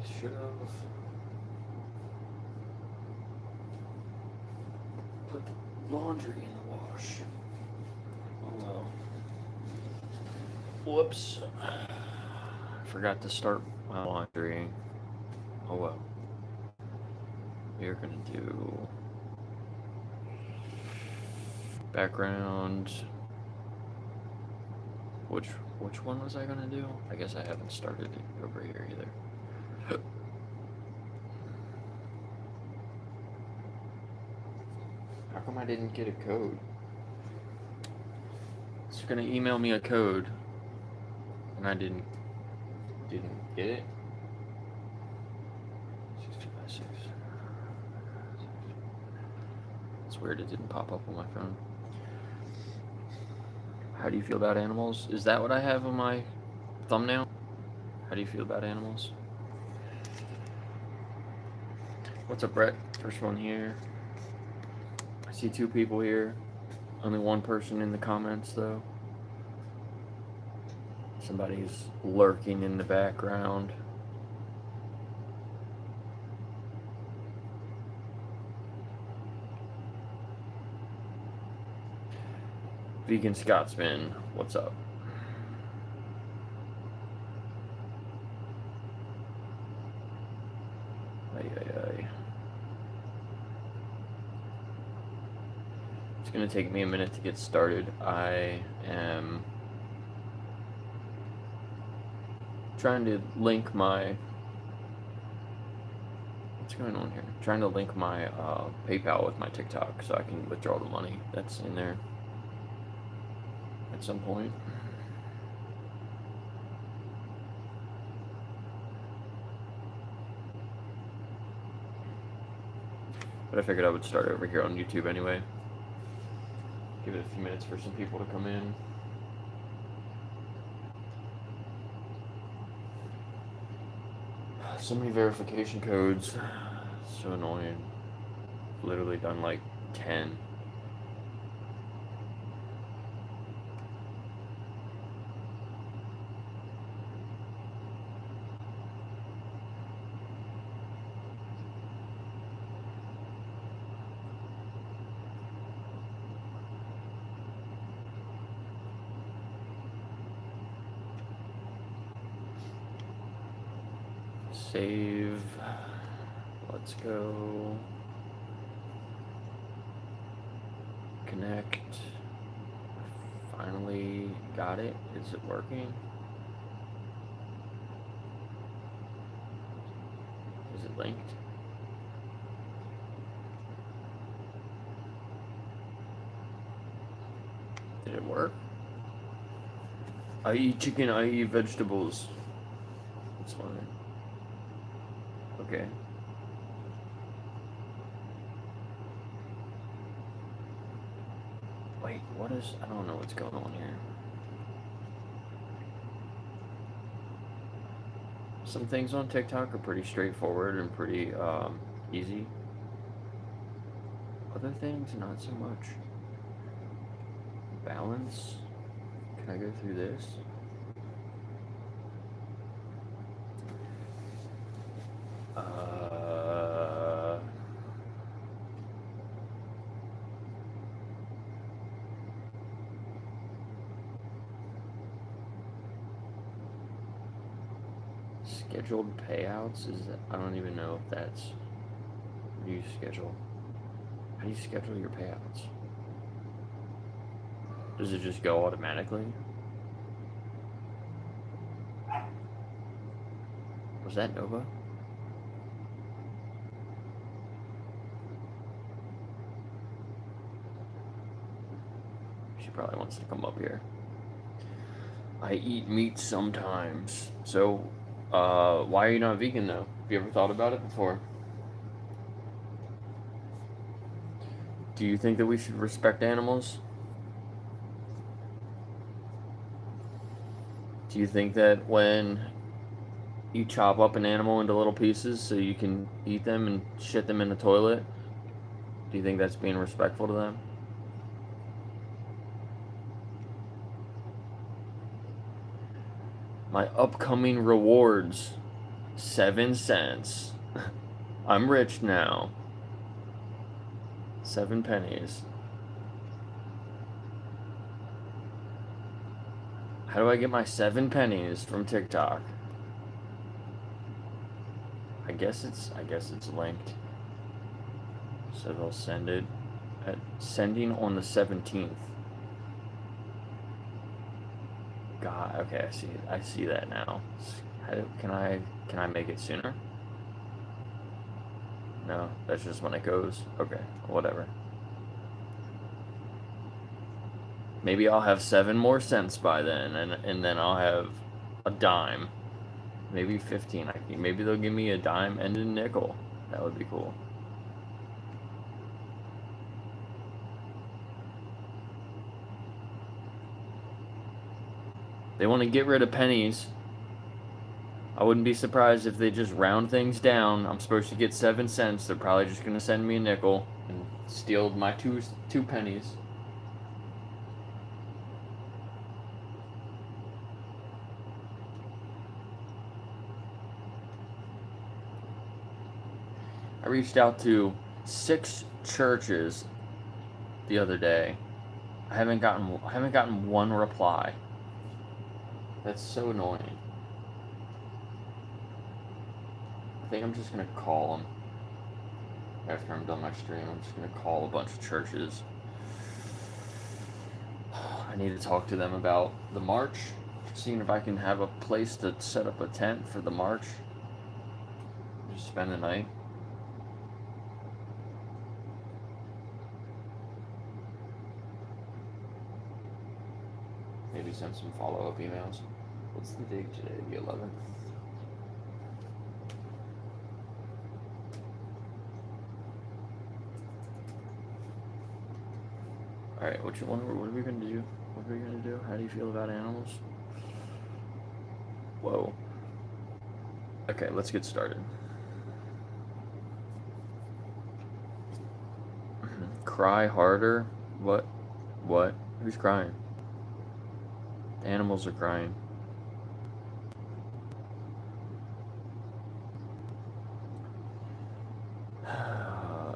should have put laundry in the wash. Oh well. Whoops. I forgot to start my laundry. Oh well. We're gonna do background. Which one was I gonna do? I guess I haven't started it over here either. How come I didn't get a code? It's gonna email me a code, and I didn't get it. 6256. It's weird it didn't pop up on my phone. How do you feel about animals? Is that what I have on my thumbnail? How do you feel about animals? What's up, Brett? First one here. I see 2 people here. Only 1 person in the comments, though. Somebody's lurking in the background. Vegan Scotsman, what's up? It's gonna take me a minute to get started. I am trying to link my... What's going on here? Trying to link my PayPal with my TikTok so I can withdraw the money that's in there at some point. But I figured I would start over here on YouTube anyway. Give it a few minutes for some people to come in. So many verification codes. So annoying. Literally done like 10. Save. Let's go. Connect. Finally got it. Is it working? Is it linked? Did it work? I eat chicken, I eat vegetables. That's fine. Okay. Wait, what is... I don't know what's going on here. Some things on TikTok are pretty straightforward and pretty easy. Other things, not so much. Balance. Can I go through this? Scheduled payouts, is that, I don't even know if that's, what do you schedule? How do you schedule your payouts? Does it just go automatically? Was that Nova? She probably wants to come up here. I eat meat sometimes. So, why are you not vegan though? Have you ever thought about it before? Do you think that we should respect animals? Do you think that when you chop up an animal into little pieces so you can eat them and shit them in the toilet, do you think that's being respectful to them? My upcoming rewards. 7 cents. I'm rich now. 7 pennies. How do I get my 7 pennies from TikTok? I guess it's linked. So they'll send it at sending on the 17th. God, okay, I see it. I see that now. Can I make it sooner? No, that's just when it goes. Okay, whatever. Maybe I'll have 7 more cents by then, and then I'll have a dime. Maybe 15. Maybe they'll give me a dime and a nickel. That would be cool. They want to get rid of pennies. I wouldn't be surprised if they just round things down. I'm supposed to get 7 cents. They're probably just gonna send me a nickel and steal my two pennies. I reached out to 6 churches the other day. I haven't gotten one reply. That's so annoying. I think I'm just gonna call them after I'm done my stream. I'm just gonna call a bunch of churches. I need to talk to them about the march, seeing if I can have a place to set up a tent for the march. Just spend the night. Maybe send some follow-up emails. What's the date today? The 11th? Alright, what are we gonna do? What are we gonna do? How do you feel about animals? Whoa. Okay, let's get started. Cry harder? What? What? Who's crying? Animals are crying.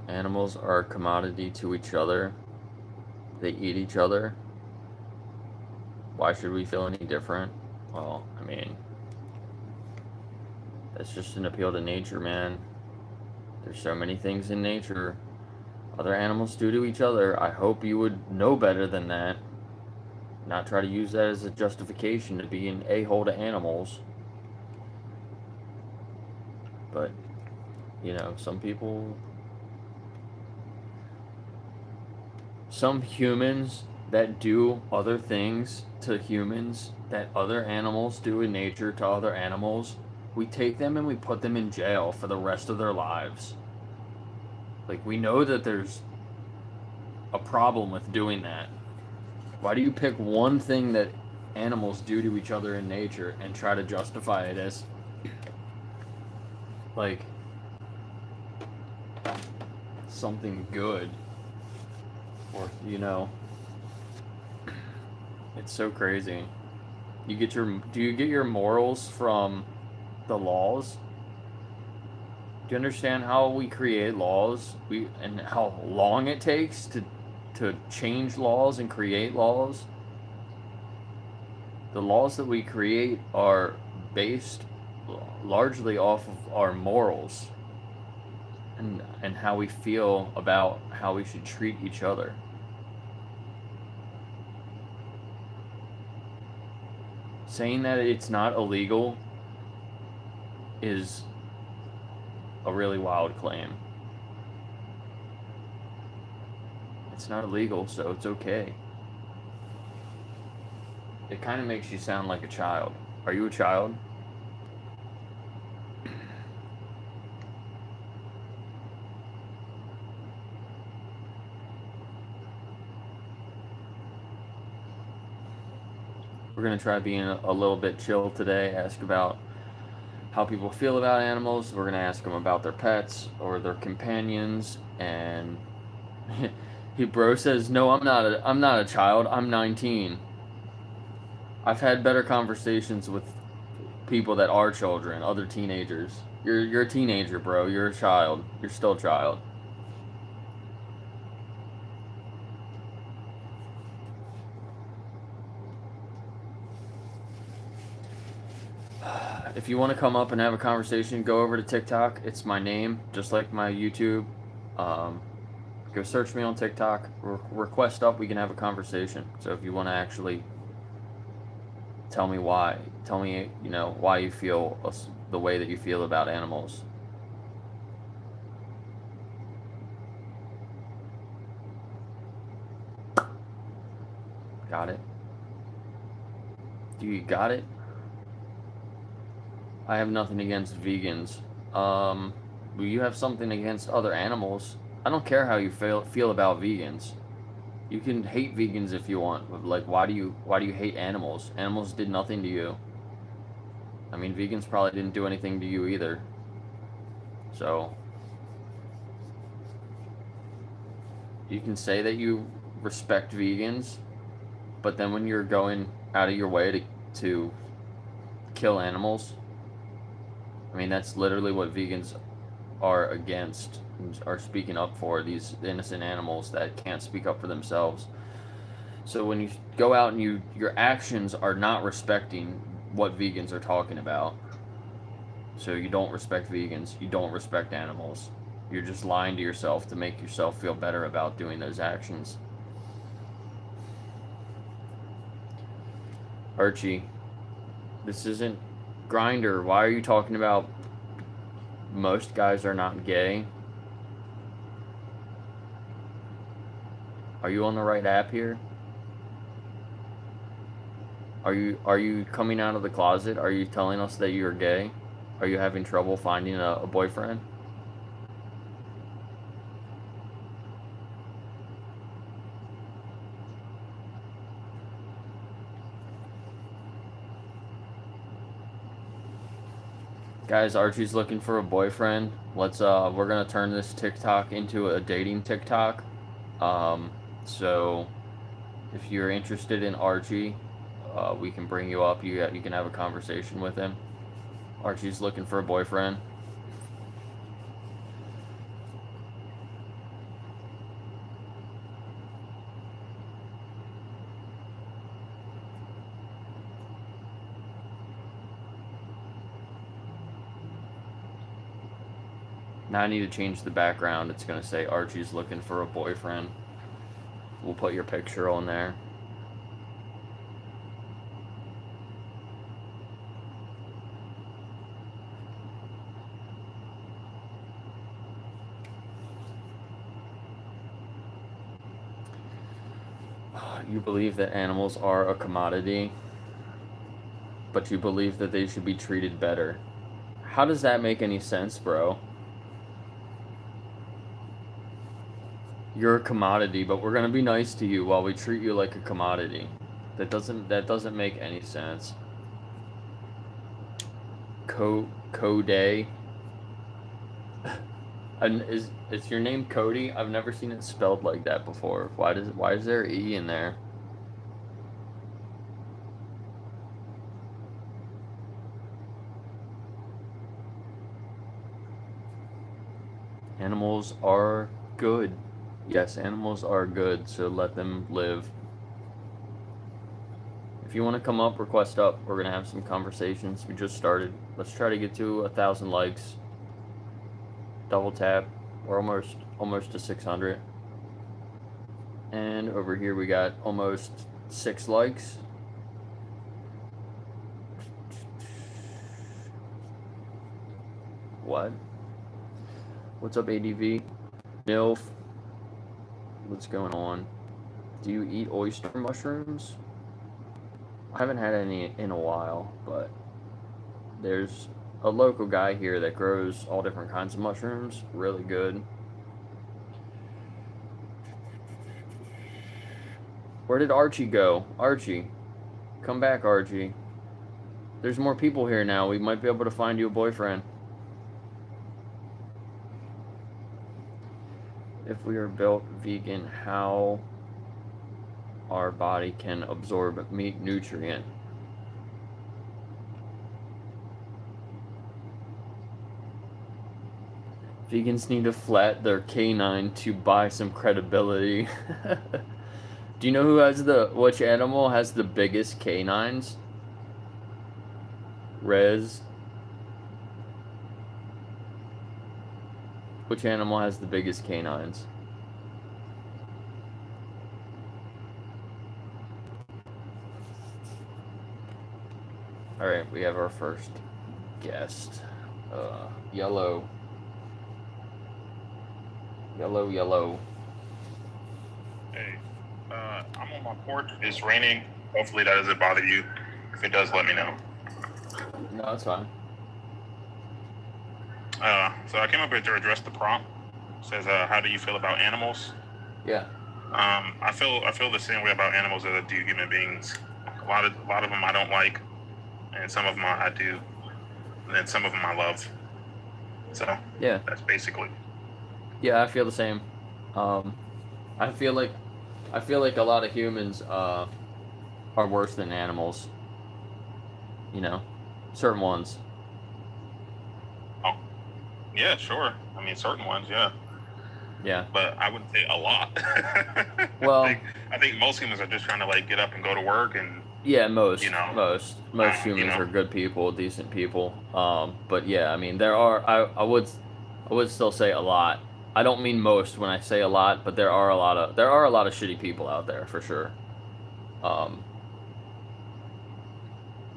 Animals are a commodity to each other. They eat each other. Why should we feel any different? Well, I mean, that's just an appeal to nature, man. There's so many things in nature other animals do to each other. I hope you would know better than that. Not try to use that as a justification to be an a-hole to animals. But, you know, some humans that do other things to humans that other animals do in nature to other animals, we take them and we put them in jail for the rest of their lives. Like, we know that there's a problem with doing that. Why do you pick one thing that animals do to each other in nature and try to justify it as, like, something good? Or, you know, it's so crazy. Do you get your morals from the laws? Do you understand how we create laws? And how long it takes to change laws and create laws? The laws that we create are based largely off of our morals and how we feel about how we should treat each other. Saying that it's not illegal is a really wild claim. It's not illegal, so it's okay. It kind of makes you sound like a child. Are you a child? We're going to try being a little bit chill today, ask about how people feel about animals. We're going to ask them about their pets or their companions. And bro says, no, I'm not a child. I'm 19. I've had better conversations with people that are children, other teenagers. You're a teenager, bro. You're a child. You're still a child. If you want to come up and have a conversation, go over to TikTok. It's my name, just like my YouTube. Um, Go search me on TikTok. Request up. We can have a conversation. So if you want to actually tell me why, tell me why you feel the way that you feel about animals. Got it? Do you got it? I have nothing against vegans. You have something against other animals. I don't care how you feel about vegans. You can hate vegans if you want, but like, why do you hate animals? Animals did nothing to you. I mean, vegans probably didn't do anything to you either. So you can say that you respect vegans, but then when you're going out of your way to kill animals, I mean, that's literally what vegans are against, are speaking up for, these innocent animals that can't speak up for themselves. So when you go out and your actions are not respecting what vegans are talking about. So you don't respect vegans, you don't respect animals. You're just lying to yourself to make yourself feel better about doing those actions. Archie, this isn't Grinder. Why are you talking about most guys are not gay? Are you on the right app here? Are you coming out of the closet? Are you telling us that you're gay? Are you having trouble finding a boyfriend? Guys, Archie's looking for a boyfriend. We're gonna turn this TikTok into a dating TikTok. So if you're interested in Archie, we can bring you up. You can have a conversation with him. Archie's looking for a boyfriend. Now I need to change the background. It's gonna say Archie's looking for a boyfriend. We'll put your picture on there. You believe that animals are a commodity, but you believe that they should be treated better. How does that make any sense, bro? You're a commodity, but we're gonna be nice to you while we treat you like a commodity. That doesn't make any sense. Code. And is your name Cody? I've never seen it spelled like that before. Why is there E in there? Animals are good. Yes, animals are good, so let them live. If you want to come up, request up. We're gonna have some conversations. We just started. Let's try to get to 1,000 likes. Double tap. We're almost to 600. And over here we got almost 6 likes. What? What's up, ADV? NILF. What's going on? Do you eat oyster mushrooms? I haven't had any in a while, but there's a local guy here that grows all different kinds of mushrooms. Really good. Where did Archie go? Archie. Come back, Archie. There's more people here now. We might be able to find you a boyfriend. If we are built vegan, how our body can absorb meat nutrient? Vegans need to flat their canine to buy some credibility. Do you know which animal has the biggest canines? Rez. Which animal has the biggest canines? Alright, we have our first guest. Yellow. Yellow. Hey, I'm on my porch. It's raining. Hopefully that doesn't bother you. If it does, let me know. No, it's fine. So I came up here to address the prompt. It says, how do you feel about animals? Yeah. I feel the same way about animals as I do human beings. A lot of them I don't like, and some of them I do, and then some of them I love. So yeah, that's basically. Yeah, I feel the same. I feel like a lot of humans are worse than animals. You know, certain ones. Oh, yeah, sure. I mean, certain ones, yeah. Yeah. But I wouldn't say a lot. Well, I think most humans are just trying to like get up and go to work and. Yeah, most humans you know. are good people, decent people. But yeah, I mean, there are. I would still say a lot. I don't mean most when I say a lot, but there are a lot of shitty people out there for sure.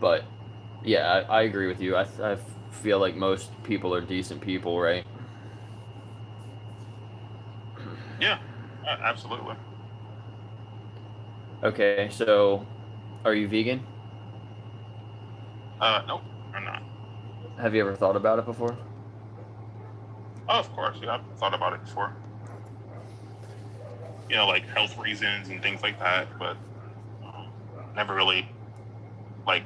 But yeah, I agree with you. I feel like most people are decent people, right? Yeah, absolutely. Okay, so are you vegan? Nope, I'm not. Have you ever thought about it before? Oh, of course, yeah, I've thought about it before. You know, like health reasons and things like that, but never really, like,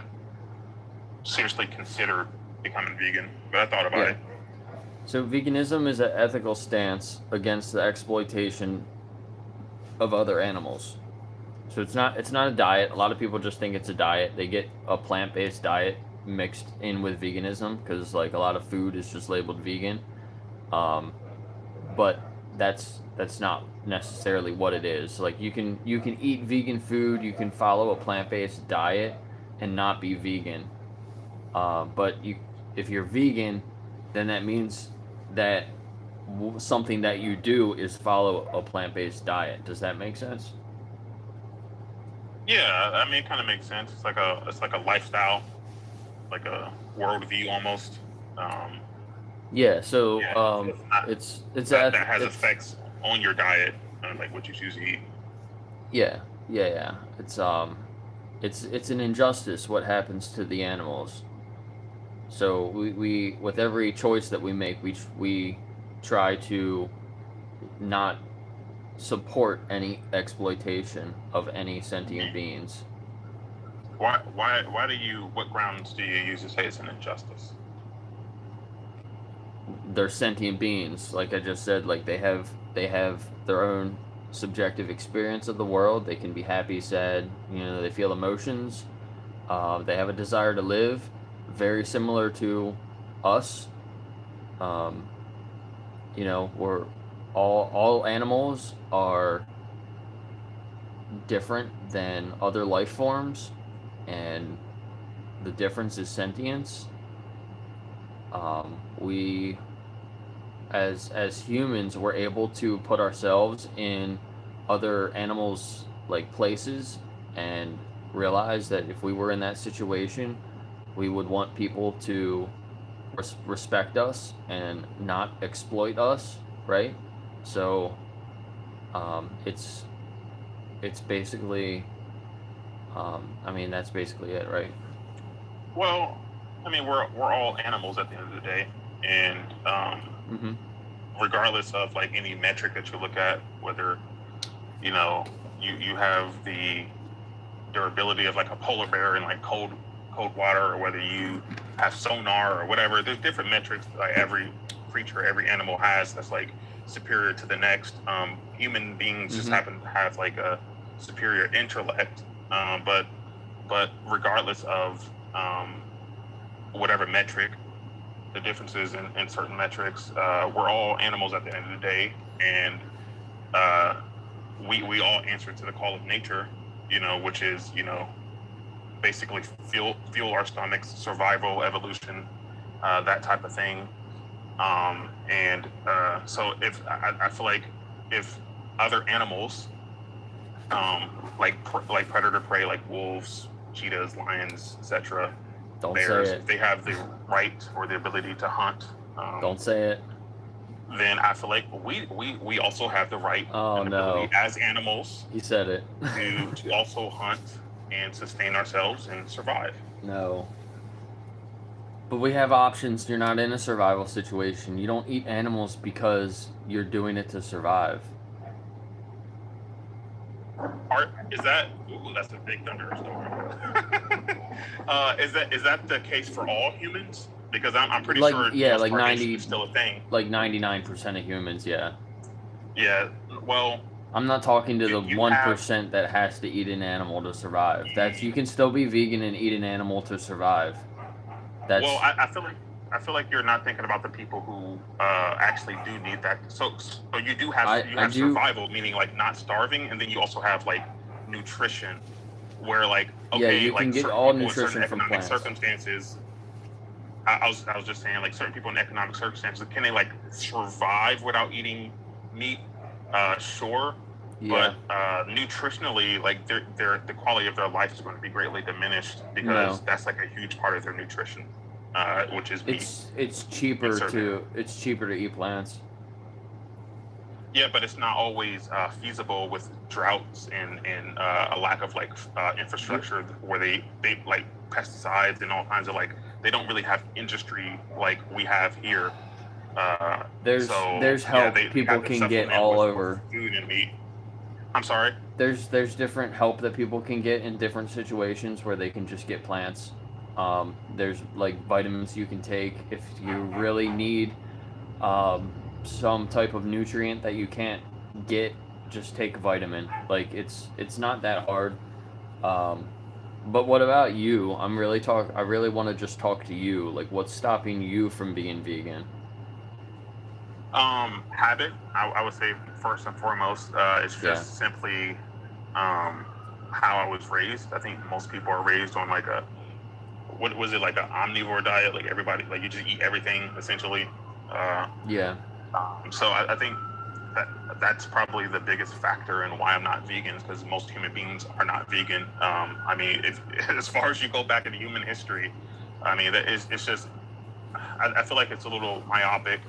seriously considered becoming vegan. But I thought about it. So veganism is an ethical stance against the exploitation of other animals. So it's not a diet. A lot of people just think it's a diet. They get a plant-based diet mixed in with veganism because like a lot of food is just labeled vegan. But that's not necessarily what it is. Like you can eat vegan food, you can follow a plant-based diet and not be vegan. But if you're vegan, then that means that something that you do is follow a plant-based diet. Does that make sense? Yeah, I mean, it kind of makes sense. It's like a lifestyle, like a worldview almost. Yeah. So it's that has effects on your diet and like what you choose to eat. Yeah. It's an injustice what happens to the animals. So we with every choice that we make, we try to not support any exploitation of any sentient beings. What grounds do you use to say it's an injustice? They're sentient beings, like I just said. Like they have their own subjective experience of the world. They can be happy, sad. They feel emotions. They have a desire to live, very similar to us. We're all animals are different than other life forms, and the difference is sentience. We as humans, we're able to put ourselves in other animals' like places and realize that if we were in that situation, we would want people to respect us and not exploit us, right? So it's basically that's basically it, right? Well, I mean, we're all animals at the end of the day, and regardless of like any metric that you look at, whether you have the durability of like a polar bear in like cold water, or whether you have sonar or whatever, there's different metrics that like every creature, every animal has that's like superior to the next. Human beings just happen to have like a superior intellect, but regardless of whatever metric, the differences in certain metrics. We're all animals at the end of the day, and uh, we all answer to the call of nature, which is, basically fuel our stomachs, survival, evolution, that type of thing. And so if I feel like if other animals, like predator prey, like wolves, cheetahs, lions, etc., Don't bears, say it. if they have the right or the ability to hunt, Don't say it. then I feel like we also have the right Oh, and ability no. as animals He said it. to also hunt and sustain ourselves and survive. No. But we have options. You're not in a survival situation. You don't eat animals because you're doing it to survive. Is that? Ooh, that's a big thunderstorm. Is that the case for all humans? Because I'm pretty Like, sure yeah, most like starvation 90 is still a thing. Like 99% of humans, yeah. Yeah. Well, I'm not talking to the you 1% that has to eat an animal to survive. That's You can still be vegan and eat an animal to survive. That's well, I feel like you're not thinking about the people who actually do need that. So you do have I do. survival, meaning like not starving, and then you also have like nutrition, where like Yeah, you like can get certain all people in certain nutrition from economic plants. circumstances. I was just saying, like, certain people in economic circumstances, can they like survive without eating meat? Sure. Yeah. But nutritionally, like the quality of their life is going to be greatly diminished because No. that's like a huge part of their nutrition, which is meat. It's cheaper certain to eat plants. Yeah, but it's not always feasible with droughts and a lack of like infrastructure where they like pesticides and all kinds of like they don't really have industry like we have here. There's help people have to can get supplement all with over. food and meat. I'm sorry. There's different help that people can get in different situations where they can just get plants. There's like vitamins you can take if you really need some type of nutrient that you can't get. Just take a vitamin. Like it's not that hard. But what about you? I really want to just talk to you. Like, what's stopping you from being vegan? Habit. I would say first and foremost, it's just Yeah. simply how I was raised. I think most people are raised on like a what was it like an omnivore diet? Like everybody, like you just eat everything essentially. Yeah. So I think that's probably the biggest factor in why I'm not vegan, because most human beings are not vegan. I mean, if as far as you go back into human history, I mean, it's just I feel like it's a little myopic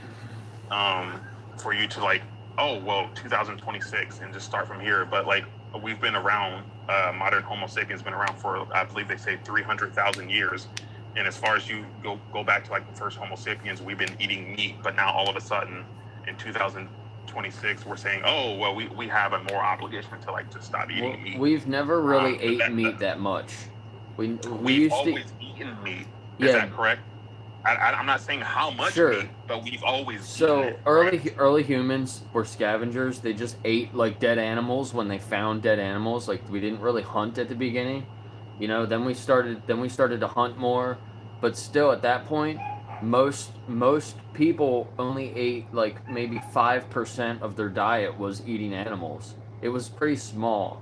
for you to like, oh well, 2026 and just start from here. But like we've been around, modern Homo sapiens been around for I believe they say 300,000 years. And as far as you go back to like the first Homo sapiens, we've been eating meat, but now all of a sudden in 2026 we're saying, oh well, we have a more obligation to like to stop eating meat. We've never really ate meat that much. We We've used always to. eaten meat. Yeah. Is that correct? I'm not saying how much Sure. meat, but we've always So eaten it, early humans were scavengers. They just ate like dead animals when they found dead animals. Like we didn't really hunt at the beginning, Then we started to hunt more, but still at that point, most people only ate like maybe 5% of their diet was eating animals. It was pretty small.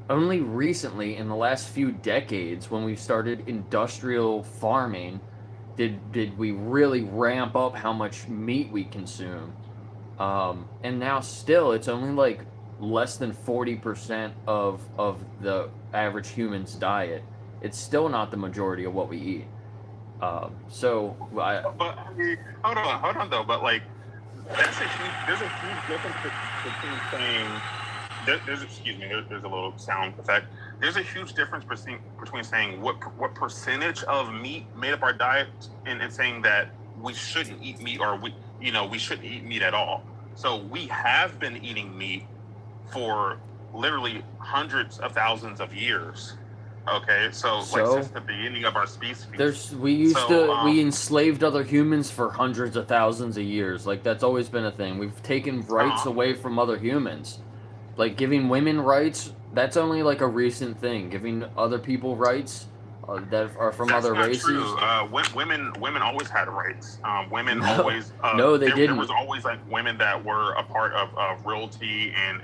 Only recently, in the last few decades, when we started industrial farming, did we really ramp up how much meat we consume. And now still, it's only like less than 40% of the average human's diet. It's still not the majority of what we eat. But I mean, hold on though. But like, there's a huge difference between saying there's a little sound effect. There's a huge difference between saying what percentage of meat made up our diet and saying that we shouldn't eat meat or we shouldn't eat meat at all. So we have been eating meat for literally hundreds of thousands of years. Okay, so like since the beginning of our species. We enslaved other humans for hundreds of thousands of years. Like that's always been a thing. We've taken rights away from other humans. Like giving women rights, that's only like a recent thing. Giving other people rights, that are from That's other not races? true. Women always had rights. Women No. always. No, they there didn't. was always like women that were a part of royalty and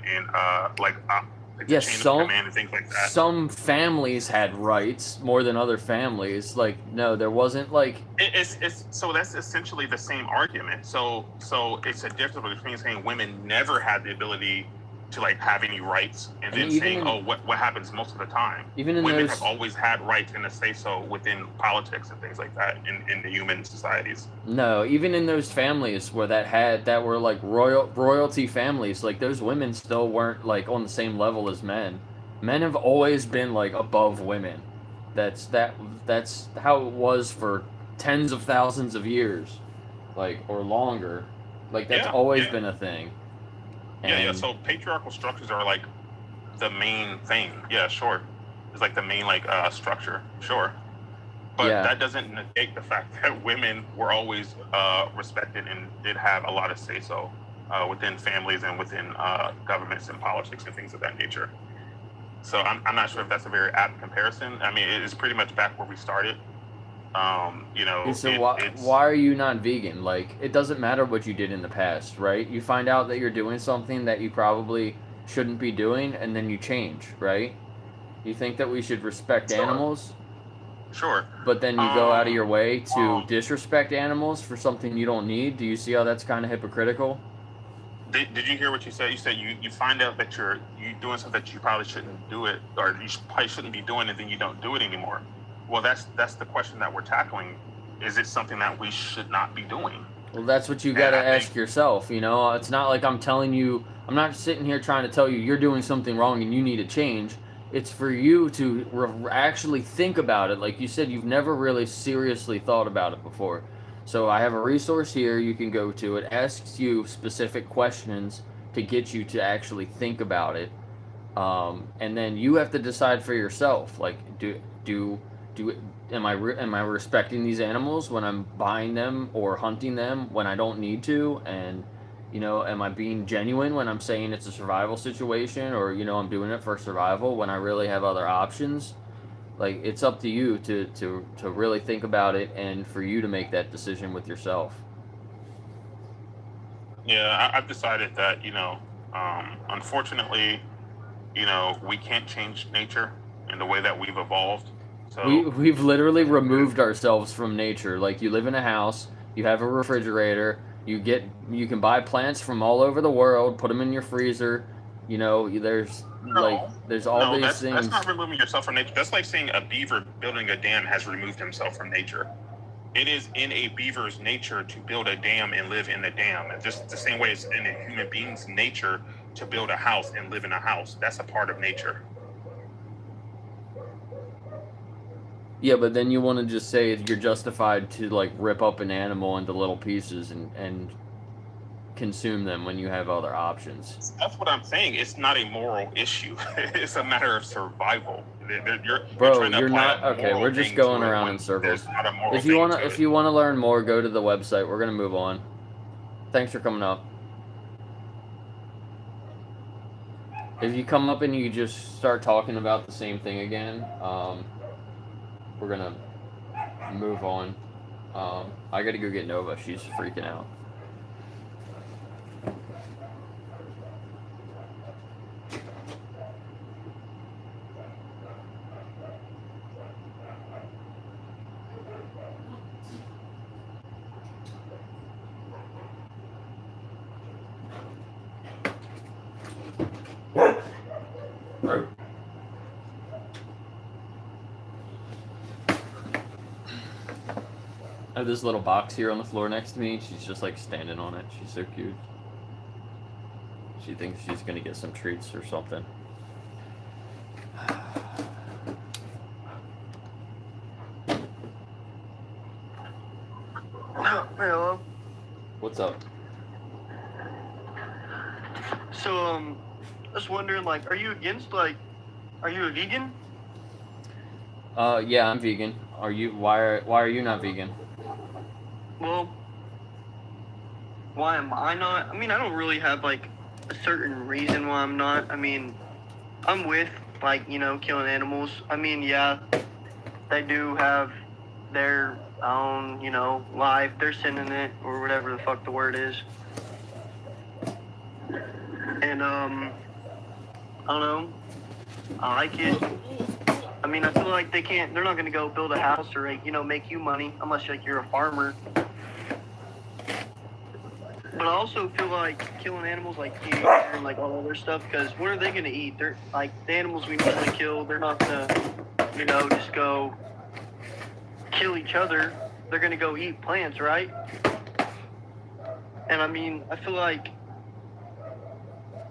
like the Yes, chain of command and things like that. some families had rights more than other families. Like, no, there wasn't like. It's so that's essentially the same argument. So it's a difference between saying women never had the ability to like have any rights, and then saying, what happens most of the time? Even in women those, have always had rights and a say so within politics and things like that in the human societies. no, even in those families where that were like royalty families, like those women still weren't like on the same level as men. Men have always been like above women. That's how it was for tens of thousands of years, like, or longer. Like that's always been a thing. Yeah. So patriarchal structures are like the main thing. Yeah, sure. It's like the main like structure. Sure. But that doesn't negate the fact that women were always respected and did have a lot of say so within families and within governments and politics and things of that nature. So I'm not sure if that's a very apt comparison. I mean, it is pretty much back where we started. So why are you not vegan? Like, it doesn't matter what you did in the past, right? You find out that you're doing something that you probably shouldn't be doing, and then you change, right? You think that we should respect animals? Sure. But then you go out of your way to disrespect animals for something you don't need? Do you see how that's kind of hypocritical? Did you hear what you said? You said you find out that you're doing something that you probably shouldn't do it, or you probably shouldn't be doing, and then you don't do it anymore. Well, that's the question that we're tackling. Is it something that we should not be doing? Well, that's what you got to ask yourself. You know, it's not like I'm telling you. I'm not sitting here trying to tell you you're doing something wrong and you need to change. It's for you to actually think about it. Like you said, you've never really seriously thought about it before. So I have a resource here you can go to. It asks you specific questions to get you to actually think about it, and then you have to decide for yourself. Like, am I respecting these animals when I'm buying them or hunting them when I don't need to? And am I being genuine when I'm saying it's a survival situation, or I'm doing it for survival when I really have other options? Like, it's up to you to really think about it and for you to make that decision with yourself. Yeah, I've decided that unfortunately, we can't change nature in the way that we've evolved. So we've literally removed ourselves from nature. Like, you live in a house, you have a refrigerator, you can buy plants from all over the world, put them in your freezer. There's all these things. That's not removing yourself from nature. That's like saying a beaver building a dam has removed himself from nature. It is in a beaver's nature to build a dam and live in the dam. Just the same way it's in a human being's nature to build a house and live in a house. That's a part of nature. Yeah, but then you want to just say you're justified to like rip up an animal into little pieces and consume them when you have other options. That's what I'm saying. It's not a moral issue. It's a matter of survival. You're not okay. We're just going around in circles. If you want to learn more, go to the website. We're gonna move on. Thanks for coming up. If you come up and you just start talking about the same thing again, we're gonna move on. I gotta go get Nova. She's freaking out. I have this little box here on the floor next to me. She's just like standing on it. She's so cute. She thinks she's gonna get some treats or something. Hello. What's up? So, I was wondering, like, are you a vegan? Yeah, I'm vegan. Are you? Why are you not vegan? Well, why am I not? I mean, I don't really have, like, a certain reason why I'm not. I mean, I'm with, like, killing animals. I mean, yeah, they do have their own, life. They're sending it, or whatever the fuck the word is. And, I don't know. I like it. I mean, I feel like they're not going to go build a house or, make you money unless, you're a farmer. But I also feel like killing animals like deer and, all other stuff, because what are they going to eat? They're, the animals we normally kill, they're not going to, just go kill each other. They're going to go eat plants, right? And, I mean, I feel like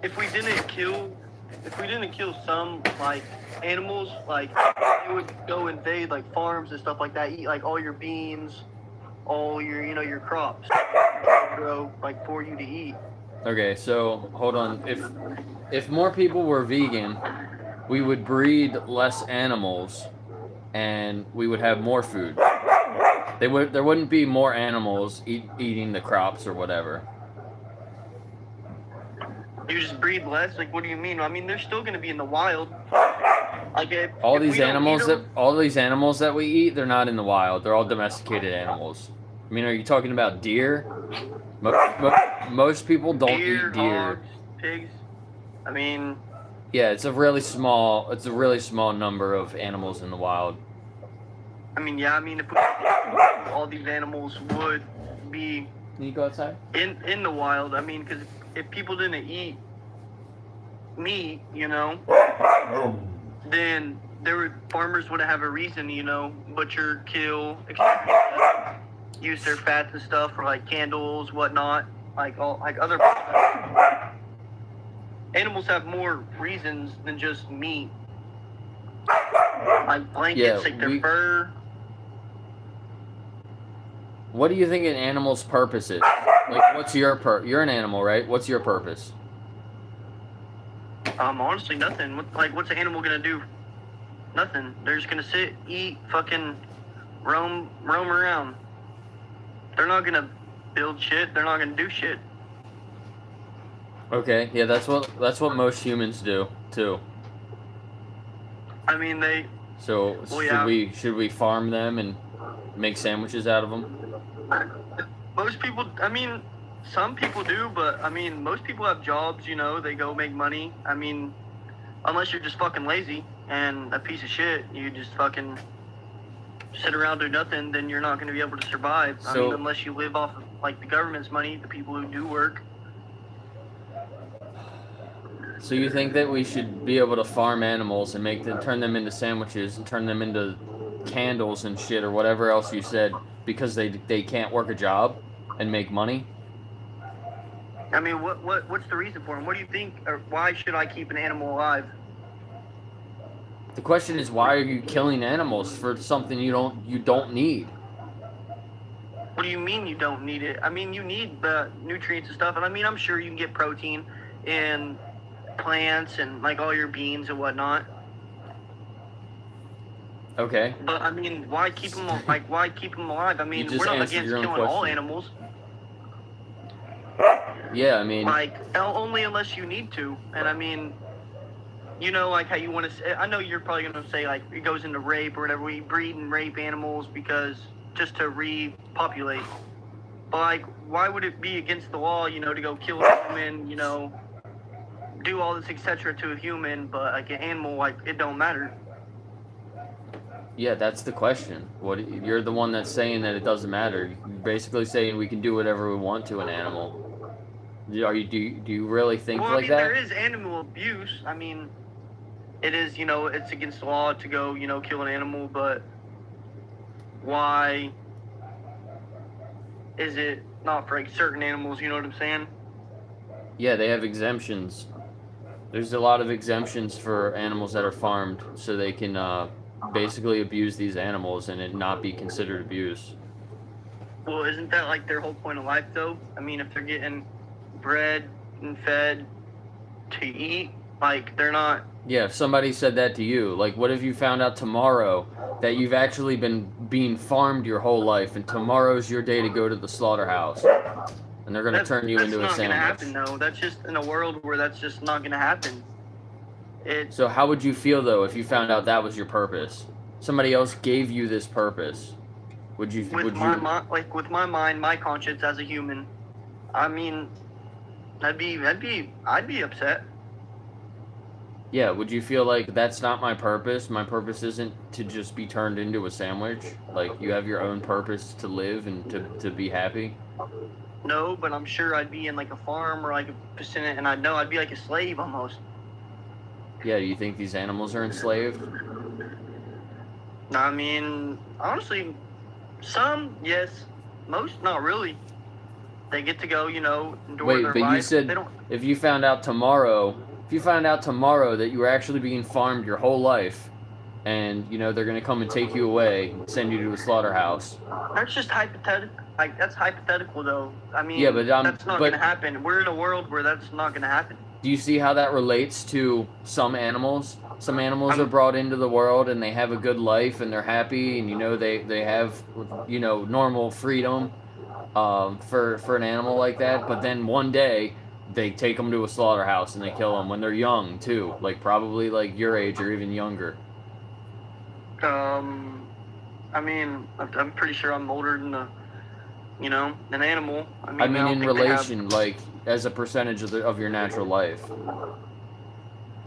if we didn't kill some animals, they would go invade farms and stuff like that, eat all your beans, all your your crops, grow for you to eat. Okay, so hold on. If more people were vegan, we would breed less animals, and we would have more food. There wouldn't be more animals eating the crops or whatever. You just breed less? What do you mean? I mean, they're still going to be in the wild. All these animals that we eat, they're not in the wild. They're all domesticated animals. I mean, are you talking about deer? Most people don't eat deer. Hogs, pigs. I mean, yeah, it's a really small number of animals in the wild. I mean, yeah, if all these animals would be Can you go outside? in the wild, I mean, because if people didn't eat meat, then farmers wouldn't have a reason, butcher, kill, use their fats and stuff for candles, whatnot, other animals have more reasons than just meat, blankets, their fur. What do you think an animal's purpose is? What's your you're an animal, right? What's your purpose? Honestly, nothing. What's an animal gonna do? Nothing. They're just gonna sit, eat, fucking roam around. They're not gonna build shit. They're not gonna do shit. Okay, yeah, that's what most humans do too. I mean, So should we farm them and make sandwiches out of them? Most people, I mean, some people do, but I mean, most people have jobs, they go make money. I mean, unless you're just fucking lazy and a piece of shit, you just fucking sit around do nothing, then you're not going to be able to survive. I mean, unless you live off of the government's money, the people who do work. So you think that we should be able to farm animals and turn them into sandwiches and turn them into candles and shit or whatever else you said because they can't work a job and make money? I mean, what's the reason for them? What do you think, or why should I keep an animal alive? The question is, why are you killing animals for something you don't need? What do you mean you don't need it? I mean, you need the nutrients and stuff, and I mean, I'm sure you can get protein in plants and all your beans and whatnot. Okay. But I mean, why keep them alive? I mean, we're not against killing all animals. Yeah, I mean, only unless you need to. And I mean, how you want to say, I know you're probably going to say it goes into rape or whatever. We breed and rape animals because just to repopulate. But why would it be against the law, to go kill a human, do all this, etc. to a human, but an animal, it don't matter? yeah, that's the question. You're the one that's saying that it doesn't matter. You're basically saying we can do whatever we want to an animal. Do you really think that? that? There is animal abuse. I mean, it is, it's against the law to go, kill an animal, but why is it not for certain animals, you know what I'm saying? Yeah, they have exemptions. There's a lot of exemptions for animals that are farmed so they can basically abuse these animals and it not be considered abuse. Well, isn't that their whole point of life though? I mean, if they're getting bred and fed to eat, they're not... Yeah, if somebody said that to you, what if you found out tomorrow that you've actually been being farmed your whole life and tomorrow's your day to go to the slaughterhouse and they're going to turn you into a sandwich? That's not going to happen, though. That's just in a world where that's just not going to happen. So how would you feel, though, if you found out that was your purpose? somebody else gave you this purpose, would you? with my mind, my conscience as a human, I mean, I'd be upset. Yeah, would you feel like that's not my purpose? My purpose isn't to just be turned into a sandwich. Like you have your own purpose to live and to be happy. No, but I'm sure I'd be in like a farm or like a vicinity, and I know I'd be like a slave almost. Yeah, do you think these animals are enslaved? I mean, honestly, some yes, most not really. They get to go, enjoy Wait, their but life. you said They don't. if you found out tomorrow that you were actually being farmed your whole life, and they're gonna come and take you away, and send you to a slaughterhouse. That's just hypothetical. Like that's hypothetical, though. I mean, Yeah, but that's not gonna happen. We're in a world where that's not gonna happen. Do you see how that relates to some animals? Some animals are brought into the world and they have a good life and they're happy and they have normal freedom for an animal like that. But then one day they take them to a slaughterhouse and they kill them when they're young too, like probably like your age or even younger. I mean, I'm pretty sure I'm older than an animal. I mean in relation, like as a percentage of your natural life.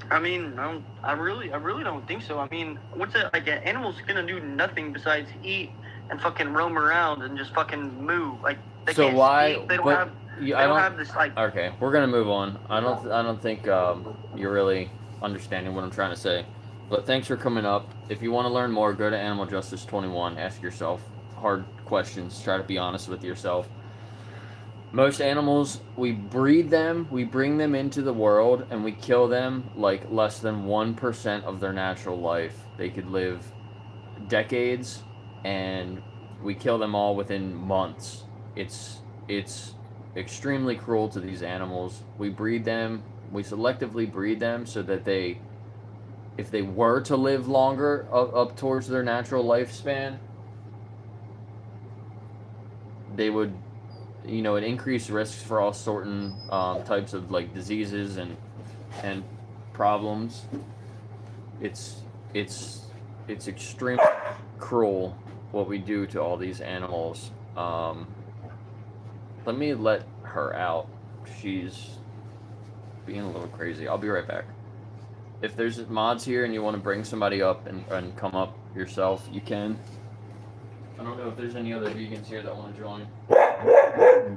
I mean, I really don't think so. I mean, what's it like? An animal's gonna do nothing besides eat and fucking roam around and just fucking move. Like they So can't why? speak. They don't but have. you, They I don't have this like. Okay, we're gonna move on. I don't think you're really understanding what I'm trying to say. But thanks for coming up. If you want to learn more, go to Animal Justice 21. Ask yourself hard questions. Try to be honest with yourself. Most animals, we breed them, we bring them into the world, and we kill them like less than 1% of their natural life. They could live decades, and we kill them all within months. It's extremely cruel to these animals. We breed them, we selectively breed them so that if they were to live longer up towards their natural lifespan, they would it increased risks for all certain types of like diseases and problems. It's extremely cruel what we do to all these animals. Let me let her out. She's being a little crazy. I'll be right back. If there's mods here and you want to bring somebody up and come up yourself, you can. I don't know if there's any other vegans here that want to join.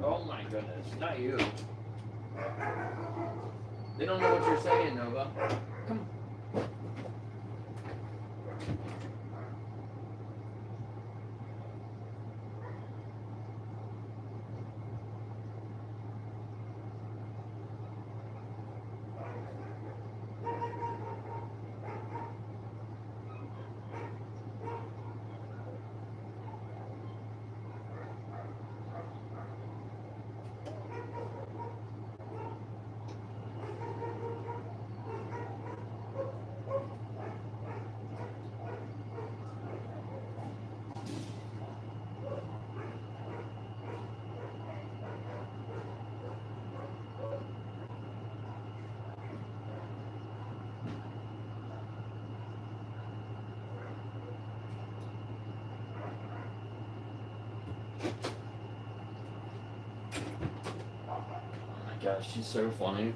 Oh my goodness, not you. They don't know what you're saying, Nova. Come on. Gosh, she's so funny.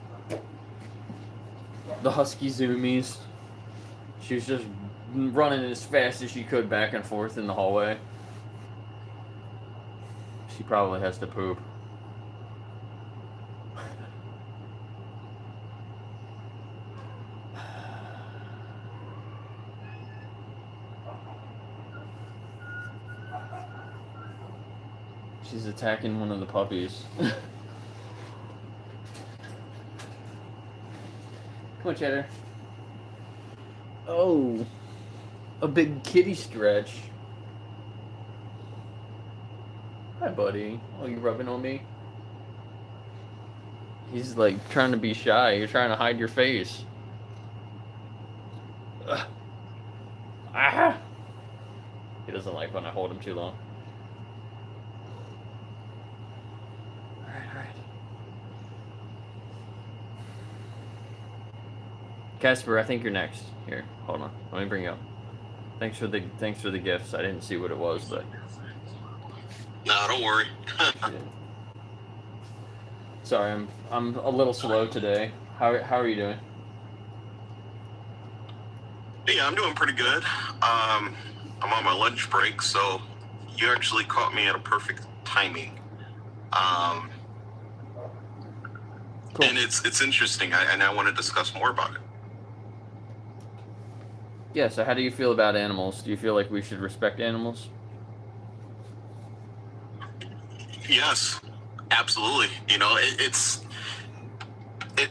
The husky zoomies. She was just running as fast as she could back and forth in the hallway. She probably has to poop. She's attacking one of the puppies. Come on, Cheddar. Oh, a big kitty stretch. Hi, buddy. Oh, you rubbing on me? He's like trying to be shy. You're trying to hide your face. Ugh. Ah! He doesn't like when I hold him too long. Alright. Casper, I think you're next. Here, hold on. Let me bring you up. Thanks for the gifts. I didn't see what it was, but No, don't worry. yeah. Sorry, I'm a little slow today. How are you doing? Yeah, I'm doing pretty good. I'm on my lunch break, so you actually caught me at a perfect timing. Cool. And it's interesting, and I want to discuss more about it. Yeah. So, how do you feel about animals? Do you feel like we should respect animals? Yes, absolutely. You know, it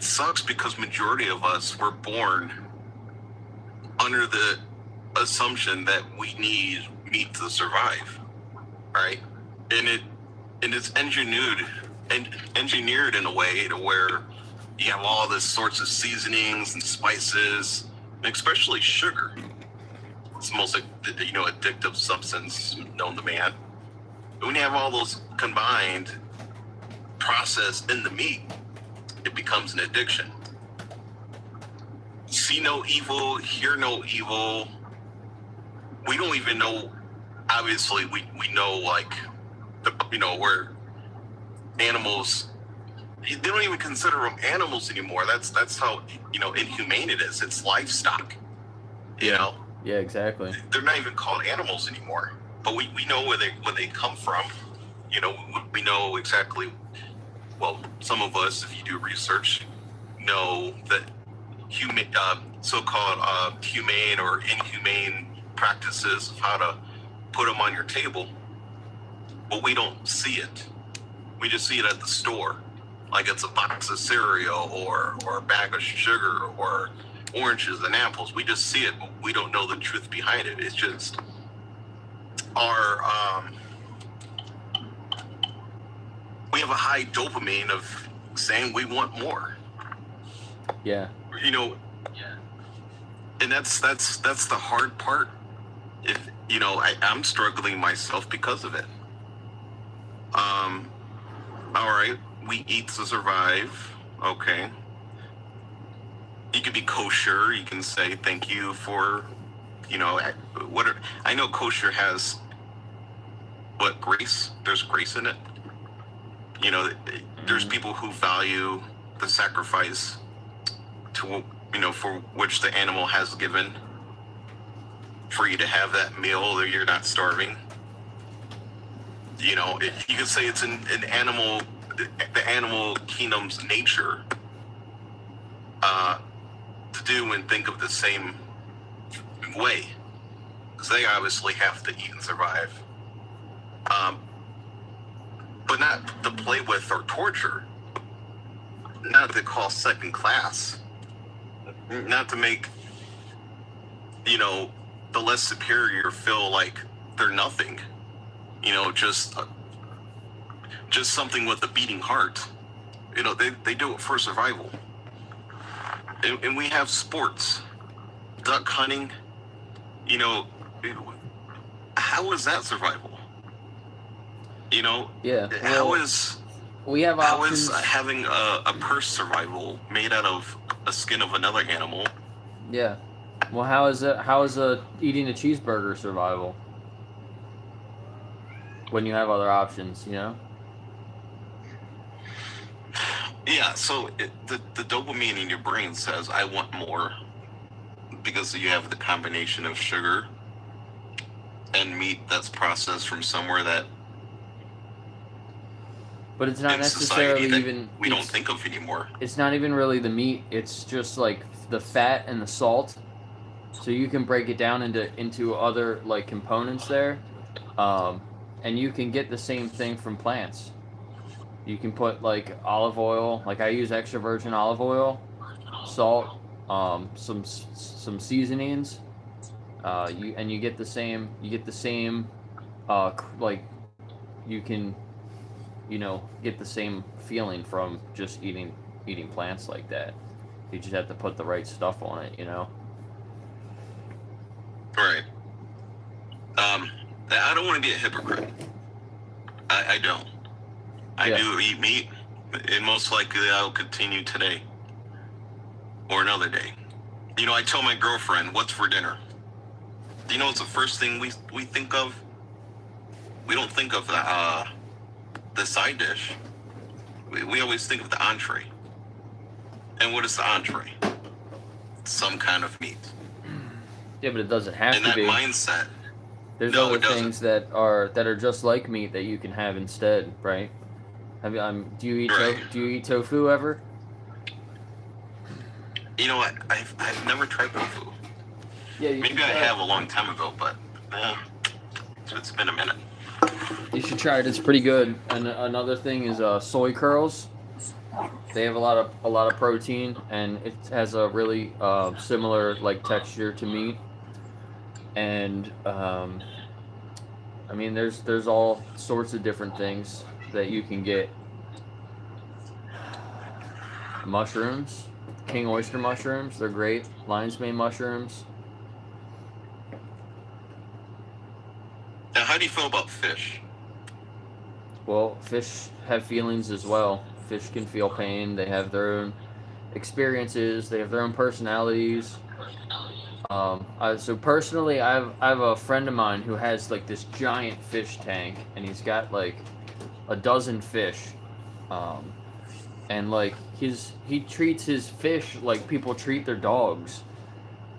sucks because majority of us were born under the assumption that we need meat to survive, right? And it's engineered in a way to where you have all this sorts of seasonings and spices, and especially sugar. It's the most addictive substance known to man. But when you have all those combined, processed in the meat, it becomes an addiction. See no evil, hear no evil. We don't even know. Obviously, we know where animals. They don't even consider them animals anymore. That's how inhumane it is. It's livestock. You know. Yeah, exactly. They're not even called animals anymore. But we know where they come from. You know, we know exactly. Well, some of us, if you do research, know that so-called humane or inhumane practices of how to put them on your table, but we don't see it. We just see it at the store, like it's a box of cereal or a bag of sugar or oranges and apples. We just see it, but we don't know the truth behind it. It's just our we have a high dopamine of saying we want more. Yeah. You know, and that's the hard part. If I'm struggling myself because of it. All right, we eat to survive. Okay. You can be kosher. You can say thank you for, I know kosher has grace. There's grace in it. You know, there's people who value the sacrifice for which the animal has given for you to have that meal, that you're not starving. You know, you could say it's the animal kingdom's nature to do and think of the same way, because they obviously have to eat and survive. But not to play with or torture, not to call second class, not to make, the less superior feel like they're nothing, just something with a beating heart. They do it for survival. And we have sports, duck hunting, how is that survival? Yeah. How is options. having a purse survival made out of a skin of another animal? Yeah. Well, how is eating a cheeseburger survival when you have other options? Yeah. So the dopamine in your brain says, "I want more," because you have the combination of sugar and meat that's processed from somewhere that. But it's not necessarily even. We don't think of anymore. It's not even really the meat. It's just like the fat and the salt. So you can break it down into other like components there, and you can get the same thing from plants. You can put like olive oil. Like I use extra virgin olive oil, salt, some seasonings. You get the same. You get the same. Like you can. Get the same feeling from just eating plants like that. You just have to put the right stuff on it, Right. I don't want to be a hypocrite. I don't. I do eat meat, and most likely I'll continue today or another day. I tell my girlfriend, "What's for dinner?" You know, it's the first thing we think of. We don't think of the side dish. We always think of the entree. And what is the entree? Some kind of meat. Yeah, but it doesn't have And to that be. mindset. There's No, other it doesn't. things that are just like meat that you can have instead, right? Have you, do you eat Right. do you eat tofu ever? You know what? I've never tried tofu. Yeah, you Maybe I have a long time ago, but it's been a minute. You should try it. It's pretty good. And another thing is soy curls. They have a lot of protein, and it has a really similar like texture to meat. And I mean, there's all sorts of different things that you can get. Mushrooms, king oyster mushrooms. They're great. Lion's mane mushrooms. Now, how do you feel about fish? Well, fish have feelings as well. Fish can feel pain. They have their own experiences. They have their own personalities. So personally, I have a friend of mine who has like this giant fish tank, and he's got like a dozen fish, and like he treats his fish like people treat their dogs,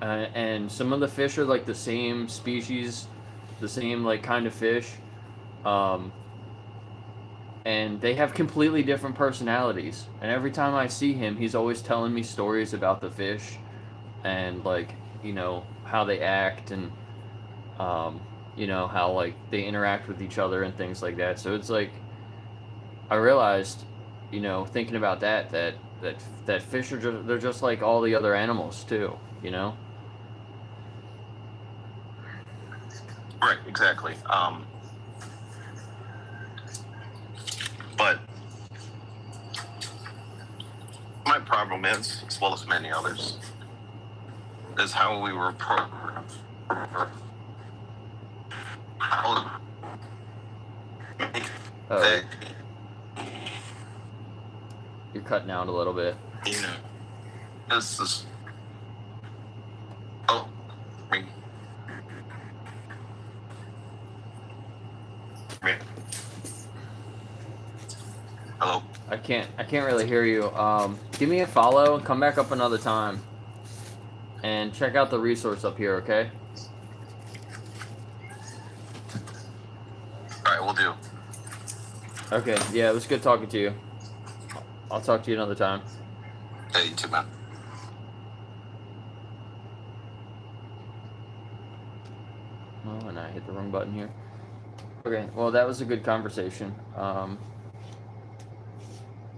and some of the fish are like the same species, the same like kind of fish, and they have completely different personalities. And every time I see him, he's always telling me stories about the fish, and like how they act, and how like they interact with each other and things like that. So it's like I realized, thinking about that fish are they're just like all the other animals too. Right, exactly. But my problem is, as well as many others, is how we were programmed. How Oh, you're cutting out a little bit. this is. Oh, me. Hello. I can't really hear you. Give me a follow and come back up another time, and check out the resource up here, okay? All right, we'll do. Okay, yeah, it was good talking to you. I'll talk to you another time. Hey, you too, man. Oh, and I hit the wrong button here. Okay, well, that was a good conversation.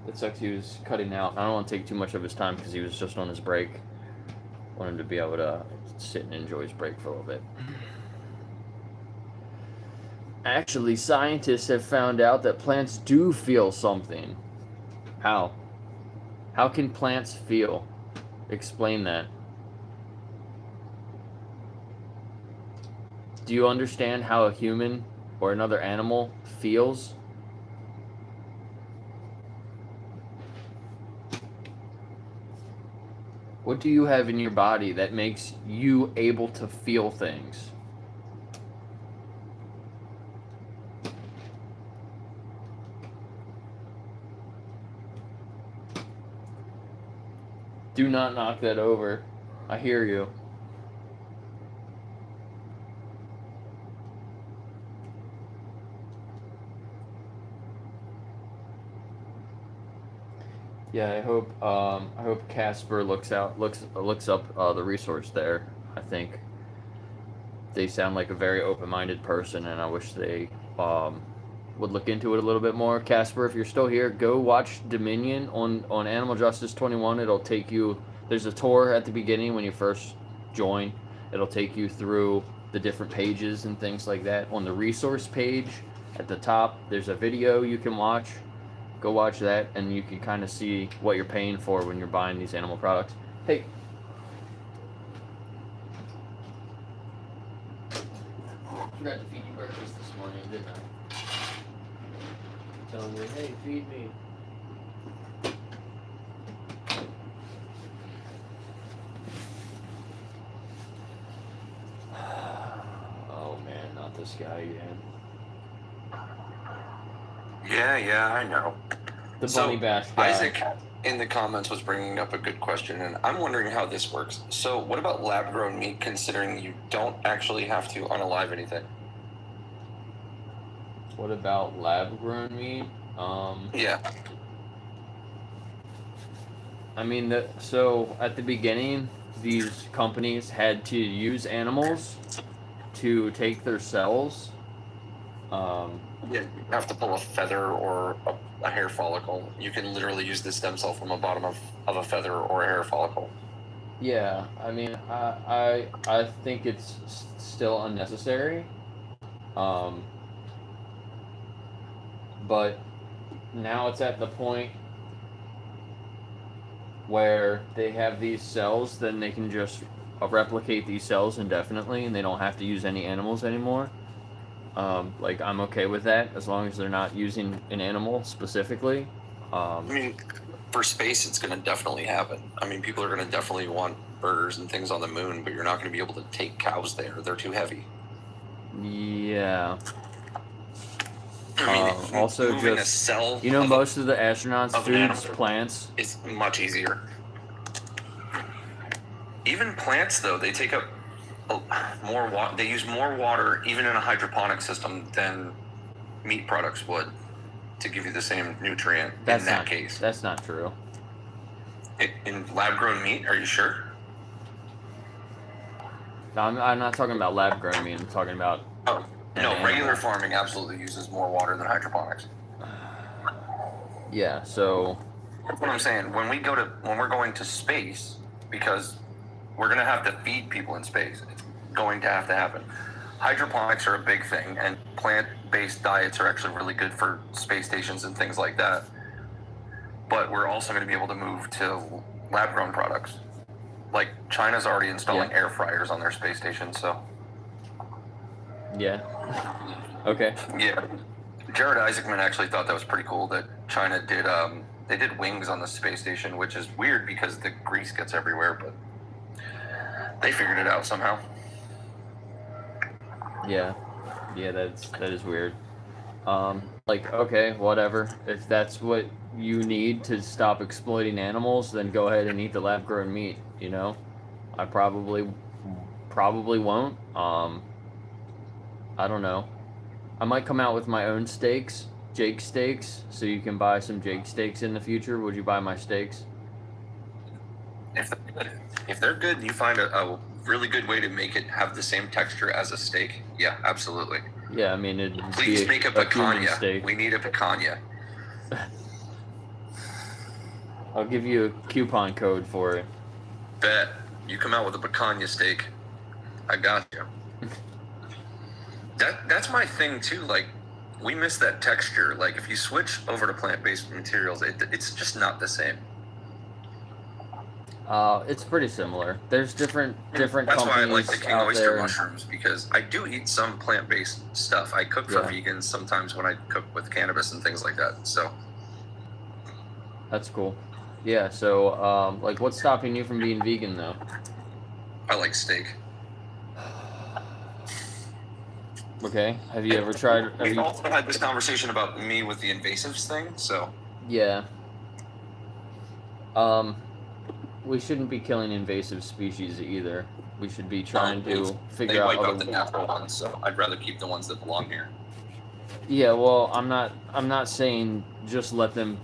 It sucks he was cutting out. I don't want to take too much of his time because he was just on his break. Want him to be able to sit and enjoy his break for a little bit. Actually, scientists have found out that plants do feel something. How? How can plants feel? Explain that. Do you understand how a human or another animal feels? What do you have in your body that makes you able to feel things? Do not knock that over. I hear you. Yeah, I hope Casper looks up the resource there. I think they sound like a very open-minded person, and I wish they would look into it a little bit more. Casper, if you're still here, go watch Dominion on Animal Justice 21. It'll take you. There's a tour at the beginning when you first join. It'll take you through the different pages and things like that. On the resource page at the top, there's a video you can watch. Go watch that, and you can kind of see what you're paying for when you're buying these animal products. Hey. I forgot to feed you breakfast this morning, didn't I? Telling me, hey, feed me. this guy again. Yeah, I know. The So, bunny bash guy. Isaac in the comments was bringing up a good question, and I'm wondering how this works. So, what about lab-grown meat, considering you don't actually have to unalive anything? What about lab-grown meat? Yeah. I mean, so at the beginning, these companies had to use animals to take their cells. Yeah, you have to pull a feather or a hair follicle. You can literally use the stem cell from the bottom of a feather or a hair follicle. Yeah, I mean, I think it's still unnecessary. But now it's at the point where they have these cells, then they can just replicate these cells indefinitely, and they don't have to use any animals anymore. Like, I'm okay with that as long as they're not using an animal specifically. I mean, for space, it's going to definitely happen. I mean, people are going to definitely want burgers and things on the moon, but you're not going to be able to take cows there. They're too heavy. Yeah. I mean, Also, moving a just cell you know, of most of the astronauts' of an foods, animal. plants. It's much easier. Even plants, though, they take up more water. They use more water, even in a hydroponic system, than meat products would, to give you the same nutrient. That's in that not, case, That's not true. in lab-grown meat, are you sure? No, I'm not talking about lab-grown meat. I'm talking about Oh an no, animal. regular farming absolutely uses more water than hydroponics. Yeah. So That's what I'm saying. When we're going to space, because we're going to have to feed people in space. It's going to have to happen. Hydroponics are a big thing, and plant-based diets are actually really good for space stations and things like that. But we're also going to be able to move to lab-grown products. Like, China's already installing air fryers on their space station, so... yeah. Okay. Yeah. Jared Isaacman actually thought that was pretty cool that China did, they did wings on the space station, which is weird because the grease gets everywhere, but they figured it out somehow. Yeah. Yeah. That is weird. Like, okay, whatever. If that's what you need to stop exploiting animals, then go ahead and eat the lab-grown meat. You know, I probably won't. I don't know. I might come out with my own steaks, Jake steaks, so you can buy some Jake steaks in the future. Would you buy my steaks? If they're good, you find a really good way to make it have the same texture as a steak. Yeah, absolutely. Yeah, I mean, it'd Please be make a human picanha. steak. We need a picanha. I'll give you a coupon code for it. Bet. You come out with a picanha steak. I got you. That's my thing too. Like, we miss that texture. Like, if you switch over to plant-based materials, it's just not the same. It's pretty similar. There's different That's companies why I like the king out oyster there. mushrooms, because I do eat some plant-based stuff. I cook for Yeah. vegans sometimes when I cook with cannabis and things like that. So That's cool. Yeah. So, like, what's stopping you from being vegan though? I like steak. Okay. Have you ever tried? We've also had this conversation about me with the invasives thing. So Yeah. We shouldn't be killing invasive species either. We should be trying to they figure out wipe out other. the natural ones. So I'd rather keep the ones that belong here. Yeah, well, I'm not saying just let them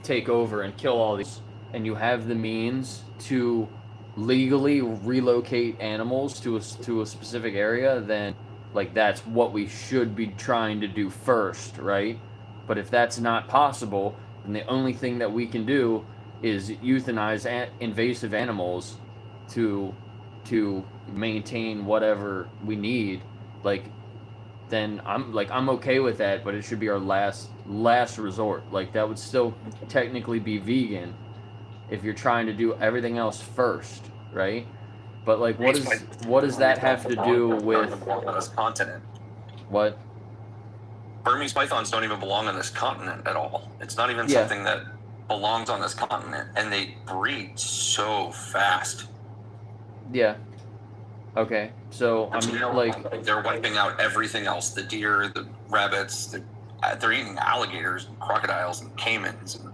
take over and kill all these, and you have the means to legally relocate animals to a specific area, then like that's what we should be trying to do first, right? But if that's not possible, then the only thing that we can do is euthanize invasive animals to maintain whatever we need. Like, then I'm okay with that, but it should be our last resort. Like, that would still technically be vegan if you're trying to do everything else first, right? But like, what does that have to do with on this continent? what? Burmese pythons don't even belong on this continent at all. It's not even Yeah. something that belongs on this continent, and they breed so fast. Yeah. Okay, so But I'm you know, like, they're wiping out everything else: the deer, the rabbits. They're eating alligators, and crocodiles, and caimans. And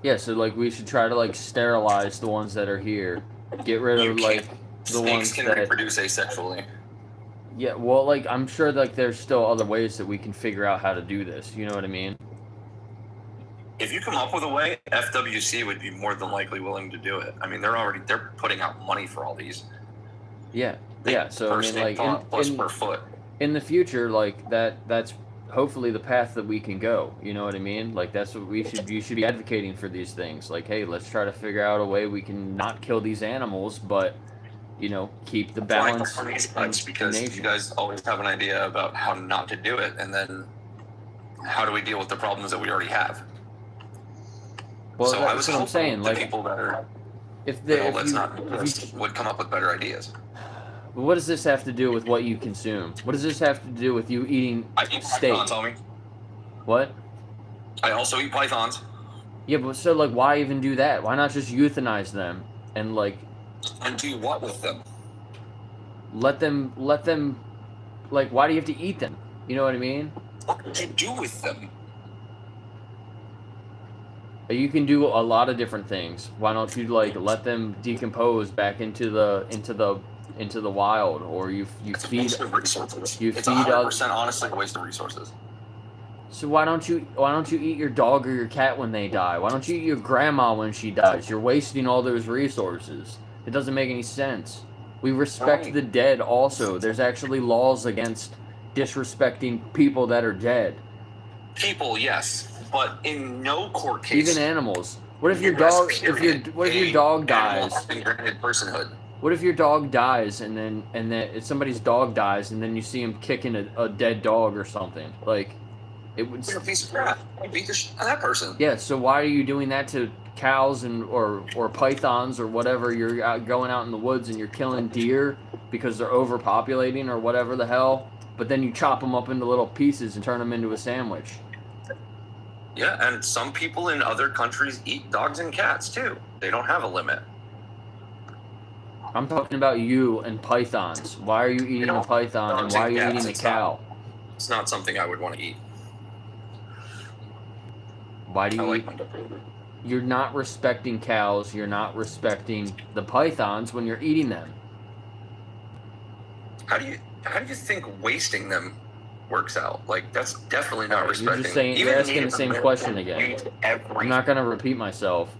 yeah, so like we should try to like sterilize the ones that are here. Get rid you of like can't. the Snakes ones can that. reproduce asexually. Yeah, well, like I'm sure like there's still other ways that we can figure out how to do this. You know what I mean? If you come up with a way, FWC would be more than likely willing to do it. I mean, they're putting out money for all these. Yeah, yeah. So I Per mean, snake like plus per foot. in the future, like that's hopefully the path that we can go. You know what I mean? Like that's what we should. You should be advocating for these things. Like, hey, let's try to figure out a way we can not kill these animals, but you know, keep the balance Because you guys always have an idea about how not to do it, and then how do we deal with the problems that we already have? Well, so that's I was what I'm saying. the like, people that are if the if you would come up with better ideas. what does this have to do with what you consume? What does this have to do with you eating I eat steak? pythons, homie. What? I also eat pythons. Yeah, but so like, why even do that? Why not just euthanize them and like And do what with them? let them like? Why do you have to eat them? You know what I mean? What would you do with them? You can do a lot of different things. Why don't you like let them decompose back into the wild, or you feed resources. you It's feed 100% honestly a waste of resources. So why don't you eat your dog or your cat when they die? Why don't you eat your grandma when she dies? You're wasting all those resources. It doesn't make any sense. We respect the dead also. There's actually laws against disrespecting people that are dead. People, yes, but in no court case. Even animals. What if your dog what if your dog dies? Granted personhood. What if your dog dies and then if somebody's dog dies and then you see him kicking a dead dog or something? Like it would You're a piece of crap. You beat the shit out of that person. Yeah, so why are you doing that to cows and or pythons or whatever? You're going out in the woods and you're killing deer because they're overpopulating or whatever the hell, but then you chop them up into little pieces and turn them into a sandwich. Yeah, and some people in other countries eat dogs and cats too. They don't have a limit. I'm talking about you and pythons. Why are you eating a python and why are you eating a cow? It's not something I would want to eat. Why do you I eat? like my dog. You're not respecting cows. You're not respecting the pythons when you're eating them. How do you think wasting them works out? Like that's definitely not respecting. You're just saying you're asking the same question again. I'm not gonna repeat myself.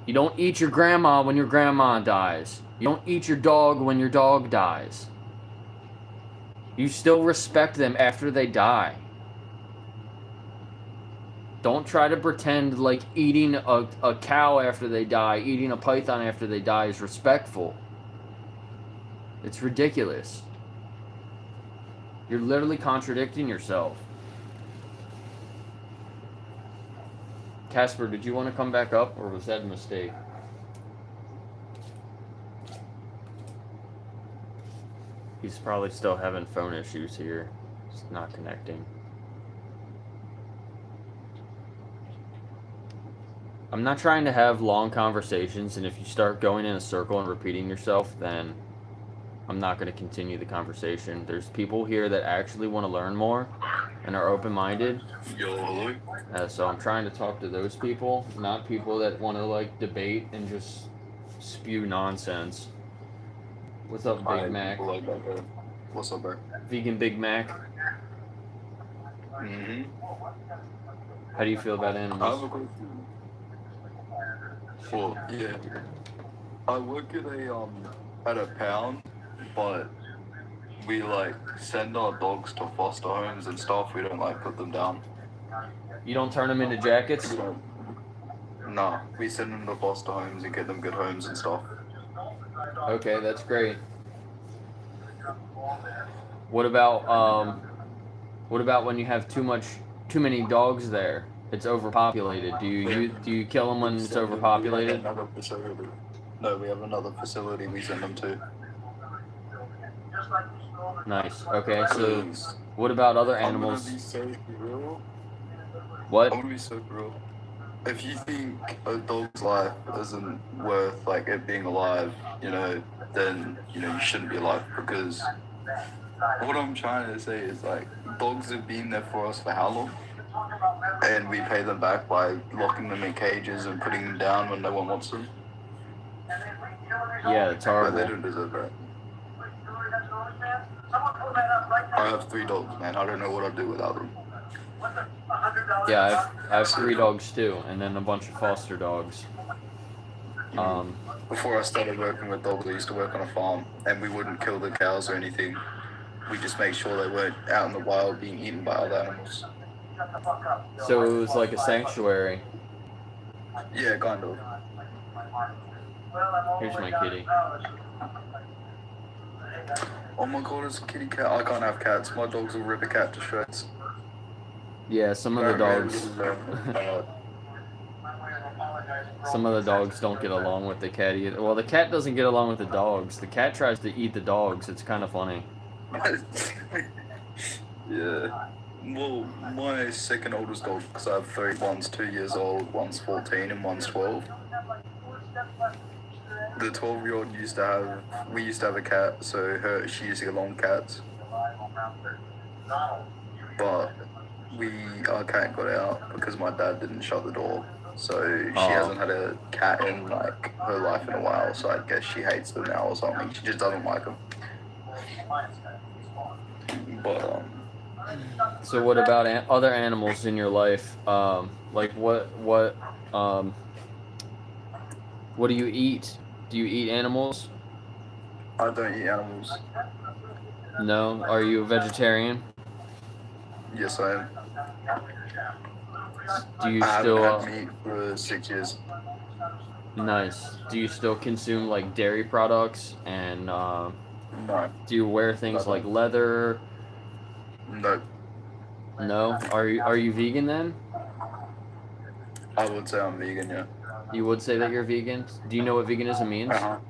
You don't eat your grandma when your grandma dies. You don't eat your dog when your dog dies. You still respect them after they die. Don't try to pretend like eating a cow after they die, eating a python after they die is respectful. It's ridiculous. You're literally contradicting yourself. Casper, did you want to come back up, or was that a mistake? He's probably still having phone issues here. It's not connecting. I'm not trying to have long conversations, and if you start going in a circle and repeating yourself, then I'm not going to continue the conversation. There's people here that actually want to learn more and are open-minded. So I'm trying to talk to those people, not people that want to like debate and just spew nonsense. What's up, Big Mac? What's up, bro? Vegan Big Mac. Mm-hmm. How do you feel about I have animals? a question. Well, yeah. I work at a pound, but we like send our dogs to foster homes and stuff. We don't like put them down. You don't turn them into jackets? Nah, we send them to foster homes and get them good homes and stuff. Okay, that's great. What about when you have too many dogs there? It's overpopulated. Do you kill them when it's overpopulated? Another facility. No, we have another facility we send them to. Nice. Okay, so what about other animals? I'm gonna be so real. What? I'm gonna be so real. if you think a dog's life isn't worth like it being alive, then you shouldn't be alive, because what I'm trying to say is like dogs have been there for us for how long? And we pay them back by locking them in cages and putting them down when no one wants them. Yeah, it's But they horrible. don't deserve that. I have 3 dogs, man. I don't know what I'd do without them. Yeah, I have 3 dogs too, and then a bunch of foster dogs. Before I started working with dogs, I used to work on a farm, and we wouldn't kill the cows or anything. We just made sure they weren't out in the wild being eaten by other animals. So it was like a sanctuary. Yeah, kind of. Here's my kitty. Oh my god, it's a kitty cat. I can't have cats. My dogs will rip a cat to shreds. Yeah, some of the dogs. Some of the dogs don't get along with the cat either. Well, the cat doesn't get along with the dogs. The cat tries to eat the dogs. It's kind of funny. Yeah. Well, my second oldest dog, because I have 3, one's 2 years old, one's 14, and one's 12. The 12-year-old we used to have a cat, so she used to get along with cats. But our cat got out because my dad didn't shut the door. So she hasn't had a cat in like her life in a while, so I guess she hates them now or something. She just doesn't like them. But So what about other animals in your life? Like what do you eat? Do you eat animals? I don't eat animals. No. Are you a vegetarian? Yes, I am. Do you I still? haven't had meat for 6 years. Nice. Do you still consume like dairy products and No. do you wear things like Nothing. leather? No. No. Are you vegan then? I would say I'm vegan, yeah. You would say that you're vegan? Do you know what veganism means? Not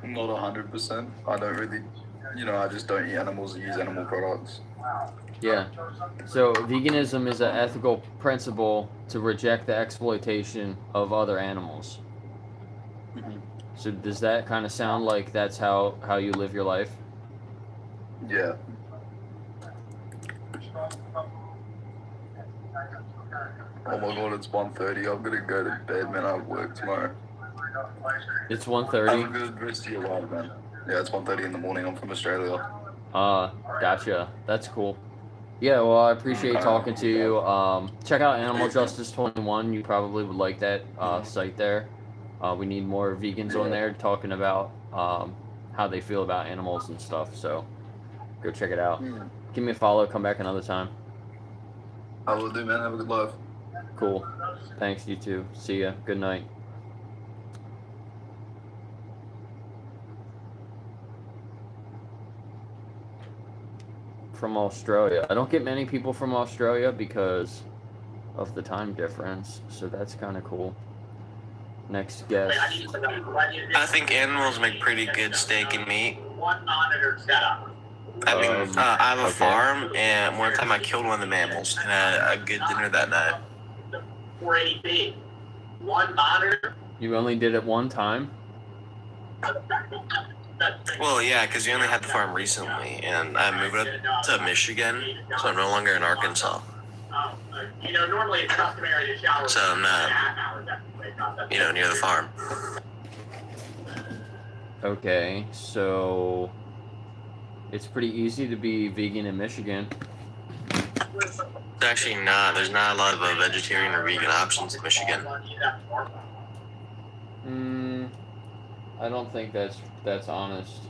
100%. I don't really, I just don't eat animals and use animal products. Yeah. So veganism is an ethical principle to reject the exploitation of other animals. So does that kind of sound like that's how you live your life? Yeah. Oh my god, it's 1:30. I'm gonna go to bed, man. I have work tomorrow. It's Have a 1:30. good rest of your life, man. Yeah, it's 1:30 in the morning. I'm from Australia. Gotcha. That's cool. Yeah, well, I appreciate talking to you. Check out Animal Justice 21. You probably would like that site there. We need more vegans on there talking about how they feel about animals and stuff. So go check it out. Give me a follow. Come back another time. I will do, man. Have a good life. Cool. Thanks, you too. See ya. Good night. From Australia. I don't get many people from Australia because of the time difference, so that's kind of cool. Next guest. I think animals make pretty good steak and meat. I have a farm, and one time I killed one of the mammals and had a good dinner that night. You only did it one time? Well, yeah, because we only had the farm recently, and I moved up to Michigan, so I'm no longer in Arkansas. Normally it's customary to shower. So I'm not, near the farm. Okay, so it's pretty easy to be vegan in Michigan. It's actually not. There's not a lot of vegetarian or vegan options in Michigan. I don't think that's honest.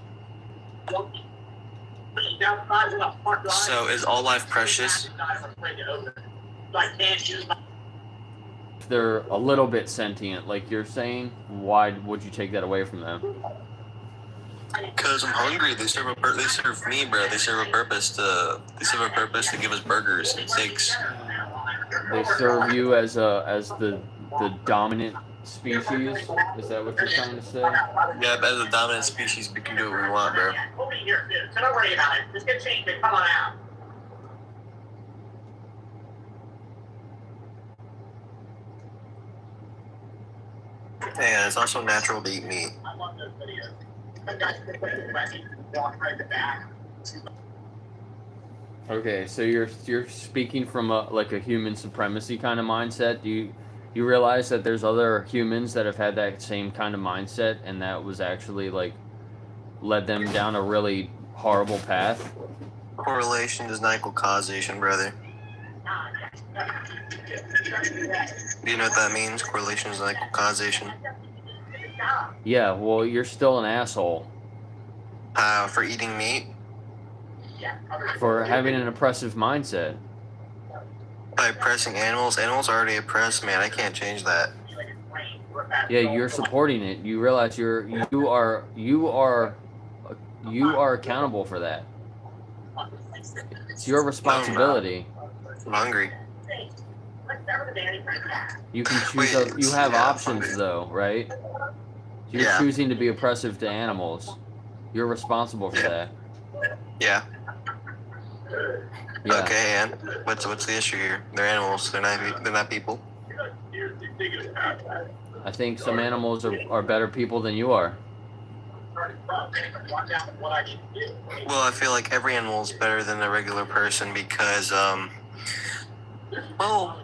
So is all life precious? If they're a little bit sentient, like you're saying, why would you take that away from them? Because I'm hungry. They serve me, bro. They serve a purpose to give us burgers and steaks. They serve you as the dominant species? Is that what you're trying to say? Yeah, as a dominant species, we can do what we want, bro. We'll be here soon, so don't worry about it. Just get changed and come on out. Yeah, it's also natural to eat meat. I love those videos. The guy's walk right to the back. Okay, so you're speaking from a human supremacy kind of mindset. Do you realize that there's other humans that have had that same kind of mindset, and that was actually like led them down a really horrible path? Correlation does not equal causation, brother. Do you know what that means? Correlation does not equal causation. Yeah, well, you're still an asshole For eating meat? for having an oppressive mindset. By oppressing animals? Animals are already oppressed, man. I can't change that. Yeah, you're supporting it. You realize you are accountable for that. It's your responsibility. I'm hungry. You can choose. Wait, You have yeah, options, okay. though, right? You're Yeah. choosing to be oppressive to animals. You're responsible for that. Yeah. Yeah. Okay, and what's the issue here? They're animals. They're not people. I think some animals are better people than you are. Well, I feel like every animal is better than a regular person because, well,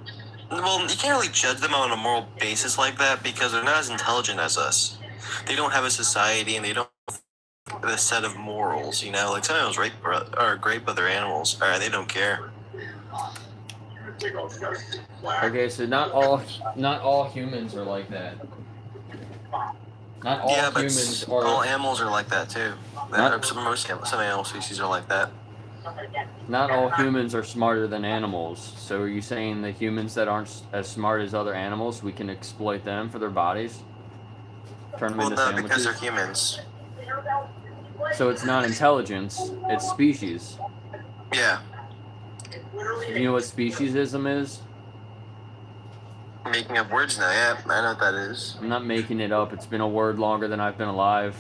you can't really judge them on a moral basis like that because they're not as intelligent as us. They don't have a society and they don't have a set of morals, you know? Like some animals are great other animals, or they don't care. Okay, so not all humans are like that. Not all Yeah, but humans all are. animals are like that too. Some animal species are like that. Not all humans are smarter than animals. So are you saying the humans that aren't as smart as other animals, we can exploit them for their bodies? Turn them Well, into no, sandwiches? because they're humans. So it's not intelligence, it's species. Yeah. You know what speciesism is? Making up words now, yeah, I know what that is. I'm not making it up. It's been a word longer than I've been alive.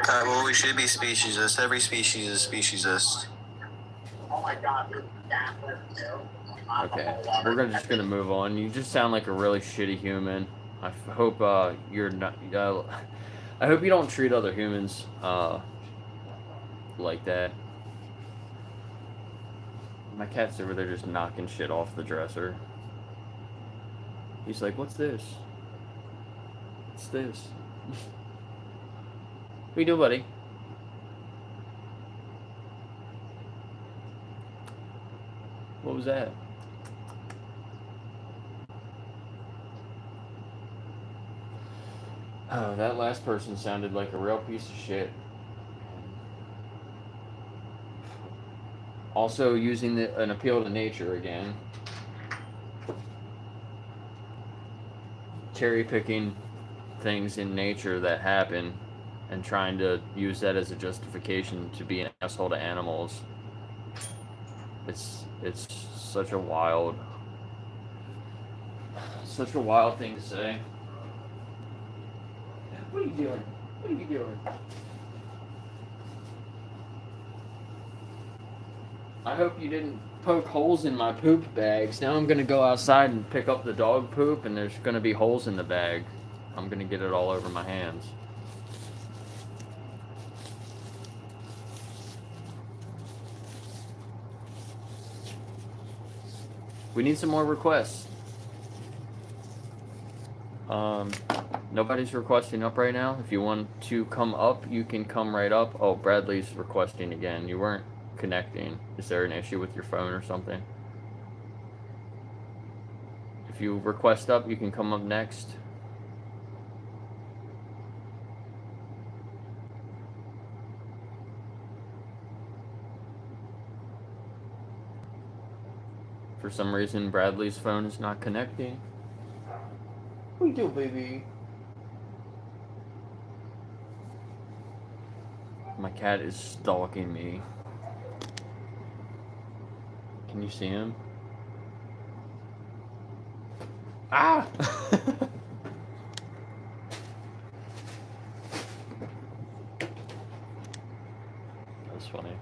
Well, we should be speciesist. Every species is speciesist. Oh my god, Okay, we're just gonna move on. You just sound like a really shitty human. I hope you're not. I hope you don't treat other humans like that. My cat's over there just knocking shit off the dresser. He's like, "What's this? What's this?" What you do, buddy? What was that? Oh, that last person sounded like a real piece of shit. Also using an appeal to nature again. Cherry picking things in nature that happen and trying to use that as a justification to be an asshole to animals. It's such a wild thing to say. What are you doing? What are you doing? I hope you didn't poke holes in my poop bags. Now I'm gonna go outside and pick up the dog poop, and there's gonna be holes in the bag. I'm gonna get it all over my hands. We need some more requests. Nobody's requesting up right now. If you want to come up, you can come right up. Oh, Bradley's requesting again. You weren't connecting. Is there an issue with your phone or something? If you request up, you can come up next. For some reason, Bradley's phone is not connecting. What you do, baby? My cat is stalking me. Can you see him? Ah! That's funny.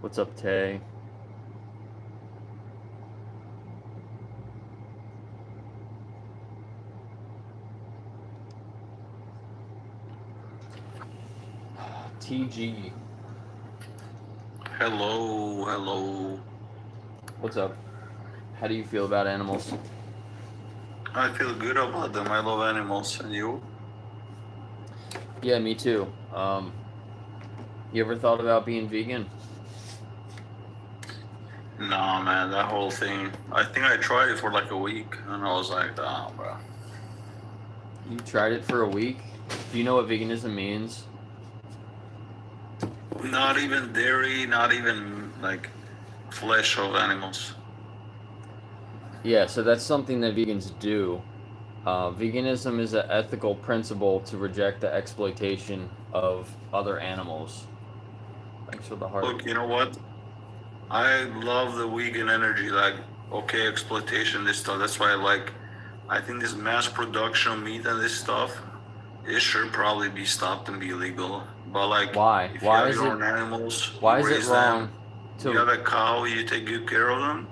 What's up, Tay? TG. Hello. What's up? How do you feel about animals? I feel good about them. I love animals. And you? Yeah, me too. You ever thought about being vegan? Nah, man, that whole thing. I think I tried it for like a week, and I was like, ah, bro. You tried it for a week? Do you know what veganism means? Not even dairy, not even like flesh of animals. Yeah, so that's something that vegans do. Veganism is an ethical principle to reject the exploitation of other animals. Thanks for the heart. Look, you know what? I love the vegan energy. Like, okay, exploitation, this stuff. That's why I think this mass production of meat and this stuff, it should probably be stopped and be illegal. But like, Why? if Why you have is your it? own animals, Why you is it raise wrong them, you have to? a cow, you take good care of them,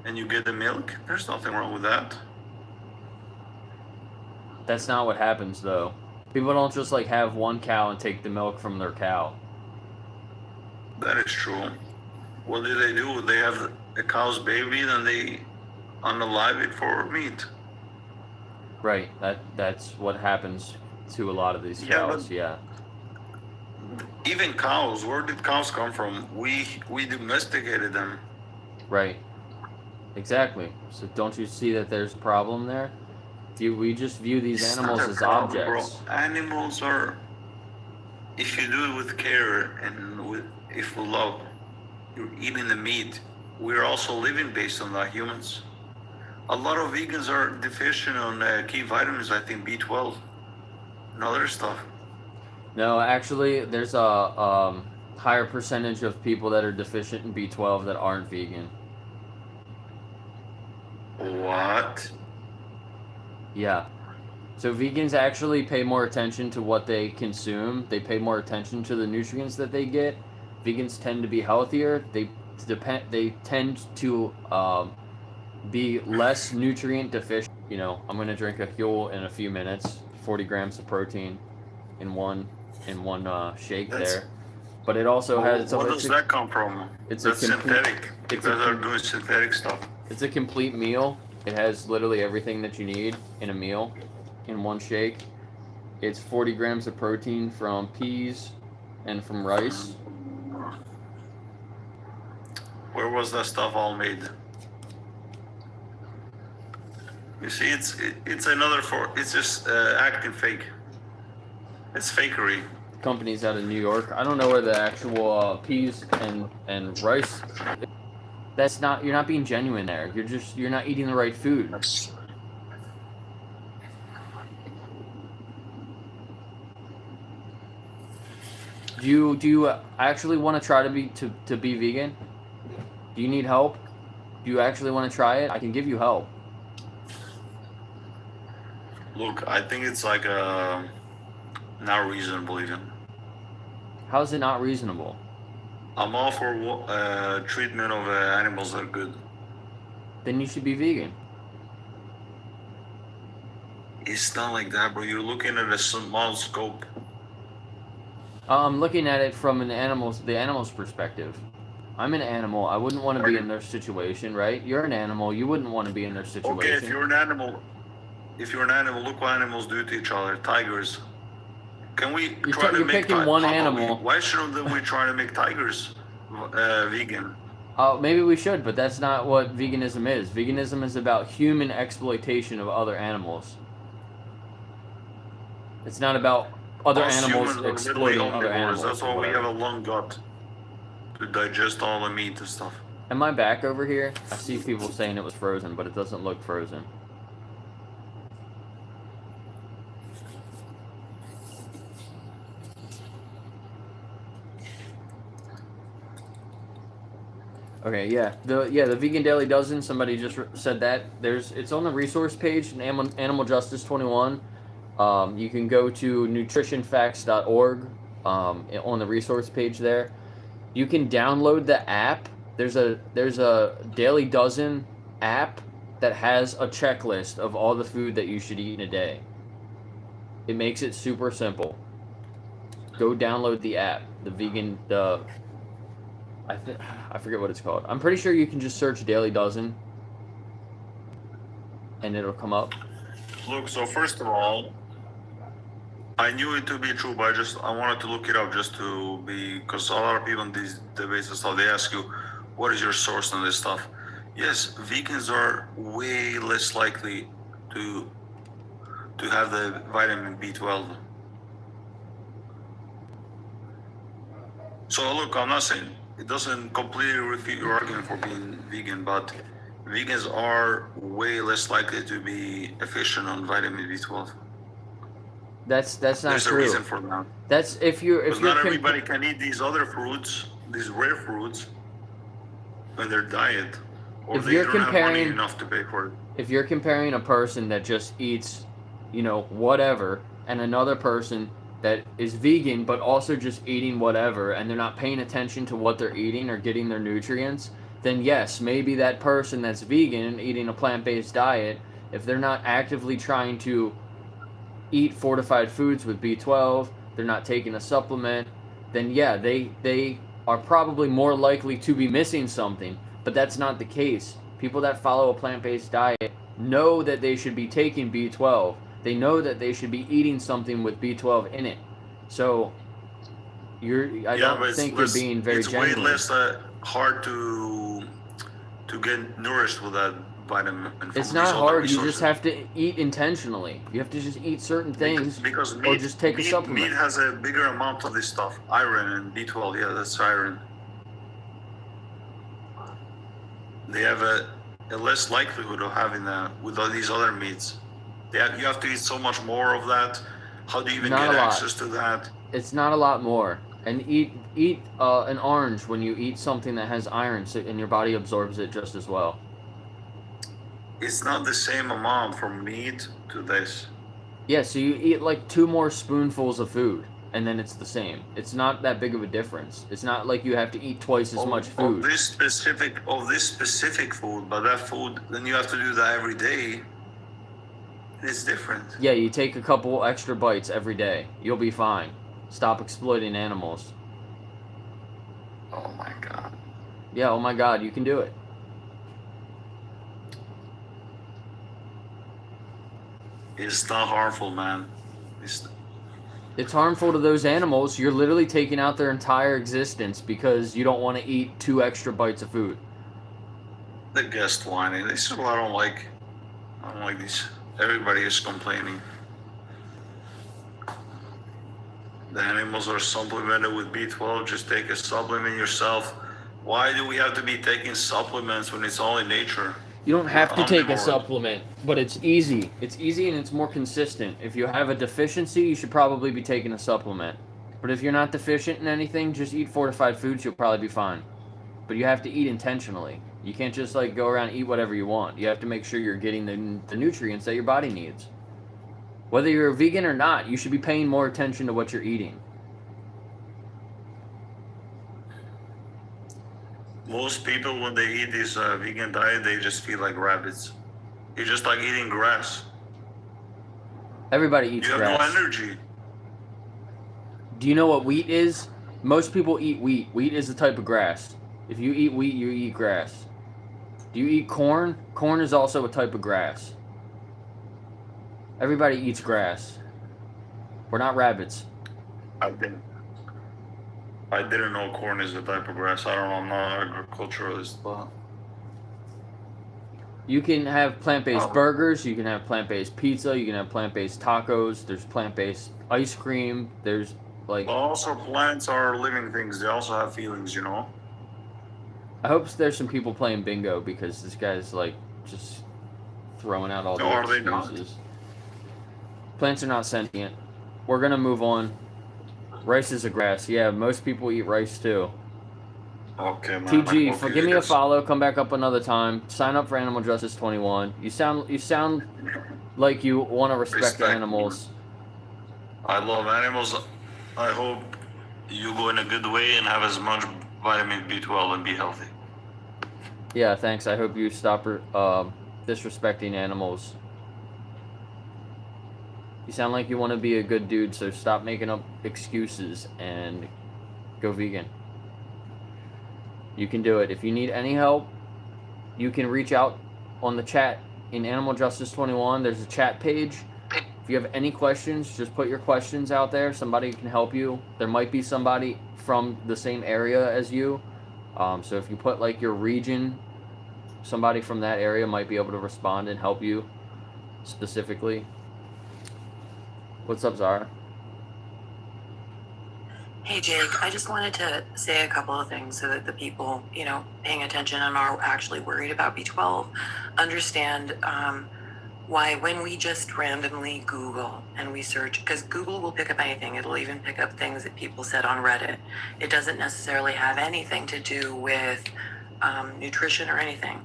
and you get the milk. There's nothing wrong with that. That's not what happens though. People don't just like have one cow and take the milk from their cow. That is true. What do? They have a cow's baby, then they unalive it for meat. Right. That's what happens to a lot of these Yeah, cows. but Yeah. even cows, where did cows come from? We domesticated them. Right. Exactly. So don't you see that there's a problem there? We just view these It's animals not a as problem, objects. bro. Animals are, if you do it with care and if we love, you're eating the meat. We're also living based on that, humans. A lot of vegans are deficient on key vitamins, I think B12 and other stuff. No, actually, there's a higher percentage of people that are deficient in B12 that aren't vegan. What? Yeah. So vegans actually pay more attention to what they consume. They pay more attention to the nutrients that they get. Vegans tend to be healthier. They tend to be less nutrient deficient. You know, I'm gonna drink a Huel in a few minutes. 40 grams of protein in one shake there. But it also has. Where does that come from? It's That's a complete. synthetic. It's You a guys are com- doing synthetic stuff. It's a complete meal. It has literally everything that you need in a meal in one shake. It's 40 grams of protein from peas and from rice. Where was that stuff all made? You see, it's another it's just acting fake. It's fakery. Companies out of New York. I don't know where the actual peas and rice. That's not. You're not being genuine there. You're not eating the right food. Do you actually want to try to be vegan? Do you need help? Do you actually want to try it? I can give you help. Look, I think it's like not reasonable even. How is it not reasonable? I'm all for treatment of animals that are good. Then you should be vegan. It's not like that, bro. You're looking at a small scope. I'm looking at it from the animal's perspective. I'm an animal. I wouldn't want to be in their situation, right? You're an animal. You wouldn't want to be in their situation. Okay, if you're an animal, look what animals do to each other. Tigers. Can we try to you're make picking one animal. Why shouldn't we try to make tigers vegan? Maybe we should, but that's not what veganism is. Veganism is about human exploitation of other animals. It's not about other Us animals humans are exploiting literally other omnivores. animals. That's why we have a long gut to digest all the meat and stuff. Am I back over here? I see people saying it was frozen, but it doesn't look frozen. Okay, yeah, the Vegan Daily Dozen. Somebody just said that it's on the resource page in Animal Justice 21. You can go to nutritionfacts.org on the resource page there. You can download the app. There's a Daily Dozen app that has a checklist of all the food that you should eat in a day. It makes it super simple. go download the app, the vegan, I forget what it's called. I'm pretty sure you can just search Daily Dozen, and it'll come up. Look, so first of all, I knew it to be true, but I wanted to look it up just to be, because a lot of people in these debates and stuff, they ask you, what is your source on this stuff? Yes, vegans are way less likely to have the vitamin B12. So look, I'm not saying it doesn't completely refute your argument for being vegan, but vegans are way less likely to be efficient on vitamin B12. That's not There's true. a reason for that. That's if you're Not everybody can eat these other fruits, these rare fruits, in their diet, or If they you're don't have money comparing- enough to pay for it. if you're comparing a person that just eats, whatever, and another person that is vegan but also just eating whatever, and they're not paying attention to what they're eating or getting their nutrients, then yes, maybe that person that's vegan and eating a plant-based diet, if they're not actively trying to eat fortified foods with B12, they're not taking a supplement, then yeah, they are probably more likely to be missing something. But that's not the case. People that follow a plant-based diet know that they should be taking B12. They know that they should be eating something with B12 in it. So I don't think you're being very genuine. It's way less hard to get nourished with that vitamin. It's not hard. You just have to eat intentionally. You have to just eat certain things, because or just take a supplement. Meat has a bigger amount of this stuff, iron and B12. Yeah, that's iron. They have a less likelihood of having that with all these other meats. You have to eat so much more of that. How do you even get access to that? It's not a lot more. And eat an orange when you eat something that has iron, and your body absorbs it just as well. It's not the same amount from meat to this. Yeah, so you eat like 2 more spoonfuls of food, and then it's the same. It's not that big of a difference. It's not like you have to eat twice as much food. Of this specific food, but that food, then you have to do that every day. It's different. Yeah, you take a couple extra bites every day. You'll be fine. Stop exploiting animals. Oh my god. Yeah, oh my god, you can do it. It's not harmful, man. It's harmful to those animals. You're literally taking out their entire existence because you don't want to eat 2 extra bites of food. The guest whining. This is what I don't like. I don't like these. Everybody is complaining. The animals are supplemented with B12. Just take a supplement yourself. Why do we have to be taking supplements when it's all in nature? You don't have to take a supplement, but it's easy. It's easy and it's more consistent. If you have a deficiency, you should probably be taking a supplement. But if you're not deficient in anything, just eat fortified foods, you'll probably be fine. But you have to eat intentionally. You can't just go around and eat whatever you want. You have to make sure you're getting the nutrients that your body needs. Whether you're a vegan or not, you should be paying more attention to what you're eating. Most people, when they eat this vegan diet, they just feel like rabbits. It's just like eating grass. Everybody eats You have grass. no energy. Do you know what wheat is? Most people eat wheat. Wheat is a type of grass. If you eat wheat, you eat grass. Do you eat corn? Corn is also a type of grass. Everybody eats grass. We're not rabbits. I didn't know corn is a type of grass. I don't know. I'm not an agriculturalist, but You can have plant-based burgers. You can have plant-based pizza. You can have plant-based tacos. There's plant-based ice cream. There's also plants are living things. They also have feelings, you know. I hope there's some people playing bingo because this guy's just throwing out all the Are they not? excuses. Plants are not sentient. We're gonna move on. Rice is a grass. Yeah, most people eat rice too. Okay, man. TG, give me a follow. Come back up another time. Sign up for Animal Justice 21. You sound like you want to respect animals. I love animals. I hope you go in a good way and have as much vitamin B12 and be healthy. Yeah, thanks. I hope you stop disrespecting animals. You sound like you want to be a good dude, so stop making up excuses and go vegan. You can do it. If you need any help, you can reach out on the chat in Animal Justice 21. There's a chat page. If you have any questions, just put your questions out there. Somebody can help you. There might be somebody from the same area as you. So if you put like your region, somebody from that area might be able to respond and help you specifically. What's up, Zara? Hey Jake, I just wanted to say a couple of things so that the people, paying attention and are actually worried about B12 understand why when we just randomly Google and we search, because Google will pick up anything, it'll even pick up things that people said on Reddit. It doesn't necessarily have anything to do with nutrition or anything.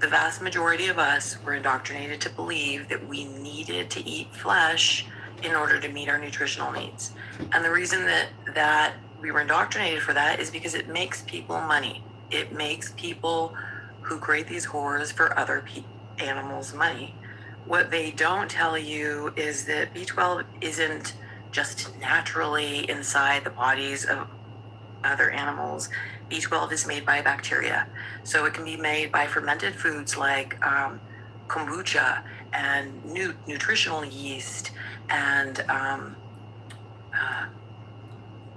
The vast majority of us were indoctrinated to believe that we needed to eat flesh in order to meet our nutritional needs. And the reason that we were indoctrinated for that is because it makes people money. It makes people who create these horrors for other animals money. What they don't tell you is that B12 isn't just naturally inside the bodies of other animals. B12 is made by bacteria. So it can be made by fermented foods like kombucha and nutritional yeast and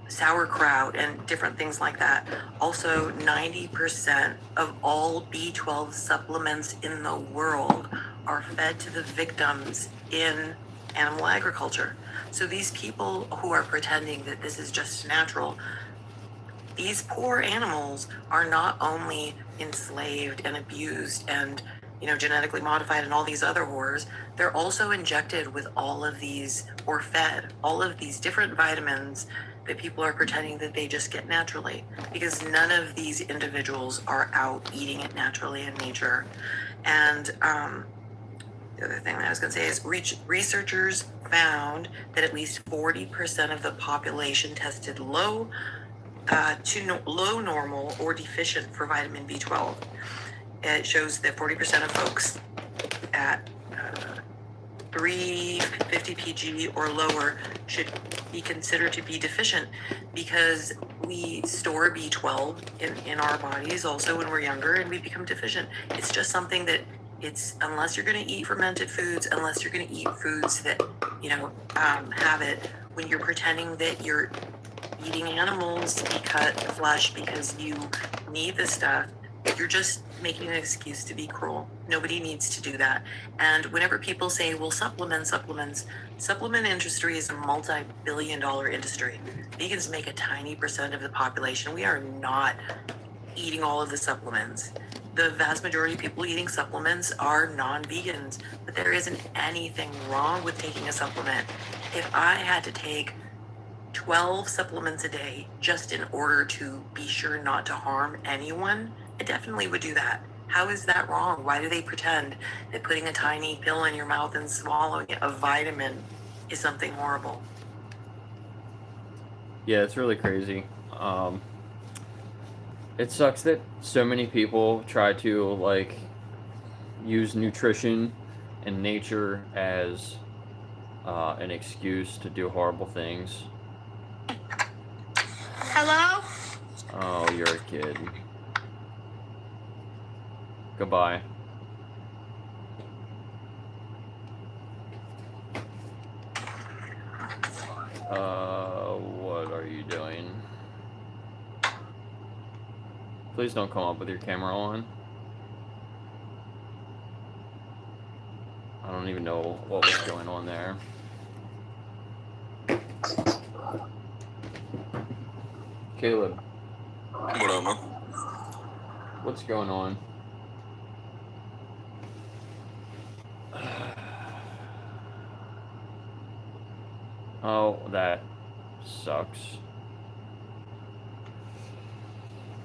sauerkraut and different things like that. Also, 90% of all B12 supplements in the world are fed to the victims in animal agriculture. So these people who are pretending that this is just natural, these poor animals are not only enslaved and abused and genetically modified and all these other horrors, they're also injected with all of these, or fed all of these different vitamins that people are pretending that they just get naturally, because none of these individuals are out eating it naturally in nature. And the other thing that I was going to say is researchers found that at least 40% of the population tested low normal or deficient for vitamin B12. It shows that 40% of folks at 350 pg or lower should be considered to be deficient, because we store B12 in our bodies also when we're younger and we become deficient. It's just something that unless you're going to eat fermented foods, unless you're going to eat foods that have it, when you're pretending that you're eating animals to be cut flesh because you need this stuff, you're just making an excuse to be cruel. Nobody needs to do that. And whenever people say, well, supplement industry is a multi-billion-dollar industry. Vegans make a tiny percent of the population. We are not eating all of the supplements. The vast majority of people eating supplements are non-vegans, but there isn't anything wrong with taking a supplement. If I had to take 12 supplements a day just in order to be sure not to harm anyone, I definitely would do that. How is that wrong? Why do they pretend that putting a tiny pill in your mouth and swallowing a vitamin is something horrible? Yeah, it's really crazy. It sucks that so many people try to use nutrition and nature as an excuse to do horrible things. Hello? Oh, you're a kid. Goodbye. What are you doing? Please don't come up with your camera on. I don't even know what was going on there. Caleb. What up, man? What's going on? Oh, that sucks.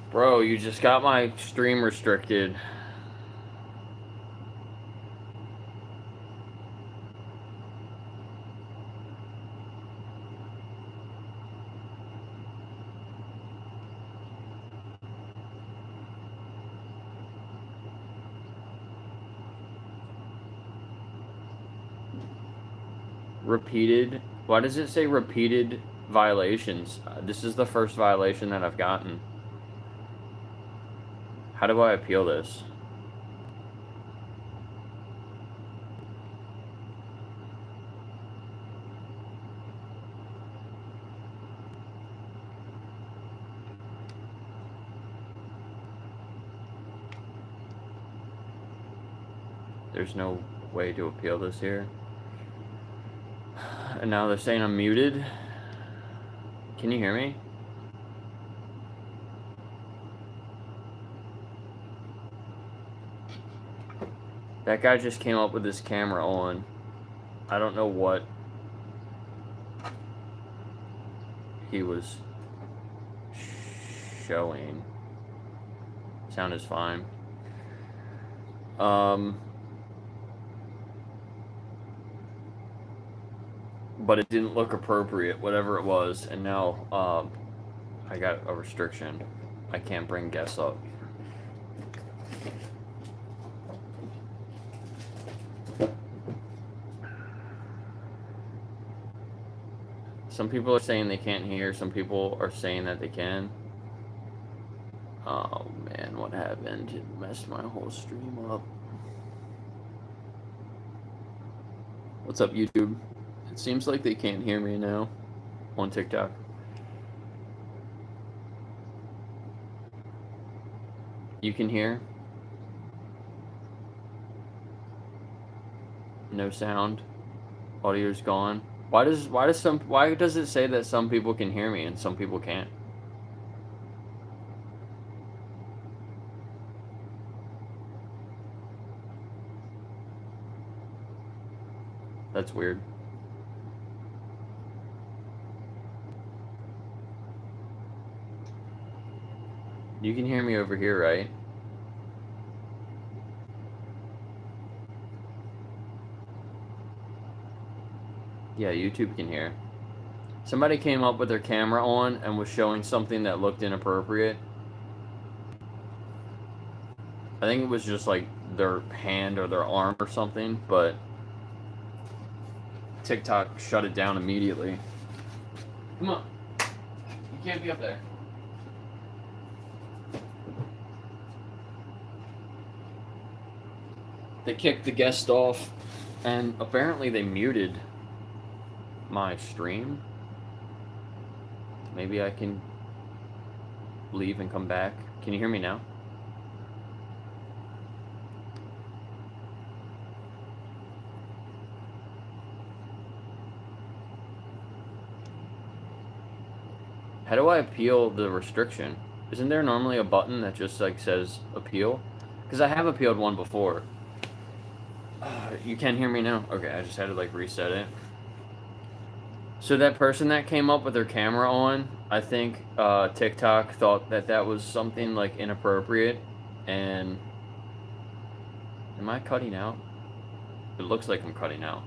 Bro, you just got my stream restricted. Repeated. Why does it say repeated violations? This is the first violation that I've gotten. How do I appeal this? There's no way to appeal this here. And now they're saying I'm muted. Can you hear me? That guy just came up with his camera on. I don't know what he was showing. Sound is fine. But it didn't look appropriate, whatever it was, and now I got a restriction. I can't bring guests up. Some people are saying they can't hear, some people are saying that they can. Oh man, what happened? It messed my whole stream up. What's up, YouTube? It seems like they can't hear me now on TikTok. You can hear? No sound. Audio's gone. Why does it say that some people can hear me and some people can't? That's weird. You can hear me over here, right? Yeah, YouTube can hear. Somebody came up with their camera on and was showing something that looked inappropriate. I think it was just like their hand or their arm or something, but TikTok shut it down immediately. Come on. You can't be up there. They kicked the guest off, and apparently they muted my stream. Maybe I can leave and come back. Can you hear me now? How do I appeal the restriction? Isn't there normally a button that just like says appeal? Because I have appealed one before. You can't hear me now? Okay, I just had to like reset it. So that person that came up with their camera on, I think TikTok thought that that was something like inappropriate. And am I cutting out? It looks like I'm cutting out.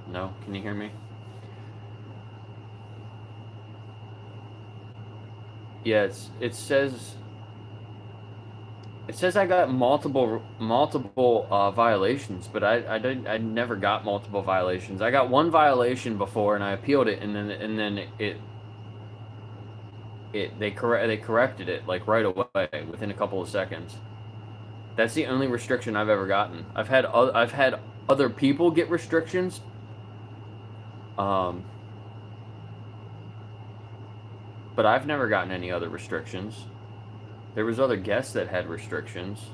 No? Can you hear me? Yeah, it says I got multiple violations, but I never got multiple violations. I got one violation before and I appealed it, and then they corrected it like right away within a couple of seconds. That's the only restriction I've ever gotten. I've had other people get restrictions. But I've never gotten any other restrictions. There was other guests that had restrictions.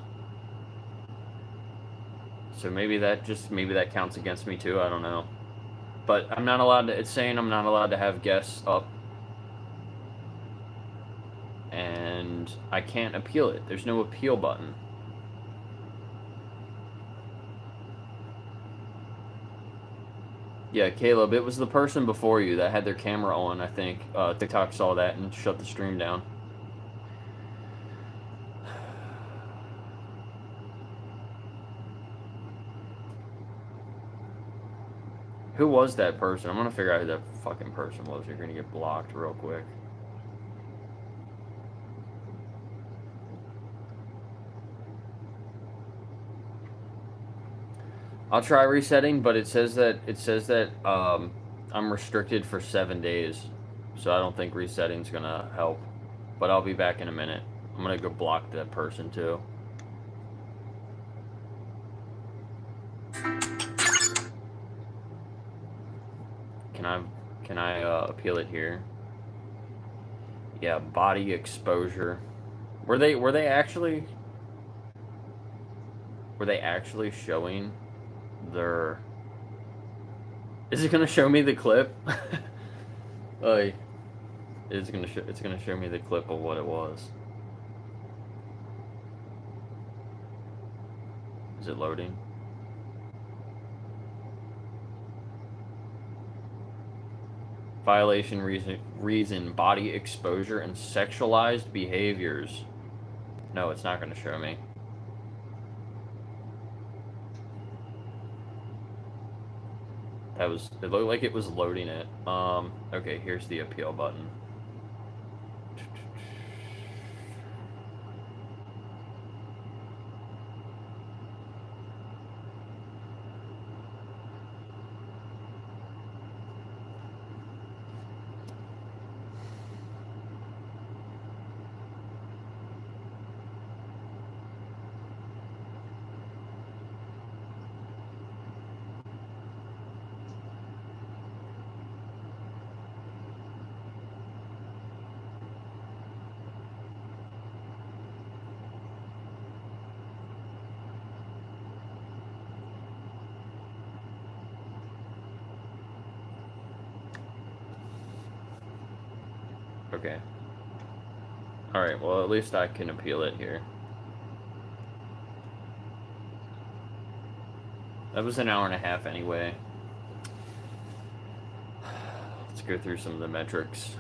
So maybe that counts against me too, I don't know. But I'm not allowed to, it's saying I'm not allowed to have guests up. And I can't appeal it. There's no appeal button. Yeah, Caleb, it was the person before you that had their camera on, I think. TikTok saw that and shut the stream down. Who was that person? I'm gonna figure out who that fucking person was. You're gonna get blocked real quick. I'll try resetting, but it says that I'm restricted for 7 days, so I don't think resetting's gonna help. But I'll be back in a minute. I'm gonna go block that person too. Can I appeal it here? Yeah, body exposure. Were they actually showing their? Is it gonna show me the clip? Like, it's gonna show me the clip of what it was. Is it loading? Violation reason body exposure and sexualized behaviors. No, it's not gonna show me. It looked like it was loading it. Okay, here's the appeal button. Okay. Alright, well, at least I can appeal it here. That was an hour and a half anyway. Let's go through some of the metrics.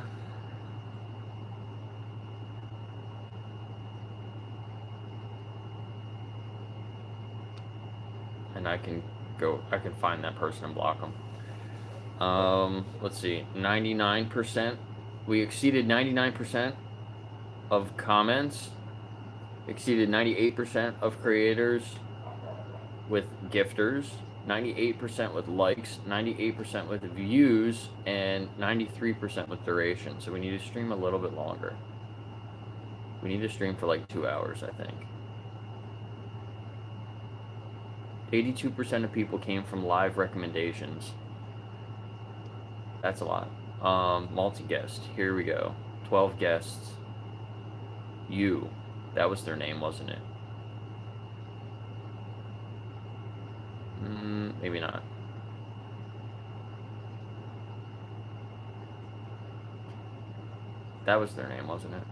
And I can find that person and block them. Let's see, 99%. We exceeded 99% of comments, exceeded 98% of creators with gifters, 98% with likes, 98% with views, and 93% with duration. So we need to stream a little bit longer. We need to stream for like 2 hours, I think. 82% of people came from live recommendations. That's a lot. Multi-guest. Here we go. 12 guests. You. That was their name, wasn't it? Maybe not. That was their name, wasn't it?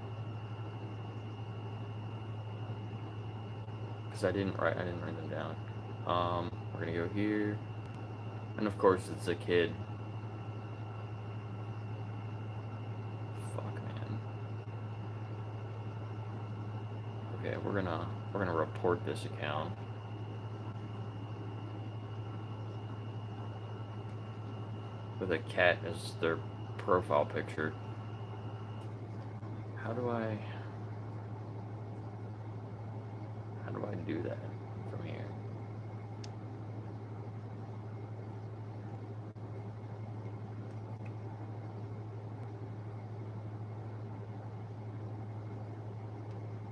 Because I didn't write them down. We're gonna go here. And of course it's a kid. Okay, we're gonna report this account. With a cat as their profile picture. How do I do that from here?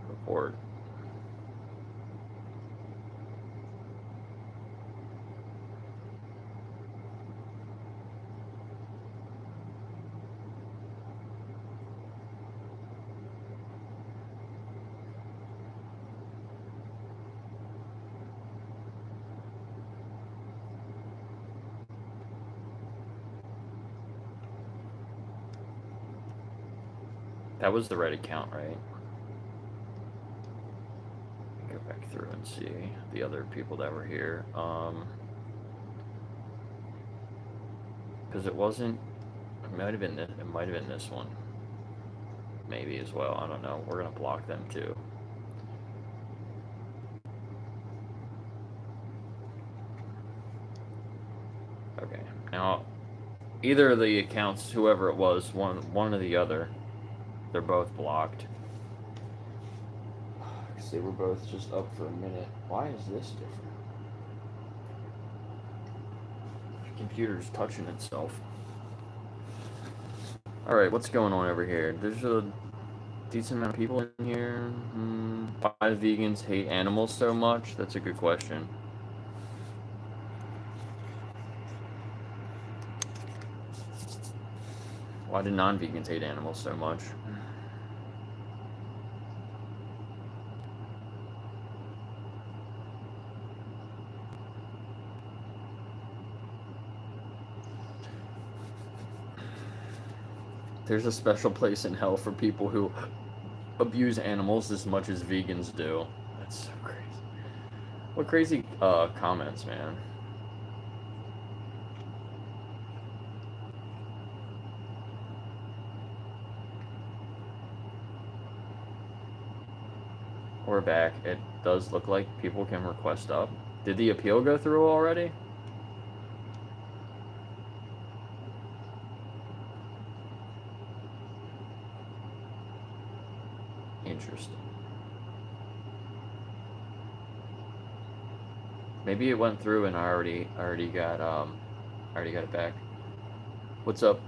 Report. That was the right account, right? Go back through and see the other people that were here. Because it wasn't. It might have been this. It might have been this one. Maybe as well. I don't know. We're gonna block them too. Okay. Now, either of the accounts, whoever it was, one or the other, they're both blocked. Because they were both just up for a minute. Why is this different? Computer's touching itself. Alright, what's going on over here? There's a decent amount of people in here. Why do vegans hate animals so much? That's a good question. Why do non-vegans hate animals so much? There's a special place in hell for people who abuse animals as much as vegans do. That's so crazy. What crazy comments, man. We're back. It does look like people can request up. Did the appeal go through already? Interesting. Maybe it went through and I already got it back. What's up?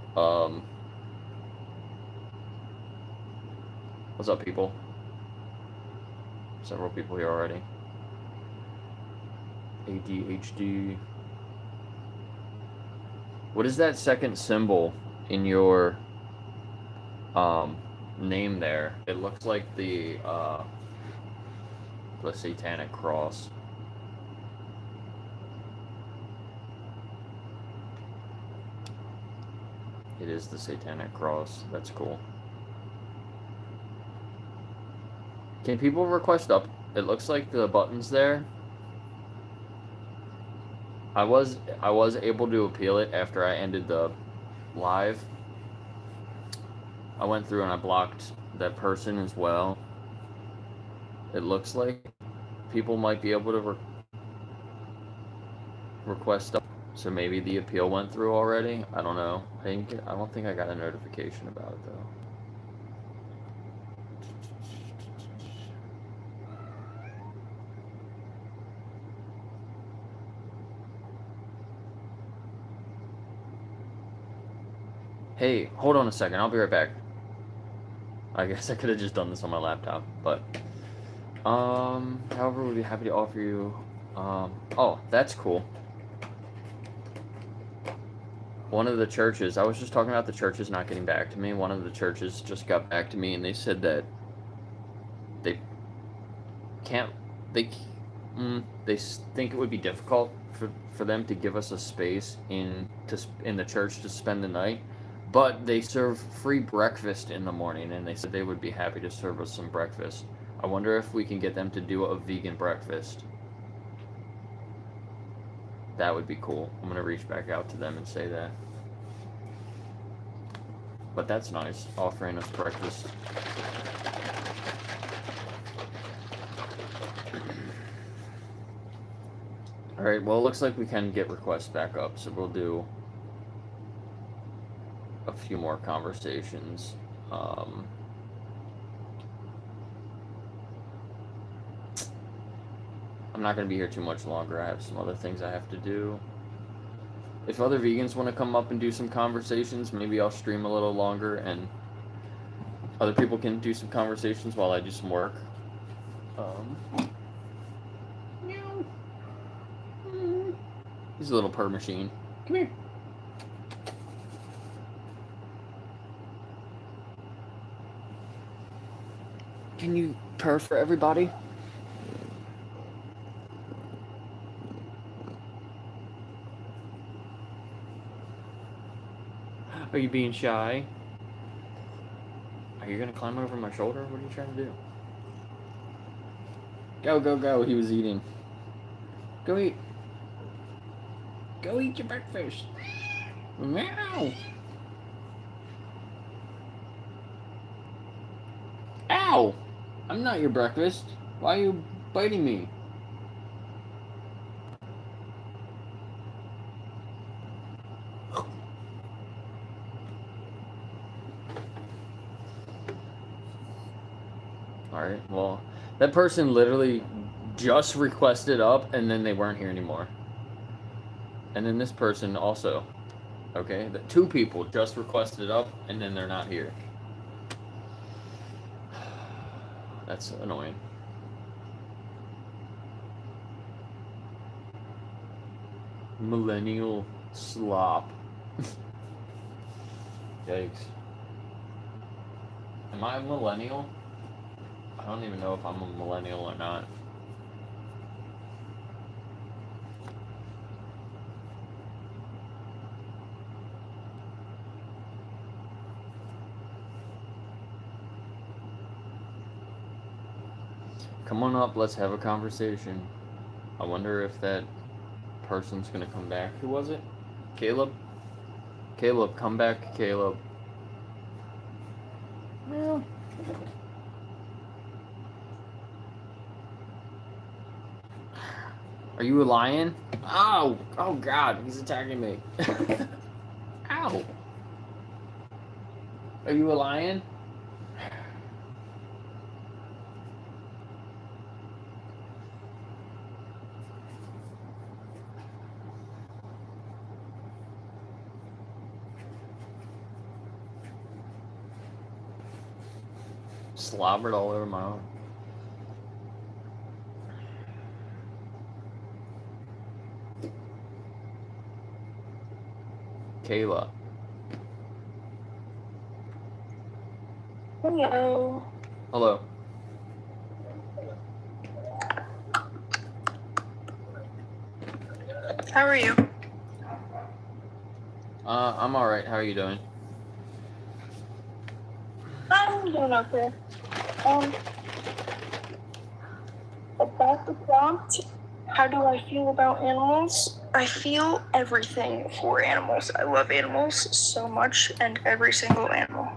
What's up, people? Several people here already. ADHD. What is that second symbol in your name there? It looks like the satanic cross. It is the satanic cross. That's cool. Can people request up? It looks like the button's there. I was able to appeal it after I ended the live. I went through and I blocked that person as well. It looks like people might be able to request up. So maybe the appeal went through already. I don't know. I don't think I got a notification about it though. Hey, hold on a second. I'll be right back. I guess I could have just done this on my laptop, but however, we'd be happy to offer you. Oh, that's cool. One of the churches, I was just talking about the churches not getting back to me. One of the churches just got back to me and they said that they think it would be difficult for them to give us a space in the church to spend the night, but they serve free breakfast in the morning and they said they would be happy to serve us some breakfast. I wonder if we can get them to do a vegan breakfast. That would be cool. I'm gonna reach back out to them and say that. But that's nice, offering us breakfast. Alright, well, it looks like we can get requests back up, so we'll do a few more conversations. I'm not going to be here too much longer. I have some other things I have to do. If other vegans want to come up and do some conversations, maybe I'll stream a little longer and other people can do some conversations while I do some work. He's a little purr machine. Come here. Can you purr for everybody? Are you being shy? Are you gonna climb over my shoulder? What are you trying to do? Go, go, go. He was eating. Go eat. Go eat your breakfast. Meow. Ow! I'm not your breakfast. Why are you biting me? Alright, well, that person literally just requested up and then they weren't here anymore. And then this person also. Okay, the 2 people just requested it up, and then they're not here. That's annoying. Millennial slop. Yikes. Am I a millennial? I don't even know if I'm a millennial or not. Come on up, let's have a conversation. I wonder if that person's gonna come back. Who was it? Caleb? Caleb, come back, Caleb. Well. Are you a lion? Ow! Oh god, he's attacking me. Ow! Are you a lion? Slobbered all over my arm. Kayla. Hello. Hello. How are you? I'm alright. How are you doing? I'm doing okay. About the prompt, how do I feel about animals? I feel everything for animals. I love animals so much, and every single animal.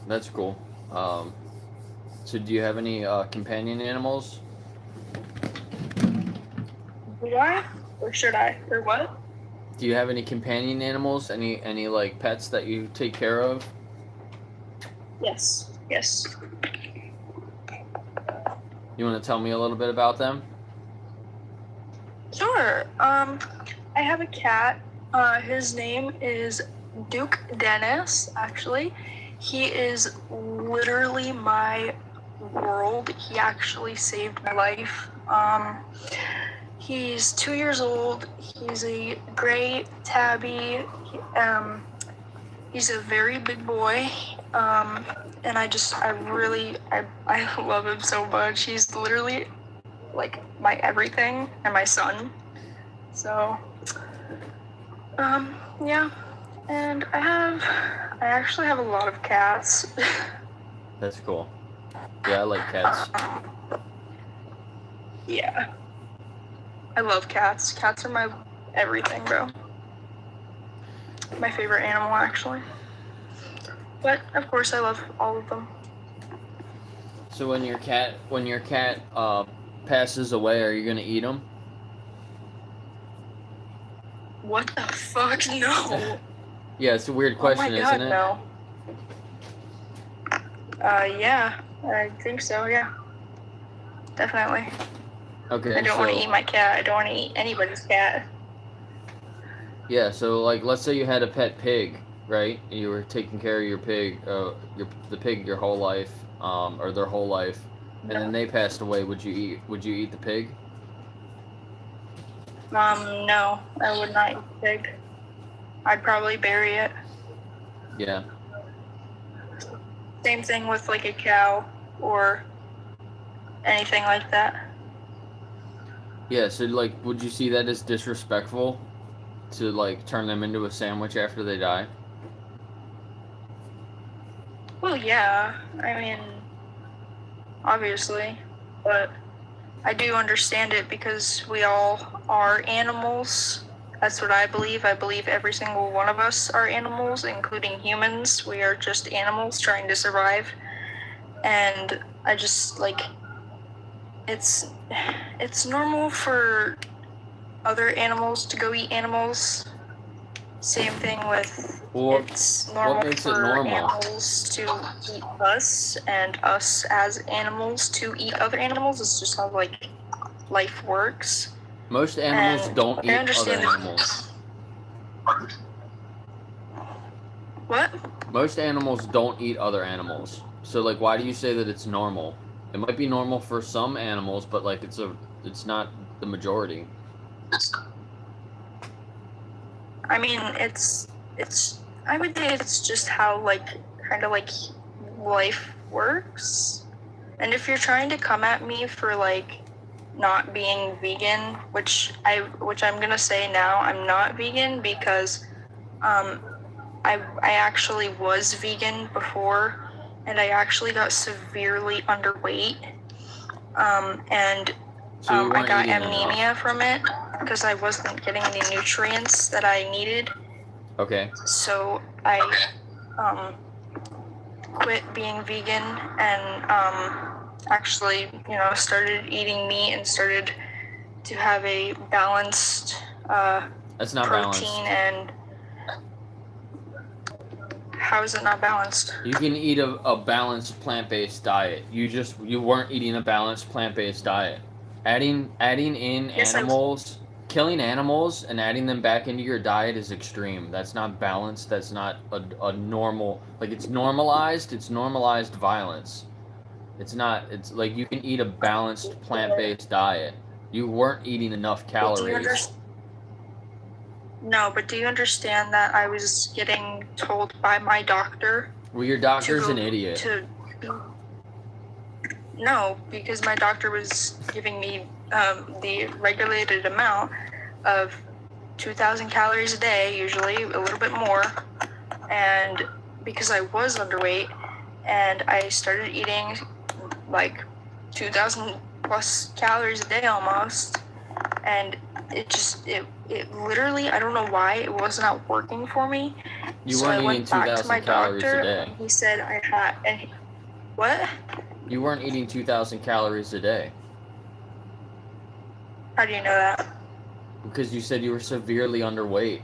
That's cool. So do you have any companion animals? Do I? Or should I? Or what? Do you have any companion animals? Any like pets that you take care of? Yes. Yes. You want to tell me a little bit about them? Sure. I have a cat. His name is Duke Dennis, actually. He is literally my world. He actually saved my life. He's 2 years old. He's a gray tabby. He's a very big boy. And I love him so much. He's literally like my everything and my son. So, yeah. And I actually have a lot of cats. That's cool. Yeah, I like cats. Yeah. I love cats. Cats are my everything, bro. My favorite animal, actually. But of course, I love all of them. So when your cat passes away, are you gonna eat him? What the fuck? No. Yeah, it's a weird question, oh my God, isn't it? No. Yeah, I think so. Yeah, definitely. Okay. I don't want to eat my cat. I don't want to eat anybody's cat. Yeah, so like, let's say you had a pet pig, right? You were taking care of your pig, the pig your whole life, or their whole life, and then they passed away. Would you eat the pig? No, I would not eat the pig. I'd probably bury it. Yeah. Same thing with like a cow or anything like that. Yeah, so like, would you see that as disrespectful to like turn them into a sandwich after they die? Well, yeah. I mean, obviously, but I do understand it because we all are animals. That's what I believe. I believe every single one of us are animals, including humans. We are just animals trying to survive. And I just like it's normal for other animals to go eat animals. Same thing with it's normal what makes for it normal? animals to eat us and us as animals to eat other animals. It's just how like life works. Most animals And don't I eat other understand animals. What? Most animals don't eat other animals. So like, why do you say that it's normal? It might be normal for some animals, but like it's not the majority. I mean, it's. I would say it's just how like kind of like life works. And if you're trying to come at me for like not being vegan, which I'm gonna say now, I'm not vegan because I actually was vegan before, and I actually got severely underweight. And So you I weren't got eating anemia enough. from it because I wasn't getting the nutrients that I needed. Okay. So I quit being vegan and actually, started eating meat and started to have a balanced That's not protein balanced. and. How is it not balanced? You can eat a balanced plant-based diet. You weren't eating a balanced plant-based diet. Adding in Yes, animals, killing animals and adding them back into your diet is extreme. That's not balanced. That's not a normal, like it's normalized violence. It's not, it's like you can eat a balanced plant-based diet. You weren't eating enough calories. No, but do you understand that I was getting told by my doctor? Well, your doctor's to an go idiot. No, because my doctor was giving me the regulated amount of 2,000 calories a day, usually a little bit more. And because I was underweight, and I started eating like 2,000 plus calories a day almost, and it literally, I don't know why it was not working for me. You So weren't I eating went back to my 2,000 calories doctor, a day. and he said I had, and what? You weren't eating 2,000 calories a day. How do you know that? Because you said you were severely underweight.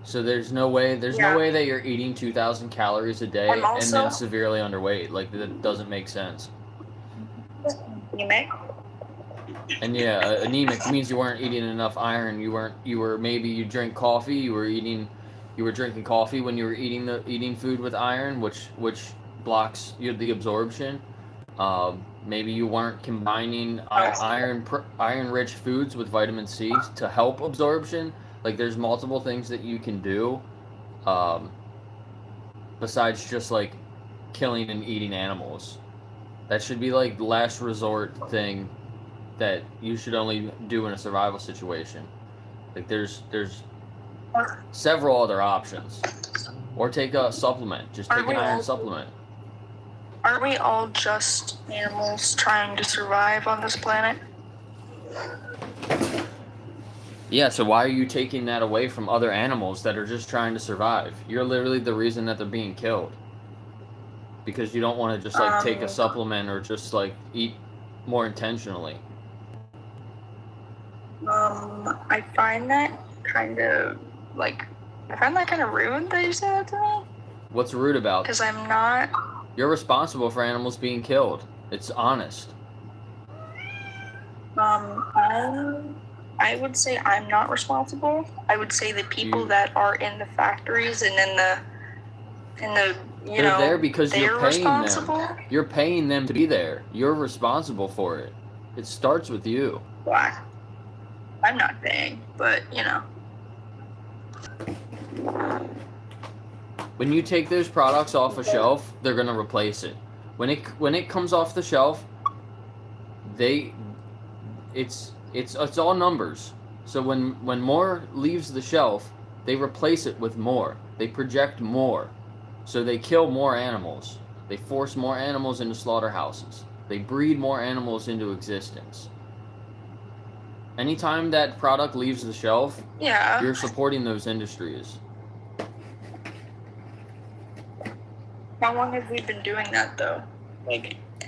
So there's no way Yeah. that you're eating 2,000 calories a day I'm and then also- severely underweight. Like that doesn't make sense. Anemic? And yeah, anemic means you weren't eating enough iron. You drink coffee. You were drinking coffee when you were eating food with iron, which blocks the absorption. Maybe you weren't combining iron rich foods with vitamin C to help absorption. Like there's multiple things that you can do, besides just like killing and eating animals. That should be like the last resort thing that you should only do in a survival situation. Like there's several other options. Or take a supplement. Just take an iron supplement. Aren't we all just animals trying to survive on this planet? Yeah, so why are you taking that away from other animals that are just trying to survive? You're literally the reason that they're being killed. Because you don't want to just like take a supplement or just like eat more intentionally. I find that kind of rude that you say that to me. What's rude about? Because I'm not. You're responsible for animals being killed. It's honest. I would say I'm not responsible. I would say the people that are in the factories and in the They're there because you're paying responsible. them. You're paying them to be there. You're responsible for it. It starts with you. Well, I'm not paying, but When you take those products off a shelf, they're gonna replace it. When it comes off the shelf, it's all numbers. So when more leaves the shelf, they replace it with more. They project more. So they kill more animals. They force more animals into slaughterhouses. They breed more animals into existence. Anytime that product leaves the shelf, you're supporting those industries. How long have we been doing that though?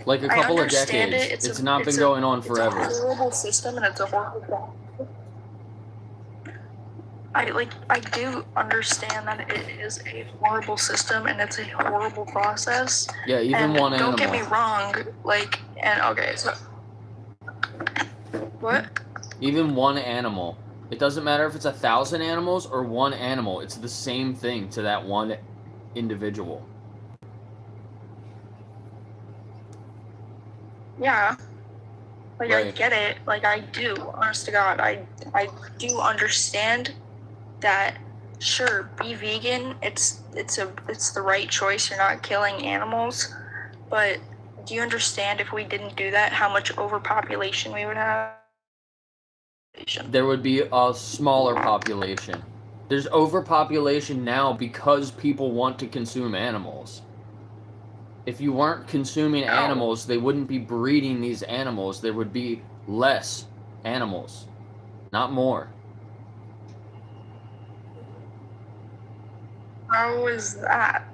Like a couple of decades. It's not been going on forever. It's a horrible system, and it's a horrible problem. I do understand that it is a horrible system and it's a horrible process. Yeah, even and one animal. Don't get me wrong. So what? Even one animal. It doesn't matter if it's 1,000 animals or one animal. It's the same thing to that one individual. Yeah. Like, I Right. get it. Like, I do. Honest to God, I do understand that. Sure, be vegan. It's the right choice. You're not killing animals. But do you understand if we didn't do that, how much overpopulation we would have? There would be a smaller population. There's overpopulation now because people want to consume animals. If you weren't consuming animals, they wouldn't be breeding these animals. There would be less animals, not more. How is that?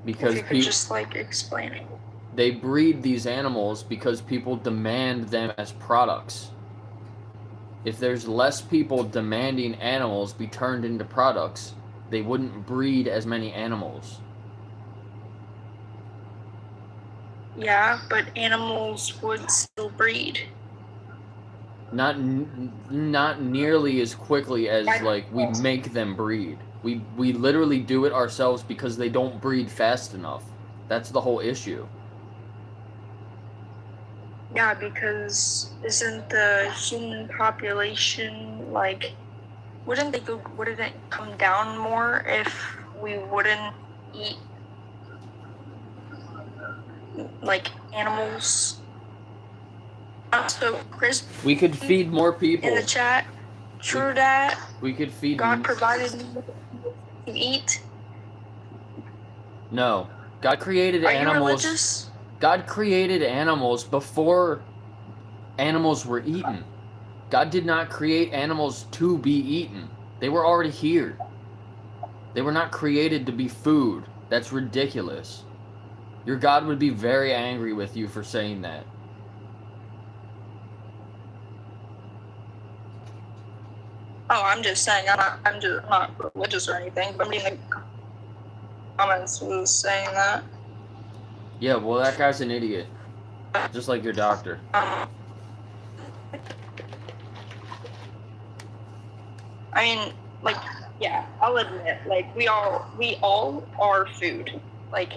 Because if you could just like explain it. They breed these animals because people demand them as products. If there's less people demanding animals be turned into products, they wouldn't breed as many animals. Yeah, but animals would still breed. Not nearly as quickly as like we make them breed. We literally do it ourselves because they don't breed fast enough. That's the whole issue. Yeah, because isn't the human population like wouldn't it come down more if we wouldn't eat like animals? So Chris, We could feed more people. in the chat, true that We could feed God provided to eat. No. God created Are animals. you religious? God created animals before animals were eaten. God did not create animals to be eaten. They were already here. They were not created to be food. That's ridiculous. Your God would be very angry with you for saying that. Oh, I'm just saying, I'm not religious or anything, but in the comments was saying that. Yeah, well, that guy's an idiot. Just like your doctor. I mean, like, yeah, I'll admit, like, we all are food. Like,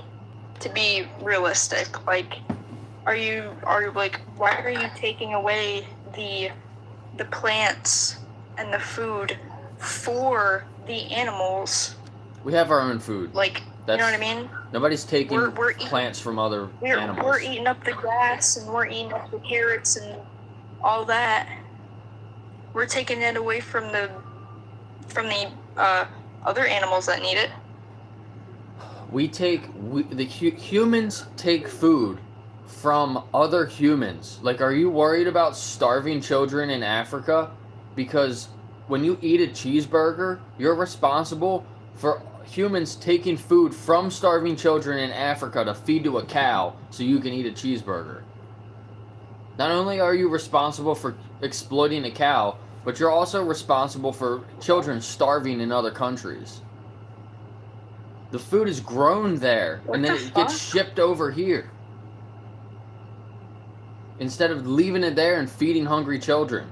to be realistic, like, are you like, why are you taking away the plants and the food for the animals? We have our own food. Like, you know what I mean? Nobody's taking We're plants from other animals. We're eating up the grass and we're eating up the carrots and all that. We're taking it away from the other animals that need it. Humans take food from other humans. Like, are you worried about starving children in Africa? Because when you eat a cheeseburger, you're responsible for humans taking food from starving children in Africa to feed to a cow so you can eat a cheeseburger. Not only are you responsible for exploiting a cow, but you're also responsible for children starving in other countries. The food is grown there, and then it gets shipped over here. Instead of leaving it there and feeding hungry children.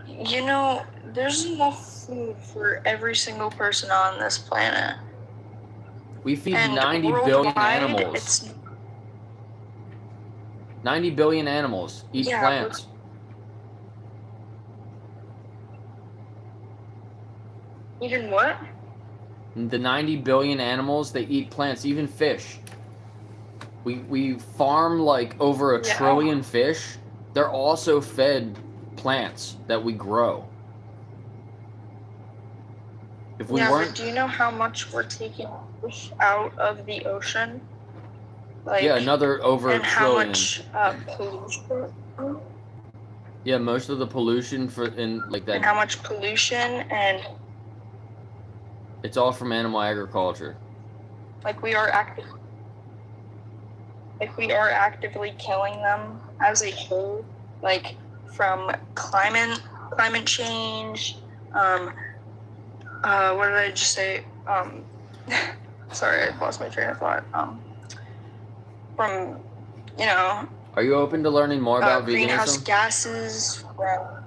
You know, there's enough food for every single person on this planet. We feed And 90 billion worldwide, animals. it's 90 billion animals eat Yeah, plants. even what? The 90 billion animals, they eat plants, even fish. We farm like over a Yeah. trillion fish. They're also fed plants that we grow. If we Yeah, weren't, but do you know how much we're taking fish out of the ocean? Like, yeah, another over a and how trillion. much pollution? Yeah, most of the pollution in like And that, how much pollution and it's all from animal agriculture. like we are actively killing them as a whole, like from climate change, what did I just say? sorry, I lost my train of thought. From, you know, Are you open to learning more about greenhouse veganism? gases. From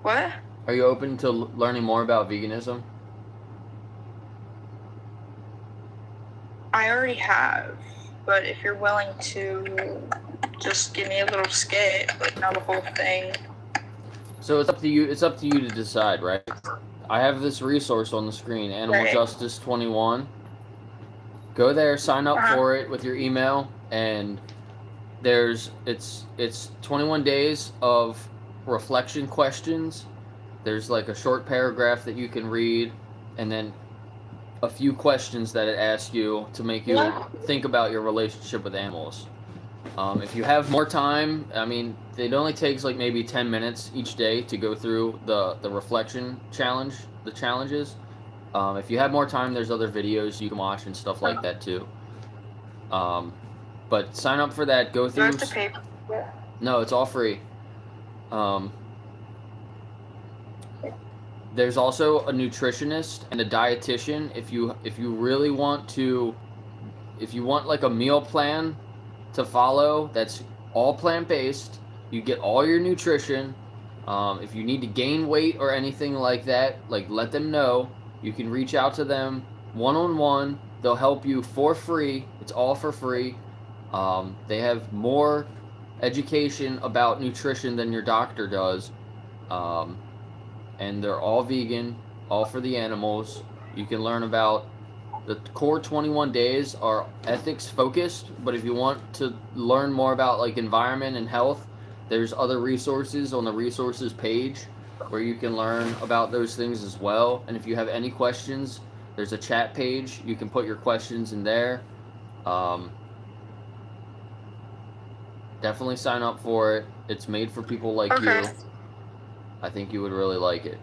what? Are you open to learning more about veganism? I already have, but if you're willing to just give me a little skit, like not the whole thing. So it's up to you. It's up to you to decide, right? I have this resource on the screen, Animal Right. Justice 21. Go there, sign up Uh-huh. for it with your email, and it's 21 days of reflection questions. There's like a short paragraph that you can read, and then a few questions that it asks you to make you think about your relationship with animals. If you have more time, I mean, it only takes like maybe 10 minutes each day to go through the reflection challenge, the challenges. If you have more time, there's other videos you can watch and stuff like that too. But sign up for that. Go Do I through. have to pay for it? No, it's all free. There's also a nutritionist and a dietitian. If you really want to, if you want like a meal plan to follow that's all plant-based, you get all your nutrition. If you need to gain weight or anything like that, like let them know. You can reach out to them one-on-one. They'll help you for free. It's all for free. They have more education about nutrition than your doctor does. And they're all vegan, all for the animals. You can learn about the core 21 days are ethics focused, but if you want to learn more about like environment and health, there's other resources on the resources page where you can learn about those things as well. And if you have any questions, there's a chat page. You can put your questions in there. Definitely sign up for it. It's made for people like Okay. you. I think you would really like it.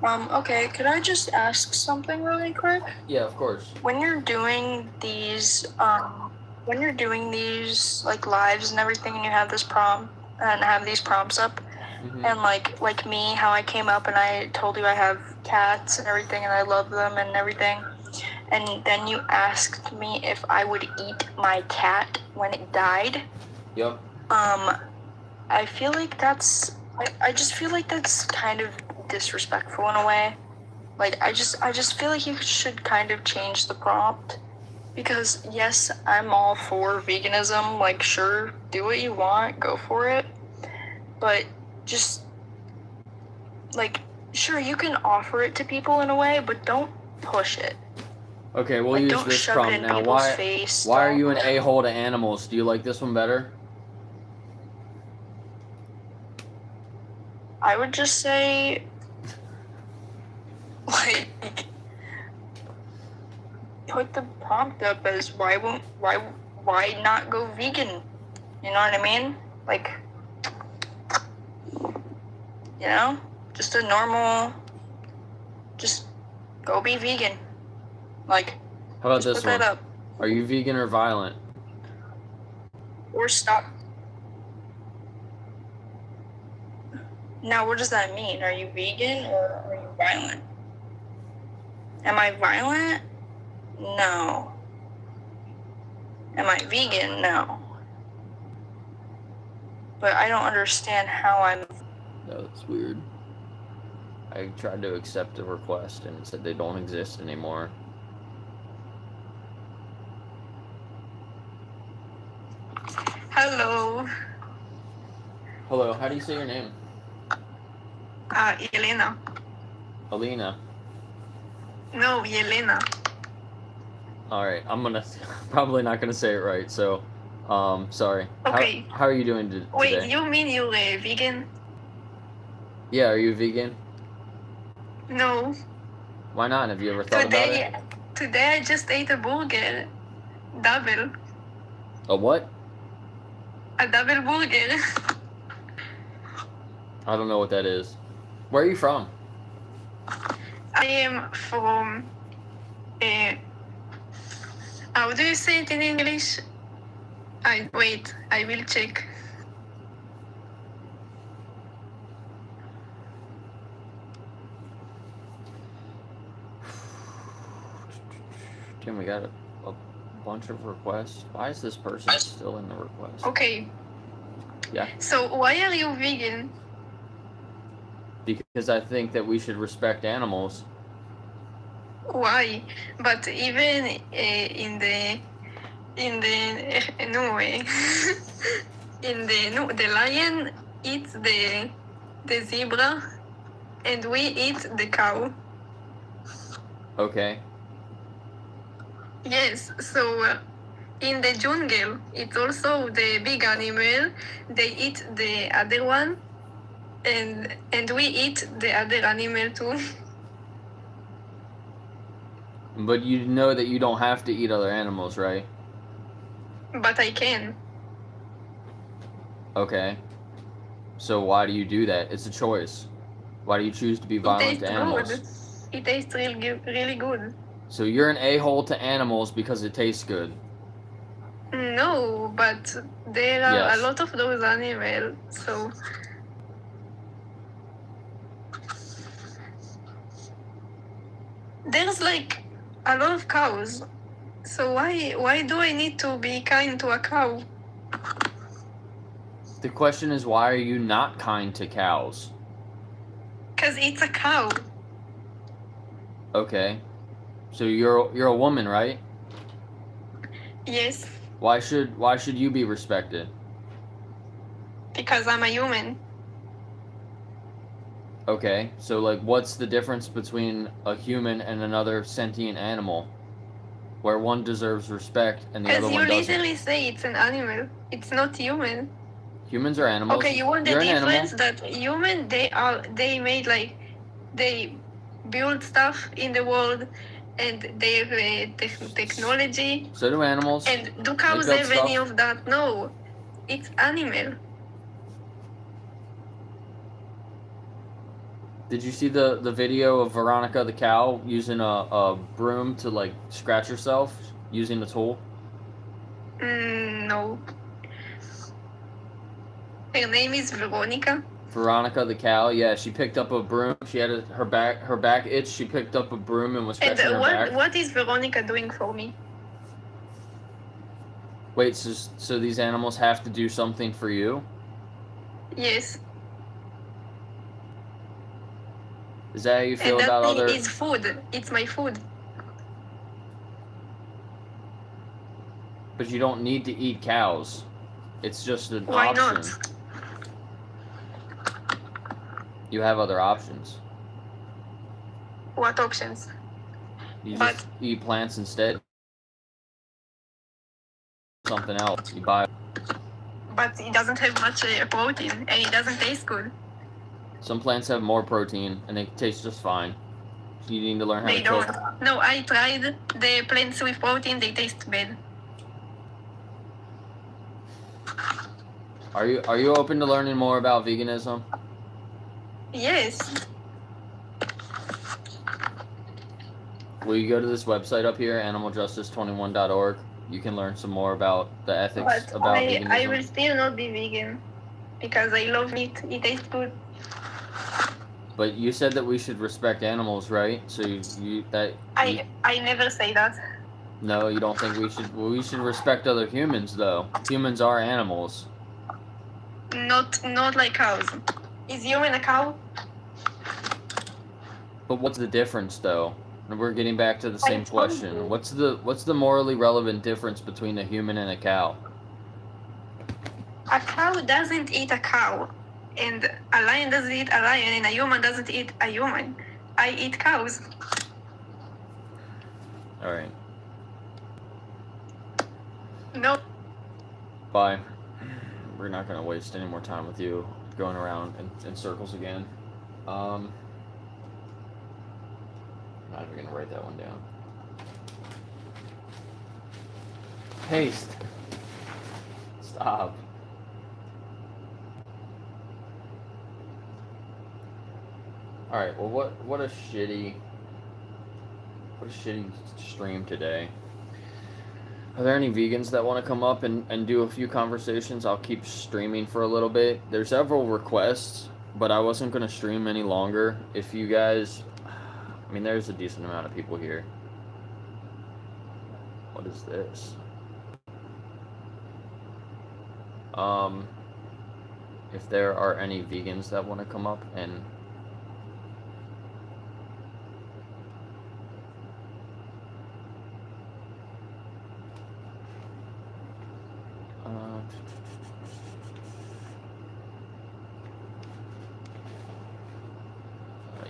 Okay, could I just ask something really quick? Yeah, of course. When you're doing these, like lives and everything, and you have this prompt and have these prompts up, Mhm. and like me, how I came up and I told you I have cats and everything, and I love them and everything, and then you asked me if I would eat my cat when it died. Yep. I feel like I just feel like that's kind of disrespectful in a way. Like I just feel like you should kind of change the prompt, because yes, I'm all for veganism. Like, sure, do what you want, go for it, but just like, sure, you can offer it to people in a way, but don't push it. Okay, we'll Like, use don't this shove prompt it in now. people's Why? face. Why are don't- you an a-hole to animals? Do you like this one better? I would just say, like, put the prompt up as why not go vegan? You know what I mean? Like, you know, just a normal, just go be vegan. Like, How about just this put that one? up, Are you vegan or violent? or stop. Now, what does that mean? Are you vegan or are you violent? Am I violent? No. Am I vegan? No. But I don't understand how I'm. No, that's weird. I tried to accept a request and it said they don't exist anymore. Hello. Hello, how do you say your name? Elena. Alina. No, Elena. Alright, I'm gonna probably not gonna say it right, so sorry. Okay. How are you doing today? Wait, you mean you're a vegan? Yeah, are you vegan? No. Why not? Have you ever thought about it? Today I just ate a burger. Double. A what? A double burger. I don't know what that is. Where are you from? I am from. How do you say it in English? I will check. second. We got a bunch of requests. Why is this person still in the request? Okay. Yeah. So why are you vegan? Because I think that we should respect animals. Why? But even in the no way. The lion eats the zebra, and we eat the cow. Okay. Yes. So in the jungle, it's also the big animal. They eat the other one, and we eat the other animal too. But you know that you don't have to eat other animals, right? But I can. Okay. So why do you do that? It's a choice. Why do you choose to be It violent tastes to animals? good. It tastes really good. So you're an a-hole to animals because it tastes good. No, but there are Yes. a lot of those animals, so there's like a lot of cows. So why do I need to be kind to a cow? The question is, why are you not kind to cows? 'Cause it's a cow. Okay. So you're a woman, right? Yes, Why should you be respected? because I'm a human. Okay. So like what's the difference between a human and another sentient animal? Where one deserves respect and the Because other you one doesn't. literally say it's an animal. It's not human. Humans are animals. Okay, you want the You're an difference animal. that human they made like they build stuff in the world and they have technology. So do animals. And do cows They build have any stuff. of that? No, it's animal. Did you see the video of Veronica the cow using a broom to like scratch herself using the tool? No. Her name is Veronica. Veronica the cow, yeah, she picked up a broom. She had her back itched. She picked up a broom and was And scratching her back. what is Veronica doing for me? Wait, so these animals have to do something for you? Yes. Is that how you feel And that about thing other? is food. It's my food. But you don't need to eat cows. It's just an Why option. not? You have other options. What options? You But- just eat plants instead. Something else. You buy. But it doesn't have much protein and it doesn't taste good. Some plants have more protein and they taste just fine. So you need to learn how They to cook. don't. No, I tried the plants with protein. They taste bad. Are you open to learning more about veganism? Yes. Will you go to this website up here, animaljustice21.org? You can learn some more about the ethics But about I veganism. will still not be vegan because I love meat. It tastes good. But you said that we should respect animals, right? So you I never say that. no, you don't think we should? Well, we should respect other humans, though. Humans are animals. Not like cows. Is human a cow? But what's the difference, though? And we're getting back to the same told question. you. What's the morally relevant difference between a human and a cow? A cow doesn't eat a cow, and a lion doesn't eat a lion, and a human doesn't eat a human. I eat cows. All right. No. Bye. We're not gonna waste any more time with you going around in circles again. I'm not even gonna write that one down. Paste. Stop. All right. Well, what a shitty stream today. Are there any vegans that want to come up and do a few conversations? I'll keep streaming for a little bit. There's several requests, but I wasn't going to stream any longer. If you guys, I mean, there's a decent amount of people here. What is this? If there are any vegans that want to come up and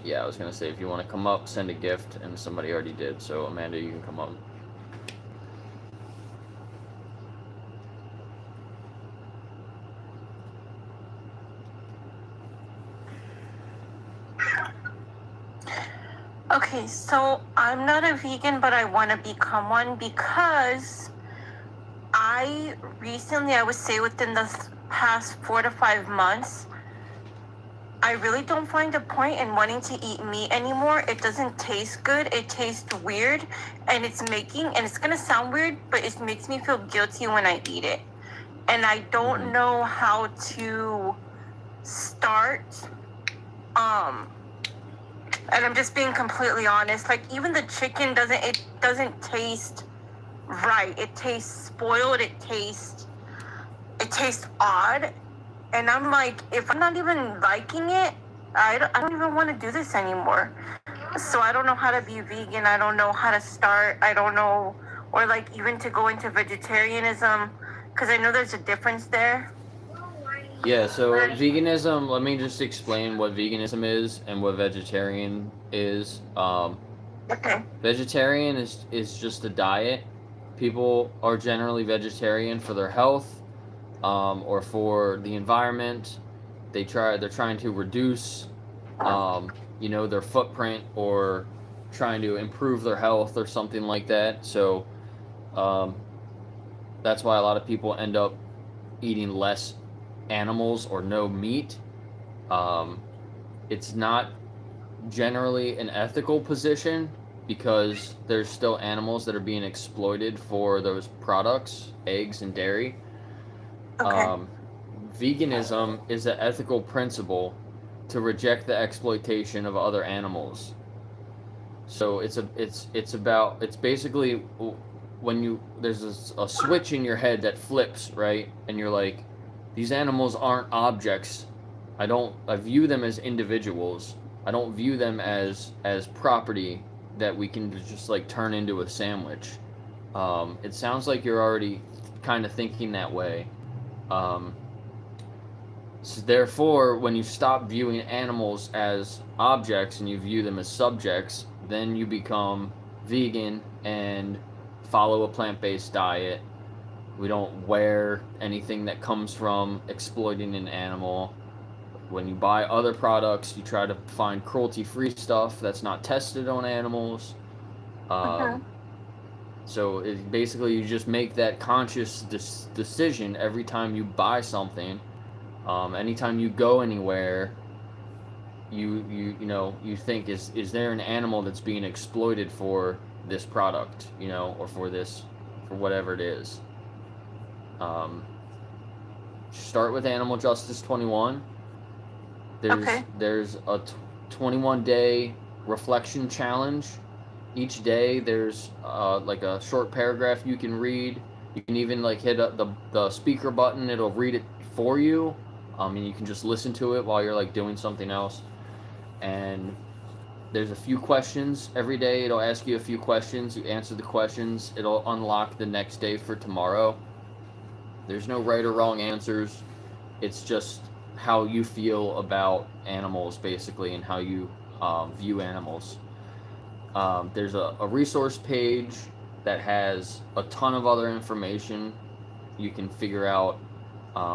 yeah, I was gonna say if you want to come up, send a gift, and somebody already did. So Amanda, you can come up. Okay, so I'm not a vegan, but I want to become one because I would say within the past 4 to 5 months, I really don't find a point in wanting to eat meat anymore. It doesn't taste good. It tastes weird, and it's going to sound weird, but it makes me feel guilty when I eat it. And I don't know how to start, and I'm just being completely honest. Like, even the chicken doesn't taste right. It tastes spoiled. It tastes odd. And I'm like, if I'm not even liking it, I don't even want to do this anymore. So I don't know how to be vegan. I don't know how to start. I don't know, or like even to go into vegetarianism, because I know there's a difference there. Yeah, so veganism, let me just explain what veganism is and what vegetarian is. Okay. Vegetarian is just a diet. People are generally vegetarian for their health, or for the environment. They're trying to reduce, their footprint, or trying to improve their health or something like that. So, that's why a lot of people end up eating less animals or no meat. It's not generally an ethical position because there's still animals that are being exploited for those products, eggs and dairy. Okay. Veganism is an ethical principle to reject the exploitation of other animals. So it's basically when there's a switch in your head that flips, right, and you're like, these animals aren't objects. I view them as individuals. I don't view them as property that we can just like turn into a sandwich. It sounds like you're already kind of thinking that way. So therefore, when you stop viewing animals as objects and you view them as subjects, then you become vegan and follow a plant-based diet. We don't wear anything that comes from exploiting an animal. When you buy other products, you try to find cruelty-free stuff that's not tested on animals. So basically, you just make that conscious decision every time you buy something. Anytime you go anywhere, you think, is there an animal that's being exploited for this product, or for whatever it is. Start with Animal Justice 21. There's a 21-day reflection challenge. Each day there's like a short paragraph you can read. You can even like hit the speaker button. It'll read it for you. And you can just listen to it while you're like doing something else. And there's a few questions every day. It'll ask you a few questions. You answer the questions. It'll unlock the next day for tomorrow. There's no right or wrong answers. It's just how you feel about animals, basically, and how you view animals. There's a resource page that has a ton of other information. You can figure out,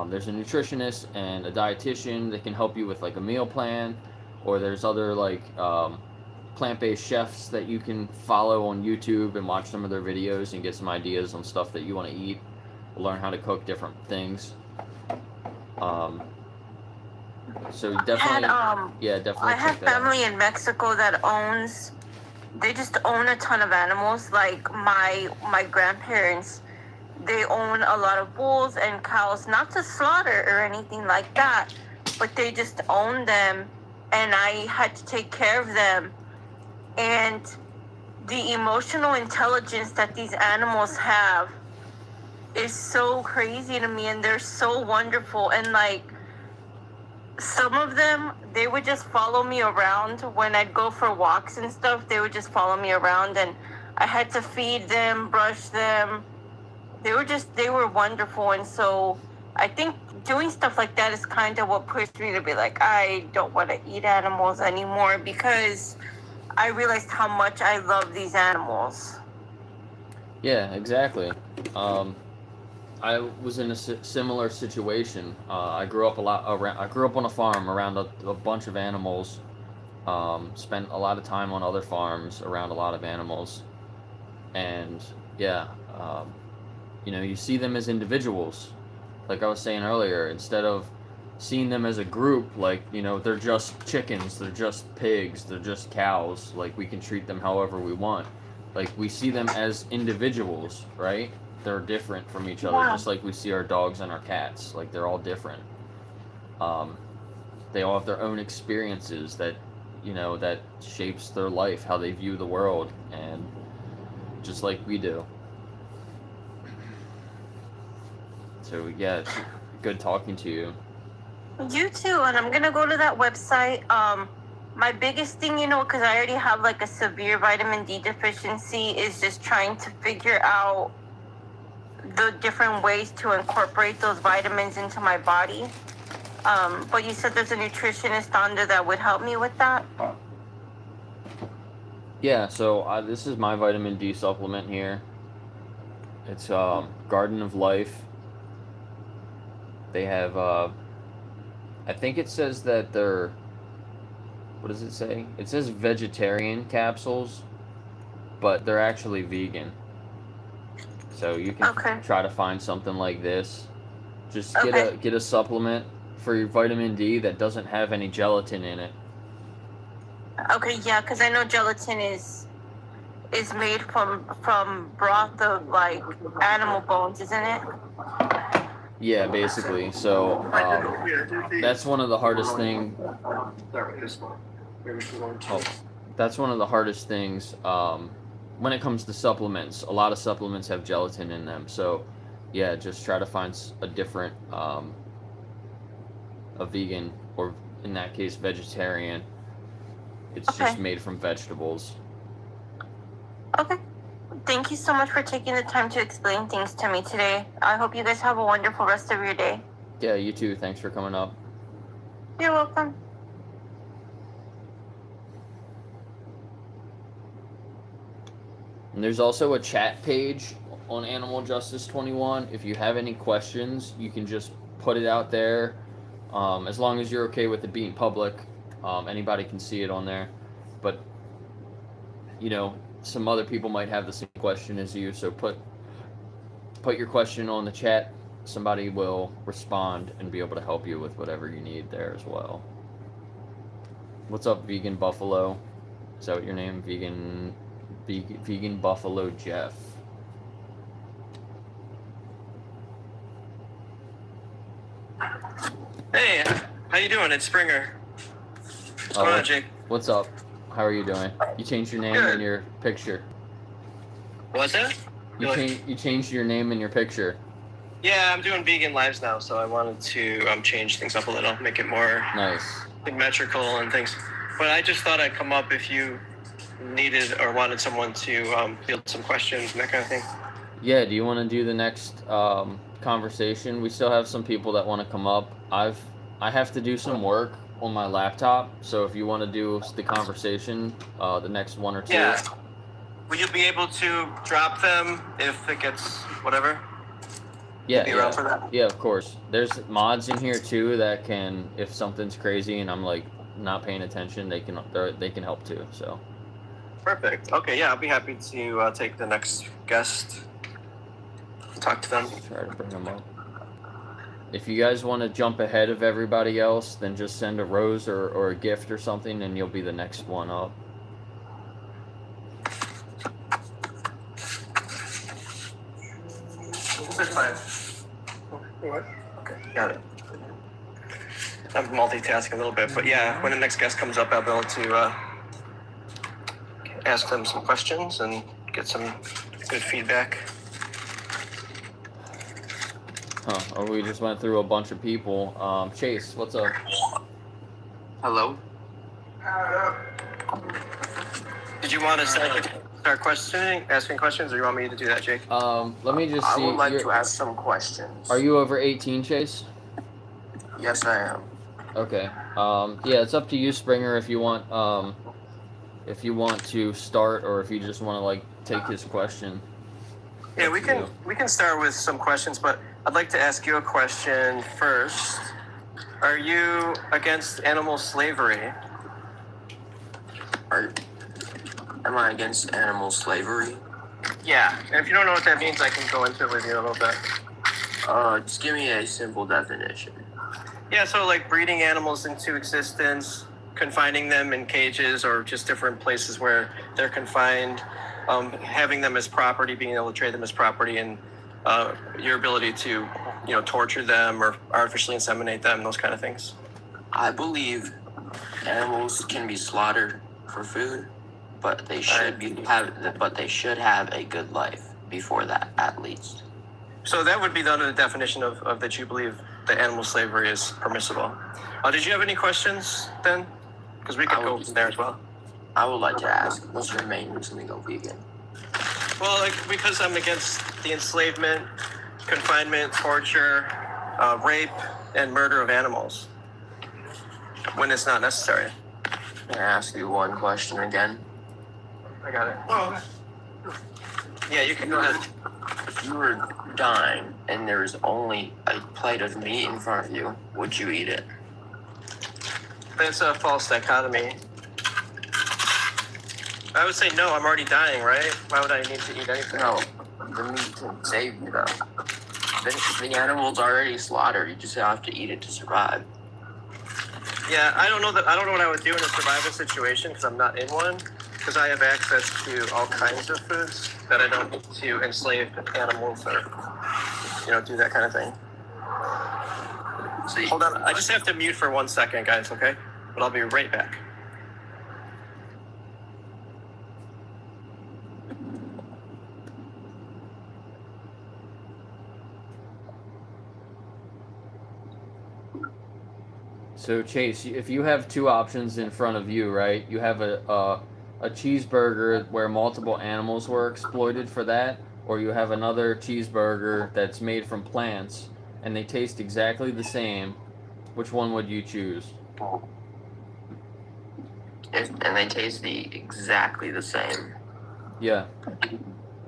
there's a nutritionist and a dietitian that can help you with like a meal plan, or there's other like plant-based chefs that you can follow on YouTube and watch some of their videos and get some ideas on stuff that you want to eat, learn how to cook different things. So definitely, definitely. I have family in Mexico that they just own a ton of animals. Like my grandparents, they own a lot of bulls and cows, not to slaughter or anything like that, but they just own them, and I had to take care of them. And the emotional intelligence that these animals have is so crazy to me, and they're so wonderful. And like, some of them, they would just follow me around when I'd go for walks and stuff. They would just follow me around, and I had to feed them, brush them. They were wonderful. And so I think doing stuff like that is kind of what pushed me to be like, I don't want to eat animals anymore, because I realized how much I love these animals. Yeah, exactly. I was in a similar situation. I grew up I grew up on a farm around a bunch of animals. Spent a lot of time on other farms around a lot of animals, and yeah, you see them as individuals. Like I was saying earlier, instead of seeing them as a group, like they're just chickens, they're just pigs, they're just cows. Like we can treat them however we want. Like we see them as individuals, right? They're different from each other, just like we see our dogs and our cats. Like they're all different. They all have their own experiences that that shapes their life, how they view the world, and just like we do. So yeah, it's good talking to you. You too. And I'm gonna go to that website. My biggest thing, because I already have like a severe vitamin D deficiency, is just trying to figure out the different ways to incorporate those vitamins into my body. But you said there's a nutritionist on there that would help me with that? Yeah, so this is my vitamin D supplement here. It's Garden of Life. They have, I think it says that they're, what does it say? It says vegetarian capsules, but they're actually vegan. So you can try to find something like this. Just get a supplement for your vitamin D that doesn't have any gelatin in it. Okay, yeah, because I know gelatin is made from broth of like animal bones, isn't it? Yeah, basically. So that's one of the hardest things. That's one of the hardest things when it comes to supplements. A lot of supplements have gelatin in them. So yeah, just try to find a different, a vegan, or in that case, vegetarian. It's just made from vegetables. Okay. Thank you so much for taking the time to explain things to me today. I hope you guys have a wonderful rest of your day. Yeah, you too. Thanks for coming up. You're welcome. And there's also a chat page on Animal Justice 21. If you have any questions, you can just put it out there. As long as you're okay with it being public, anybody can see it on there. But, some other people might have the same question as you, so put your question on the chat. Somebody will respond and be able to help you with whatever you need there as well. What's up, Vegan Buffalo? Is that what your name? Vegan Buffalo Jeff. Hey, how you doing? It's Springer. What's going on, Jake? What's up? How are you doing? You changed your name in your picture. What's that? You changed your name in your picture. Yeah, I'm doing vegan lives now, so I wanted to change things up a little, make it more nice, symmetrical and things. But I just thought I'd come up if you needed or wanted someone to field some questions and that kind of thing. Yeah, do you want to do the next conversation? We still have some people that want to come up. I have to do some work on my laptop, so if you want to do the conversation, the next one or two. Yeah. Will you be able to drop them if it gets whatever? Yeah, be around for that? Yeah, of course. There's mods in here too that can, if something's crazy and I'm like not paying attention, they can help too. So. Perfect. Okay, yeah, I'll be happy to take the next guest. Talk to them. Try to bring them up. If you guys want to jump ahead of everybody else, then just send a rose or a gift or something, and you'll be the next one up. What? Okay, got it. I'm multitasking a little bit, but yeah, when the next guest comes up, I'll be able to. Okay. ask them some questions and get some good feedback. Or we just went through a bunch of people. Chase, what's up? Hello. Did you want to start asking questions, or you want me to do that, Jake? Let me just see. I would like to ask some questions. Are you over 18, Chase? Yes, I am. Okay. Yeah, it's up to you, Springer, if you want to start, or if you just want to like take his question. Yeah, we can start with some questions, but I'd like to ask you a question first. Are you against animal slavery? Am I against animal slavery? Yeah, and if you don't know what that means, I can go into it with you a little bit. Just give me a simple definition. Yeah, so like breeding animals into existence, confining them in cages or just different places where they're confined, having them as property, being able to trade them as property, and your ability to, torture them or artificially inseminate them, those kind of things. I believe animals can be slaughtered for food, but they should have a good life before that, at least. So that would be under the definition of that you believe that animal slavery is permissible. Did you have any questions then? Because we could go from there as well. I would like to ask, what's your main reason to go vegan? Well, because I'm against the enslavement, confinement, torture, rape, and murder of animals when it's not necessary. Can I ask you one question again? I got it. Oh. Yeah, you can go ahead. If you were dying and there was only a plate of meat in front of you, would you eat it? That's a false dichotomy. I would say no, I'm already dying, right? Why would I need to eat anything? No, the meat can save you though. The animal's already slaughtered, you just have to eat it to survive. Yeah, I don't know what I would do in a survival situation because I'm not in one. Because I have access to all kinds of foods that I don't need to enslave animals or, do that kind of thing. See, hold on, I just have to mute for 1 second, guys, okay? But I'll be right back. So Chase, if you have two options in front of you, right? You have a cheeseburger where multiple animals were exploited for that, or you have another cheeseburger that's made from plants and they taste exactly the same. Which one would you choose? And they taste exactly the same. Yeah.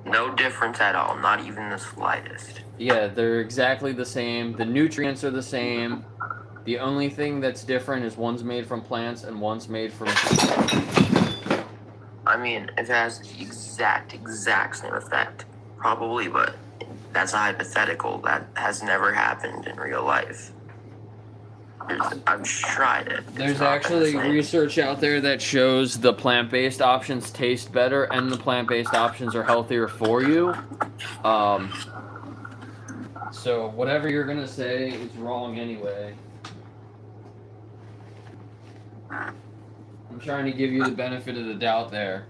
No difference at all, not even the slightest. Yeah, they're exactly the same. The nutrients are the same. The only thing that's different is one's made from plants and one's made from... I mean, if it has the exact same effect, probably, but that's a hypothetical. That has never happened in real life. I've tried it. There's actually research out there that shows the plant-based options taste better and the plant-based options are healthier for you. So whatever you're gonna say is wrong anyway. I'm trying to give you the benefit of the doubt there,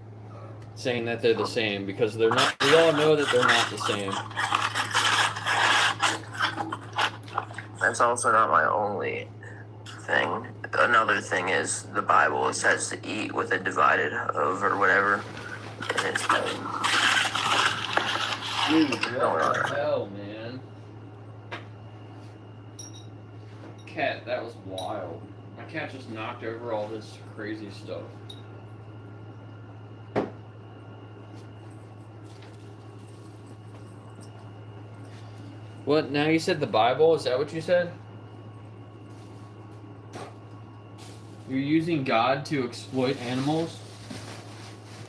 saying that they're the same, because they're not. We all know that they're not the same. That's also not my only thing. Another thing is the Bible. It says to eat with a divided hoof or whatever. And it's Dude, what the hell, man? Cat, that was wild. My cat just knocked over all this crazy stuff. What? Now you said the Bible? Is that what you said? You're using God to exploit animals?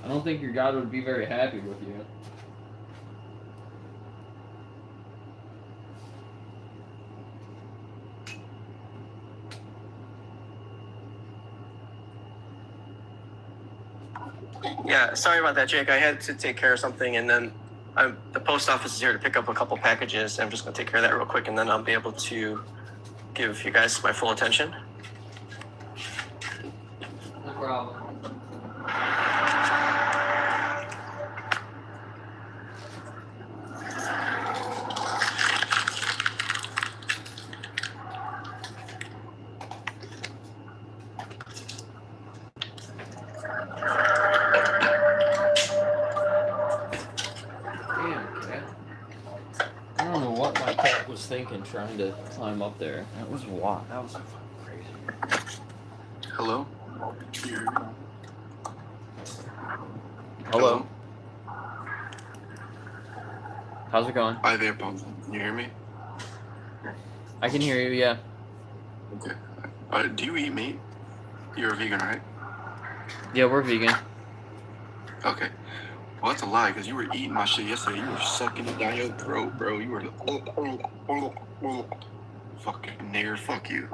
I don't think your God would be very happy with you. Yeah, sorry about that, Jake. I had to take care of something, and then the post office is here to pick up a couple packages. I'm just going to take care of that real quick, and then I'll be able to give you guys my full attention. No problem. was thinking, trying to climb up there. That was wild. That was fucking crazy. Hello? Hello. How's it going? Hi there, Pump. Can you hear me? I can hear you, yeah. Okay. Do you eat meat? You're a vegan, right? Yeah, we're vegan. Okay. Well, that's a lie, because you were eating my shit yesterday. You were sucking it down your throat, bro. You were fucking nigger, fuck you.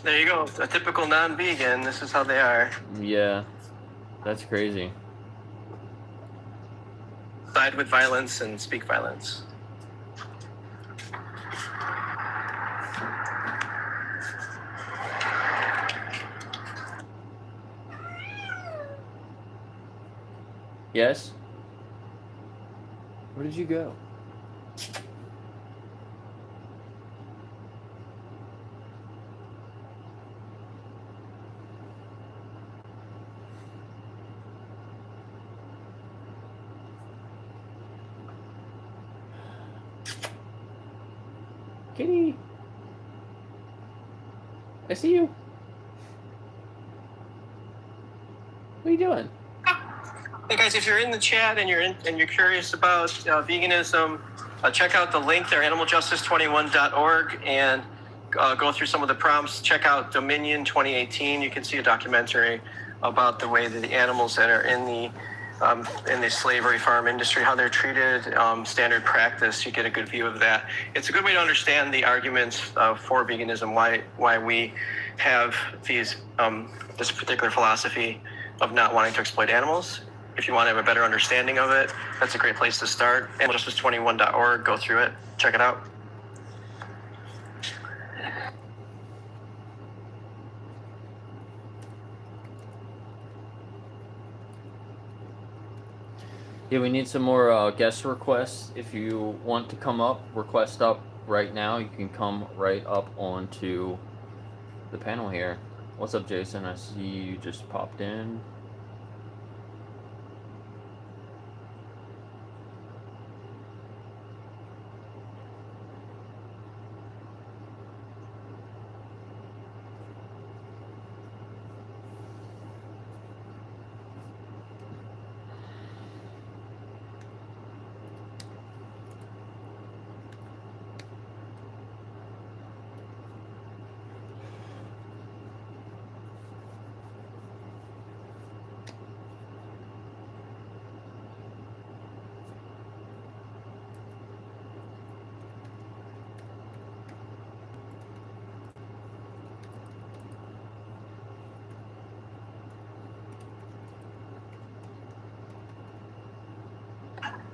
There you go. A typical non-vegan. This is how they are. Yeah. That's crazy. Side with violence and speak violence. Yes? Where did you go? Kitty! I see you. What are you doing? Hey guys, if you're in the chat and you're curious about veganism, check out the link there, animaljustice21.org, and go through some of the prompts. Check out Dominion 2018. You can see a documentary about the way that the animals that are in the slavery farm industry, how they're treated, standard practice. You get a good view of that. It's a good way to understand the arguments for veganism, why we have this particular philosophy of not wanting to exploit animals. If you want to have a better understanding of it, that's a great place to start. Animaljustice21.org, go through it, check it out. Yeah, we need some more guest requests. If you want to come up, request up right now. You can come right up onto the panel here. What's up, Jason? I see you just popped in.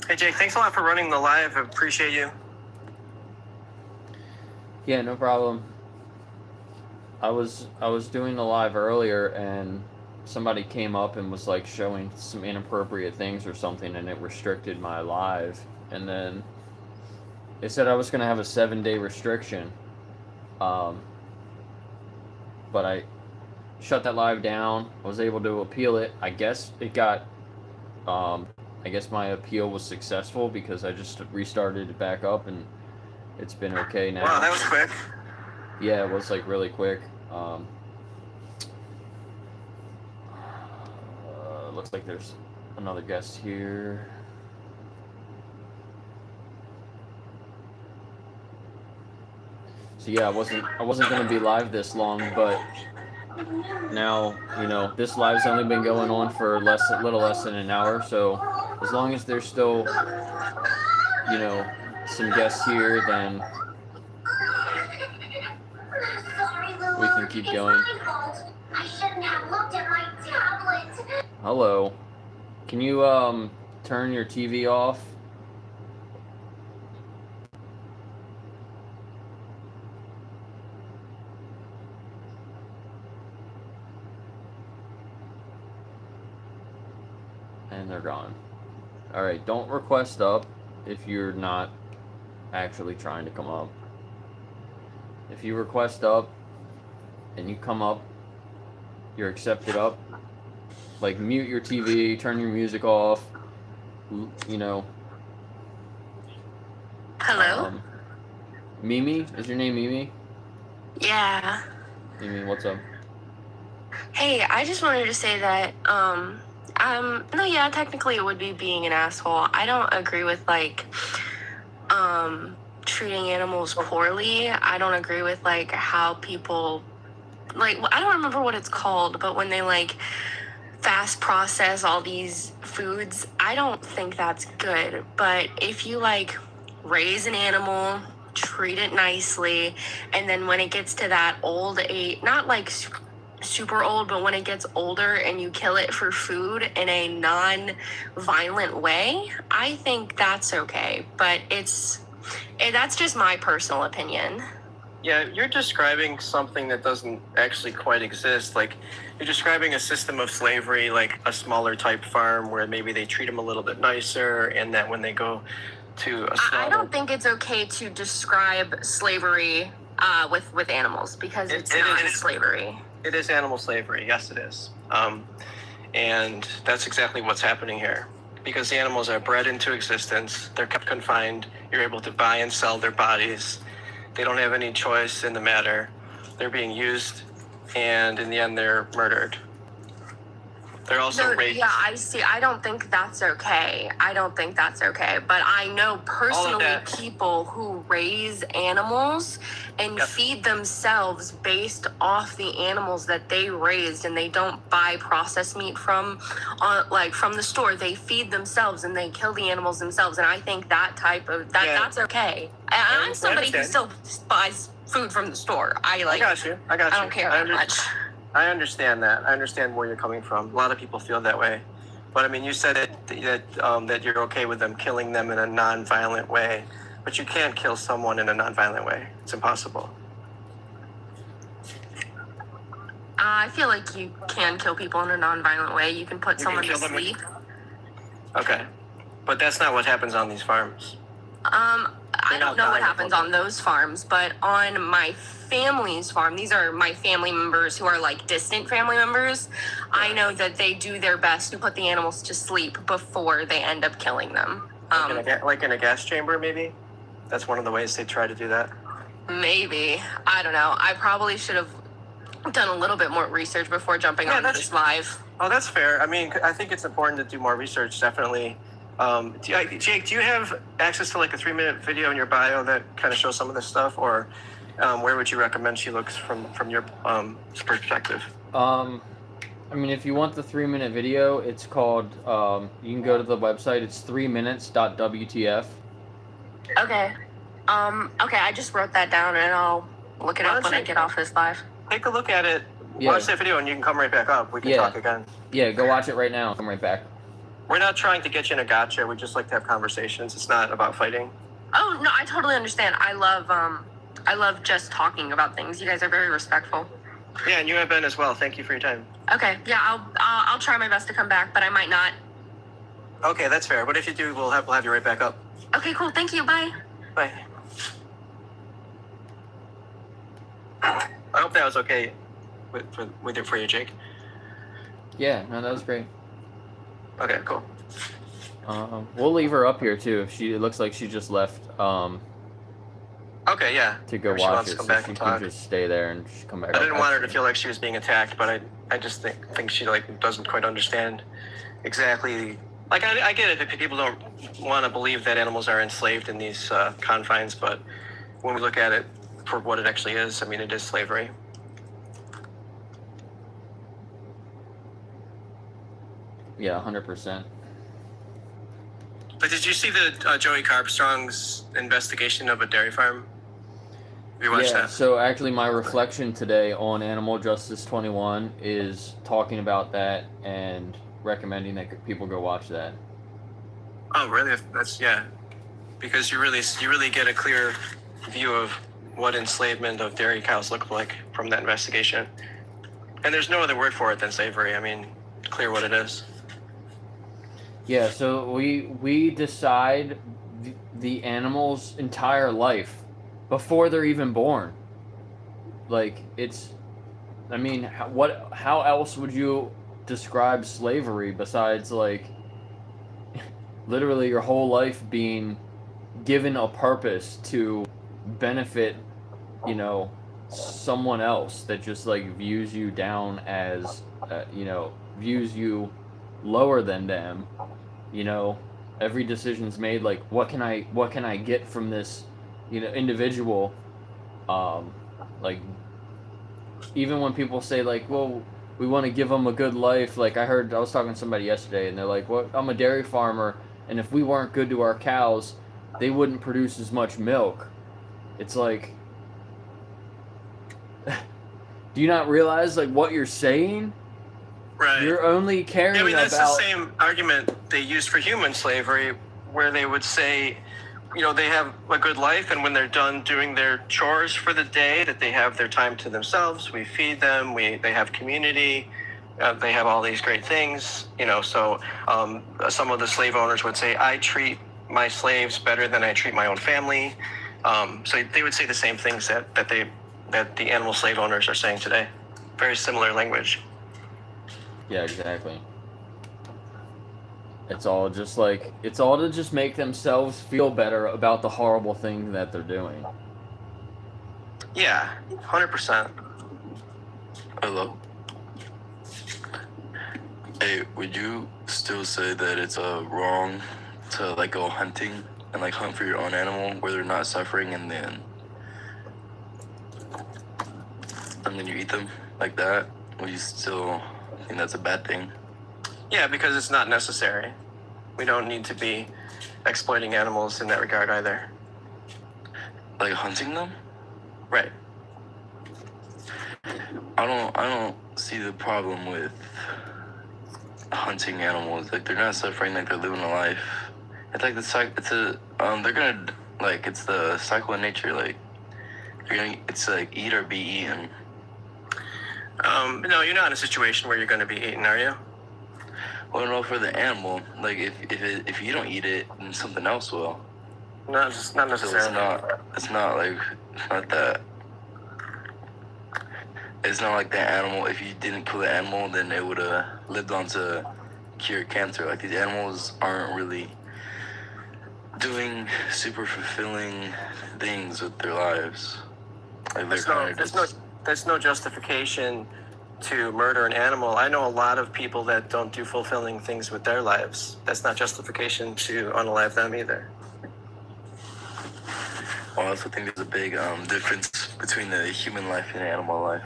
Hey Jake, thanks a lot for running the live. I appreciate you. Yeah, no problem. I was doing the live earlier, and somebody came up and was like showing some inappropriate things or something, and it restricted my live. And then it said I was gonna have a 7-day restriction, but I shut that live down. I was able to appeal it. I guess it got. I guess my appeal was successful because I just restarted it back up, and it's been okay now. Wow, that was quick. Yeah, it was like really quick. Looks like there's another guest here. So yeah, I wasn't gonna be live this long, but now, you know, this live's only been going on for a little less than an hour, so as long as there's still, you know, some guests here, then we can keep going. Hello. Can you turn your TV off? And they're gone. Alright, don't request up if you're not actually trying to come up. If you request up and you come up, you're accepted up. Like, mute your TV, turn your music off, you know, Mimi? Is your name Mimi? Yeah. Mimi, what's up? Hey, I just wanted to say that, no, yeah, technically it would be being an asshole. I don't agree with, like, treating animals poorly. I don't agree with, like, how people, like, I don't remember what it's called, but when they, like, fast process all these foods, I don't think that's good. But if you, like, raise an animal, treat it nicely, and then when it gets to that old age, not like super old, but when it gets older and you kill it for food in a non-violent way, I think that's okay. But that's just my personal opinion. Yeah, you're describing something that doesn't actually quite exist. Like, you're describing a system of slavery, like a smaller type farm where maybe they treat them a little bit nicer, and that when they go to a slaughter... I don't think it's okay to describe slavery with animals, because it's not slavery. It is animal slavery, yes it is. And that's exactly what's happening here. Because the animals are bred into existence, they're kept confined, you're able to buy and sell their bodies. They don't have any choice in the matter. They're being used, and in the end, they're murdered. They're also raped. Yeah, I see. I don't think that's okay. But I know personally people who raise animals and feed themselves based off the animals that they raised, and they don't buy processed meat from the store. They feed themselves and they kill the animals themselves. And I think that's okay. I'm somebody who still buys food from the store. I got you. I don't care that much. I understand that. I understand where you're coming from. A lot of people feel that way. But I mean, you said that you're okay with them killing them in a non-violent way. But you can't kill someone in a non-violent way. It's impossible. I feel like you can kill people in a non-violent way. You can put someone to sleep. Okay. But that's not what happens on these farms. I don't know what happens on those farms, but on my family's farm, these are my family members who are like distant family members. I know that they do their best to put the animals to sleep before they end up killing them. Like in a gas chamber, maybe? That's one of the ways they try to do that. Maybe. I don't know. I probably should have done a little bit more research before jumping on this live. Oh, that's fair. I mean, I think it's important to do more research, definitely. Jake, do you have access to like a 3-minute video in your bio that kind of shows some of this stuff, or where would you recommend she looks from your perspective? I mean, if you want the 3-minute video, it's called, you can go to the website, it's 3minutes.wtf. Okay. Okay, I just wrote that down and I'll look it up when I get off this live. Take a look at it, watch that video, and you can come right back up. We can talk again. Yeah, go watch it right now. Come right back. We're not trying to get you in a gotcha. We just like to have conversations. It's not about fighting. Oh, no, I totally understand. I love just talking about things. You guys are very respectful. Yeah, and you have been as well. Thank you for your time. Okay, yeah, I'll try my best to come back, but I might not. Okay, that's fair. But if you do, we'll have you right back up. Okay, cool. Thank you. Bye. Bye. I hope that was okay for you, Jake. Yeah, no, that was great. Okay, cool. We'll leave her up here too. It looks like she just left. Okay, yeah. To go watch it, so she can just stay there and just come back. I didn't want her to feel like she was being attacked, but I just think she like doesn't quite understand exactly. Like I get it if people don't want to believe that animals are enslaved in these confines, but when we look at it for what it actually is, I mean, it is slavery. Yeah, 100%. But did you see the Joey Carbstrong's investigation of a dairy farm? Have you watched that? So actually my reflection today on Animal Justice 21 is talking about that and recommending that people go watch that. Oh, really? That's, yeah. Because you really get a clear view of what enslavement of dairy cows looked like from that investigation. And there's no other word for it than slavery. I mean, clear what it is. Yeah, so we decide the animal's entire life before they're even born. Like, it's, I mean, how else would you describe slavery besides, like, literally your whole life being given a purpose to benefit, you know, someone else that just like views you down as, you know, views you lower than them, you know, every decision's made like what can I get from this, you know, individual, like even when people say like, well, we want to give them a good life. Like I was talking to somebody yesterday, and they're like, "Well, I'm a dairy farmer, and if we weren't good to our cows, they wouldn't produce as much milk." It's like, do you not realize like what you're saying? Right. You're only caring Yeah, I mean, that's about. the same argument they used for human slavery, where they would say, you know, they have a good life, and when they're done doing their chores for the day, that they have their time to themselves. We feed them. They have community. They have all these great things, you know. So some of the slave owners would say, I treat my slaves better than I treat my own family. So they would say the same things that the animal slave owners are saying today. Very similar language. Yeah, exactly. It's all to just make themselves feel better about the horrible thing that they're doing. Yeah, 100%. Hello. Hey, would you still say that it's wrong to like go hunting and like hunt for your own animal where they're not suffering, and then you eat them like that? Would you still think that's a bad thing? Yeah, because it's not necessary. We don't need to be exploiting animals in that regard either. Like hunting them? Right. I don't see the problem with hunting animals. Like they're not suffering, like they're living a life. It's like they're gonna like it's the cycle of nature. Like it's like eat or be eaten. No, you're not in a situation where you're going to be eaten, are you? Well, no, for the animal, like if you don't eat it, then something else will. No, it's not necessarily. So it's not that. It's not like that animal. If you didn't kill the animal, then it would have lived on to cure cancer. Like these animals aren't really doing super fulfilling things with their lives. Like there's no justification to murder an animal. I know a lot of people that don't do fulfilling things with their lives. That's not justification to unalive them either. Well, I also think there's a big difference between the human life and animal life.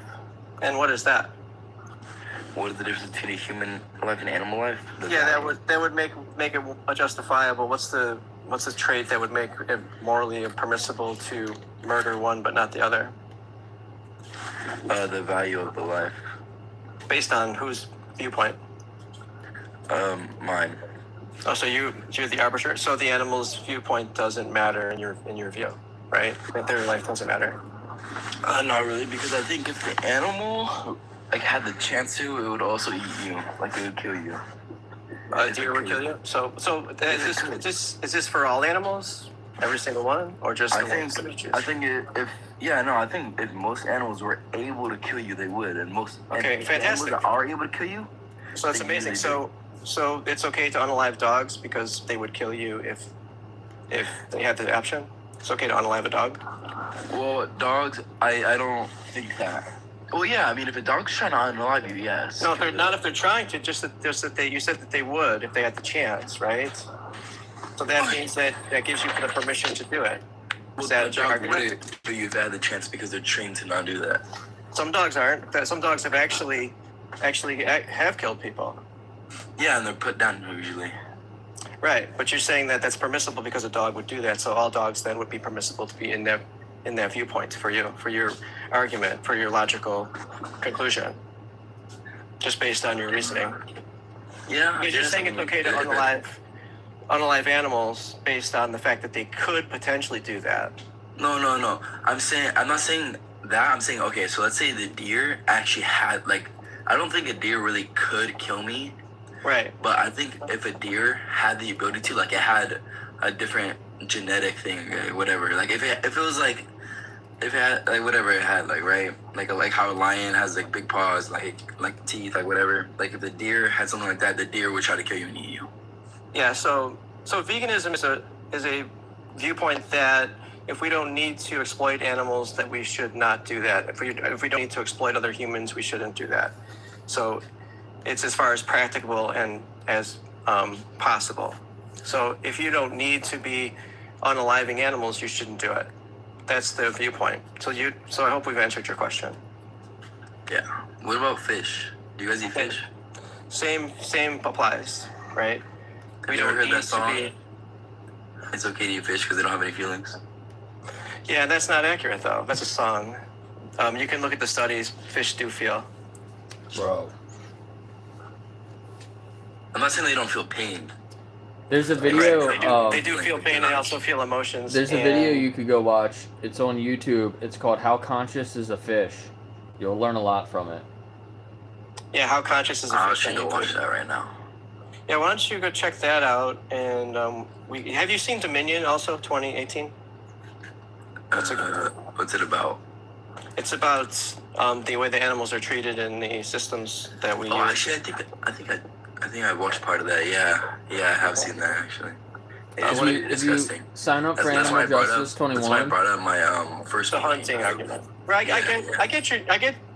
And what is that? What is the difference between a human life and animal life? That would make it justifiable. What's the trait that would make it morally permissible to murder one but not the other? The value of the life. Based on whose viewpoint? Mine. Oh, so you're the arbiter. So the animal's viewpoint doesn't matter in your view, right? That their life doesn't matter. Not really, because I think if the animal like had the chance to, it would also eat you. Like it would kill you. A deer would kill you. So is this for all animals? Every single one, or just the ones that we choose? I think I think if most animals were able to kill you, they would, and most fantastic. animals that are able to kill you. So that's amazing. So it's okay to unalive dogs because they would kill you if they had the option. It's okay to unalive a dog. Well, dogs, I don't think that. Well, yeah, I mean, if a dog's trying to unalive you, yes. No, they're not if they're trying to. Just that you said that they would if they had the chance, right? So that means that gives you the permission to do it. Well, the dog wouldn't kill you if they had the chance because they're trained to not do that. Some dogs aren't. Some dogs have actually have killed people. Yeah, and they're put down usually. Right, but you're saying that that's permissible because a dog would do that. So all dogs then would be permissible to be in that viewpoint for your argument, for your logical conclusion, just based on your reasoning. Yeah, because you're saying it's okay to unalive animals based on the fact that they could potentially do that. No. I'm not saying that. I'm saying, okay, so let's say the deer actually had, like, I don't think a deer really could kill me. Right. But I think if a deer had the ability to, like, it had a different genetic thing, whatever. Like, if it was like, if it had, like, whatever it had, like, right? Like how a lion has, like, big paws, like teeth, like, whatever. Like, if the deer had something like that, the deer would try to kill you and eat you. Yeah, so veganism is a viewpoint that if we don't need to exploit animals, then we should not do that. If we don't need to exploit other humans, we shouldn't do that. So it's as far as practicable and as possible. So if you don't need to be unaliving animals, you shouldn't do it. That's the viewpoint. So I hope we've answered your question. Yeah. What about fish? Do you guys eat fish? Same applies, right? Have you ever heard that song? It's okay to eat fish because they don't have any feelings. Yeah, that's not accurate though. That's a song. You can look at the studies. Fish do feel. Bro. I'm not saying they don't feel pain. There's a video. They do feel pain. They also feel emotions. There's a video you could go watch. It's on YouTube. It's called "How Conscious Is a Fish." You'll learn a lot from it. Yeah, how conscious is a fish? I should go watch that right now. Yeah, why don't you go check that out? And have you seen Dominion also 2018? What's it about? It's about the way the animals are treated in the systems that we use. Actually, I think I watched part of that. Yeah, I have seen that actually. It's really disgusting. If you sign up for Animal Justice 21, that's why I brought up my first. The hunting argument. Right,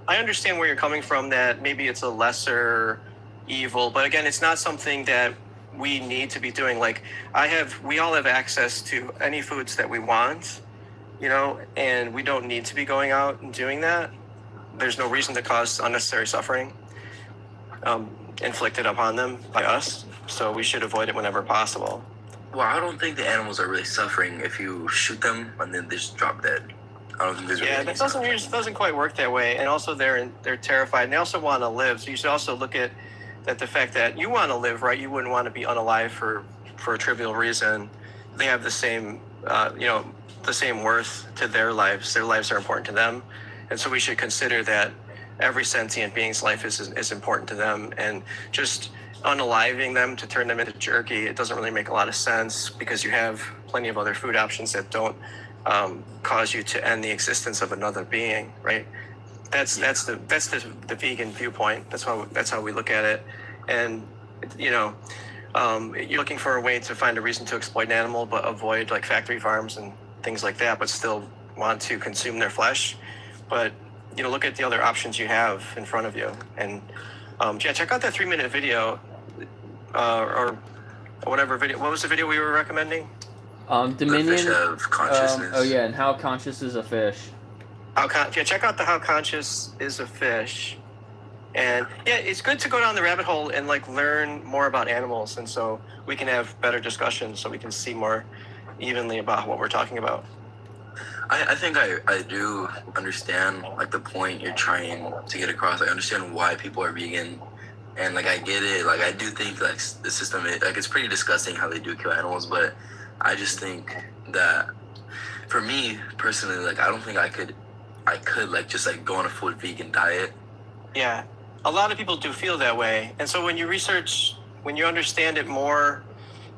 I understand where you're coming from. That maybe it's a lesser evil, but again, it's not something that we need to be doing. Like we all have access to any foods that we want, and we don't need to be going out and doing that. There's no reason to cause unnecessary suffering inflicted upon them by us, so we should avoid it whenever possible. Well, I don't think the animals are really suffering if you shoot them and then they just drop dead. I don't think there's really that doesn't quite work that way. And also they're terrified, and they also want to live. So you should also look at the fact that you want to live, right? You wouldn't want to be unalive for a trivial reason. They have the same the same worth to their lives. Their lives are important to them, and so we should consider that every sentient being's life is important to them, and just unaliving them to turn them into jerky, it doesn't really make a lot of sense, because you have plenty of other food options that don't cause you to end the existence of another being, right? That's the vegan viewpoint. That's how we look at it. And you're looking for a way to find a reason to exploit an animal, but avoid like factory farms and things like that, but still want to consume their flesh. But look at the other options you have in front of you. And check out that 3-minute video or whatever video. What was the video we were recommending? Dominion. The fish of consciousness. And how conscious is a fish? Check out the How Conscious is a Fish. And it's good to go down the rabbit hole and learn more about animals, and so we can have better discussions, so we can see more evenly about what we're talking about. I think I do understand the point you're trying to get across. I understand why people are vegan, and I get it. I do think the system it's pretty disgusting how they do kill animals, but I just think that for me personally, I don't think I could just go on a full vegan diet. Yeah, a lot of people do feel that way, and so when you research, when you understand it more,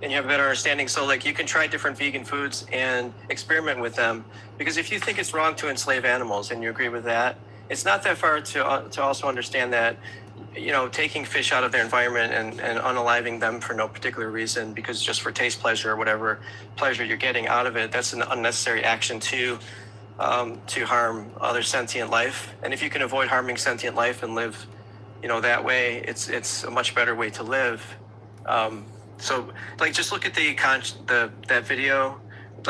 and you have a better understanding, so you can try different vegan foods and experiment with them. Because if you think it's wrong to enslave animals and you agree with that, it's not that far to also understand that taking fish out of their environment and unaliving them for no particular reason, because just for taste pleasure or whatever pleasure you're getting out of it, that's an unnecessary action to harm other sentient life. And if you can avoid harming sentient life and live that way, it's a much better way to live. So just look at that video.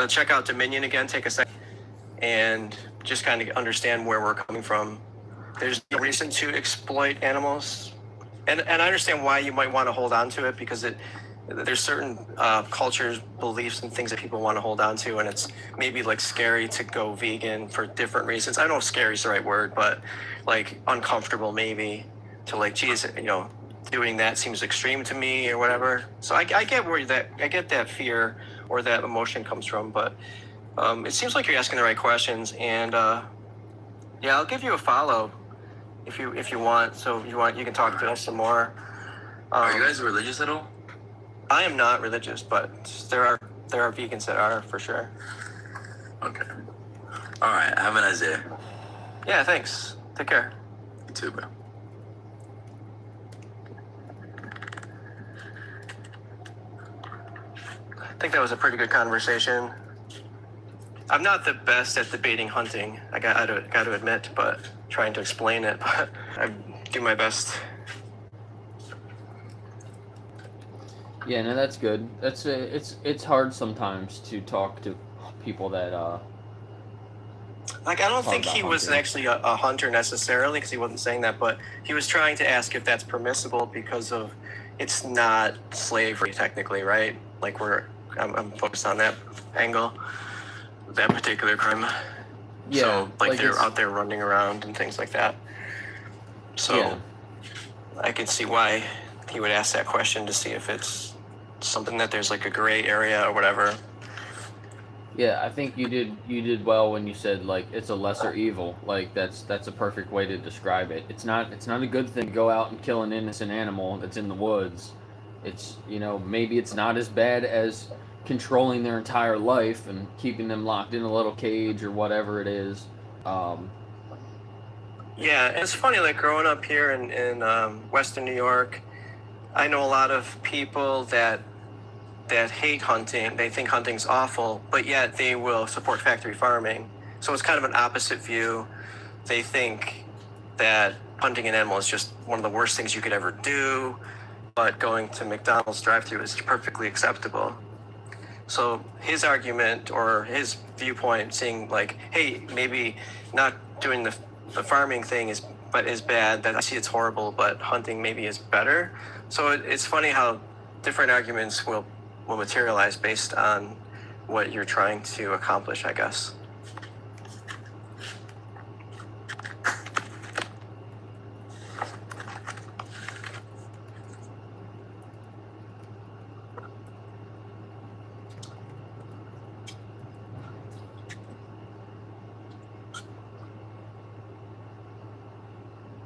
Check out Dominion again, take a second, and just kind of understand where we're coming from. There's no reason to exploit animals, and I understand why you might want to hold on to it, because there's certain cultures, beliefs, and things that people want to hold on to, and it's maybe scary to go vegan for different reasons. I don't know if scary is the right word, but uncomfortable maybe to geez, doing that seems extreme to me or whatever. So I get that fear or that emotion comes from, but it seems like you're asking the right questions, and I'll give you a follow if you want. So if you want, you can talk to us some more. Are you guys religious at all? I am not religious, but there are vegans that are, for sure. Okay. All right. Have a nice day. Yeah. Thanks. Take care. You too, bro. I think that was a pretty good conversation. I'm not the best at debating hunting. I got to admit, but trying to explain it, but I do my best. Yeah, no, that's good. It's hard sometimes to talk to people that Like, I don't talk think about he was hunting. actually a hunter necessarily, because he wasn't saying that, but he was trying to ask if that's permissible because of it's not slavery technically, right? Like I'm focused on that angle, that particular crime. Yeah, So like they're it's, out there running around and things like that. So yeah. I can see why he would ask that question to see if it's something that there's like a gray area or whatever. Yeah, I think you did well when you said like it's a lesser evil. Like that's a perfect way to describe it. It's not a good thing to go out and kill an innocent animal that's in the woods. It's, you know, maybe it's not as bad as controlling their entire life and keeping them locked in a little cage or whatever it is. Yeah, and it's funny, like growing up here in Western New York, I know a lot of people that hate hunting. They think hunting's awful, but yet they will support factory farming. So it's kind of an opposite view. They think that hunting an animal is just one of the worst things you could ever do, but going to McDonald's drive-thru is perfectly acceptable. So his argument or his viewpoint, saying like, hey, maybe not doing the farming thing is bad, that I see it's horrible, but hunting maybe is better. So it's funny how different arguments will materialize based on what you're trying to accomplish, I guess.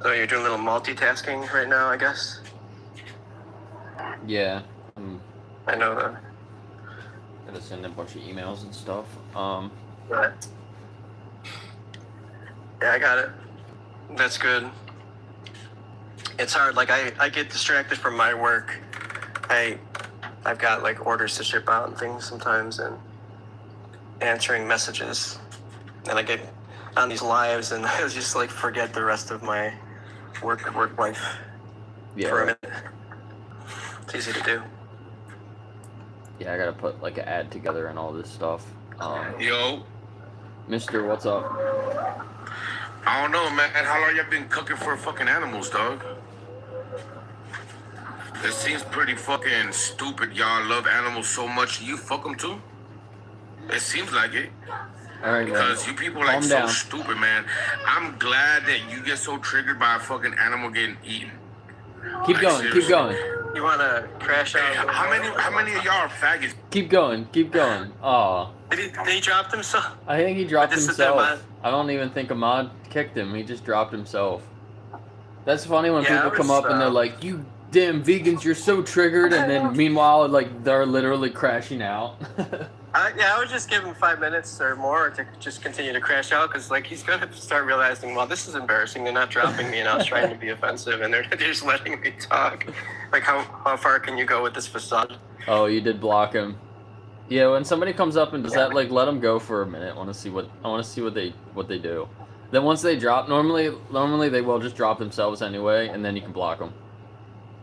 So you're doing a little multitasking right now, I guess? Yeah. I know that. Gotta send a bunch of emails and stuff. Right. Yeah, I got it. That's good. It's hard. Like I get distracted from my work. I've got like orders to ship out and things sometimes, and answering messages, and I get on these lives and I just like forget the rest of my work life for a minute. It's easy to do. Yeah, I gotta put like an ad together and all this stuff. Yo, Mister, what's up? I don't know, man. How long y'all been cooking for fucking animals, dog? It seems pretty fucking stupid. Y'all love animals so much. You fuck them too? It seems like it. All right, because you people are like calm so down. stupid, man. I'm glad that you get so triggered by a fucking animal getting eaten. Keep Like, going, seriously. keep going. You wanna crash out? Hey, how many of y'all are faggots? Keep going, keep going. Oh. Did he drop himself? I think he dropped Just sit there, himself. man. I don't even think Ahmad kicked him. He just dropped himself. That's funny when Yeah, people I come was, up and they're like, "You damn vegans, you're so triggered," and then meanwhile, like they're literally crashing out. I would just give him 5 minutes or more to just continue to crash out, because like he's gonna start realizing, well, this is embarrassing. They're not dropping me, and I was trying to be offensive, and they're just letting me talk. Like how far can you go with this facade? Oh, you did block him. Yeah, when somebody comes up and does that, like let them go for a minute. I want to see what they do. Then once they drop, normally they will just drop themselves anyway, and then you can block them.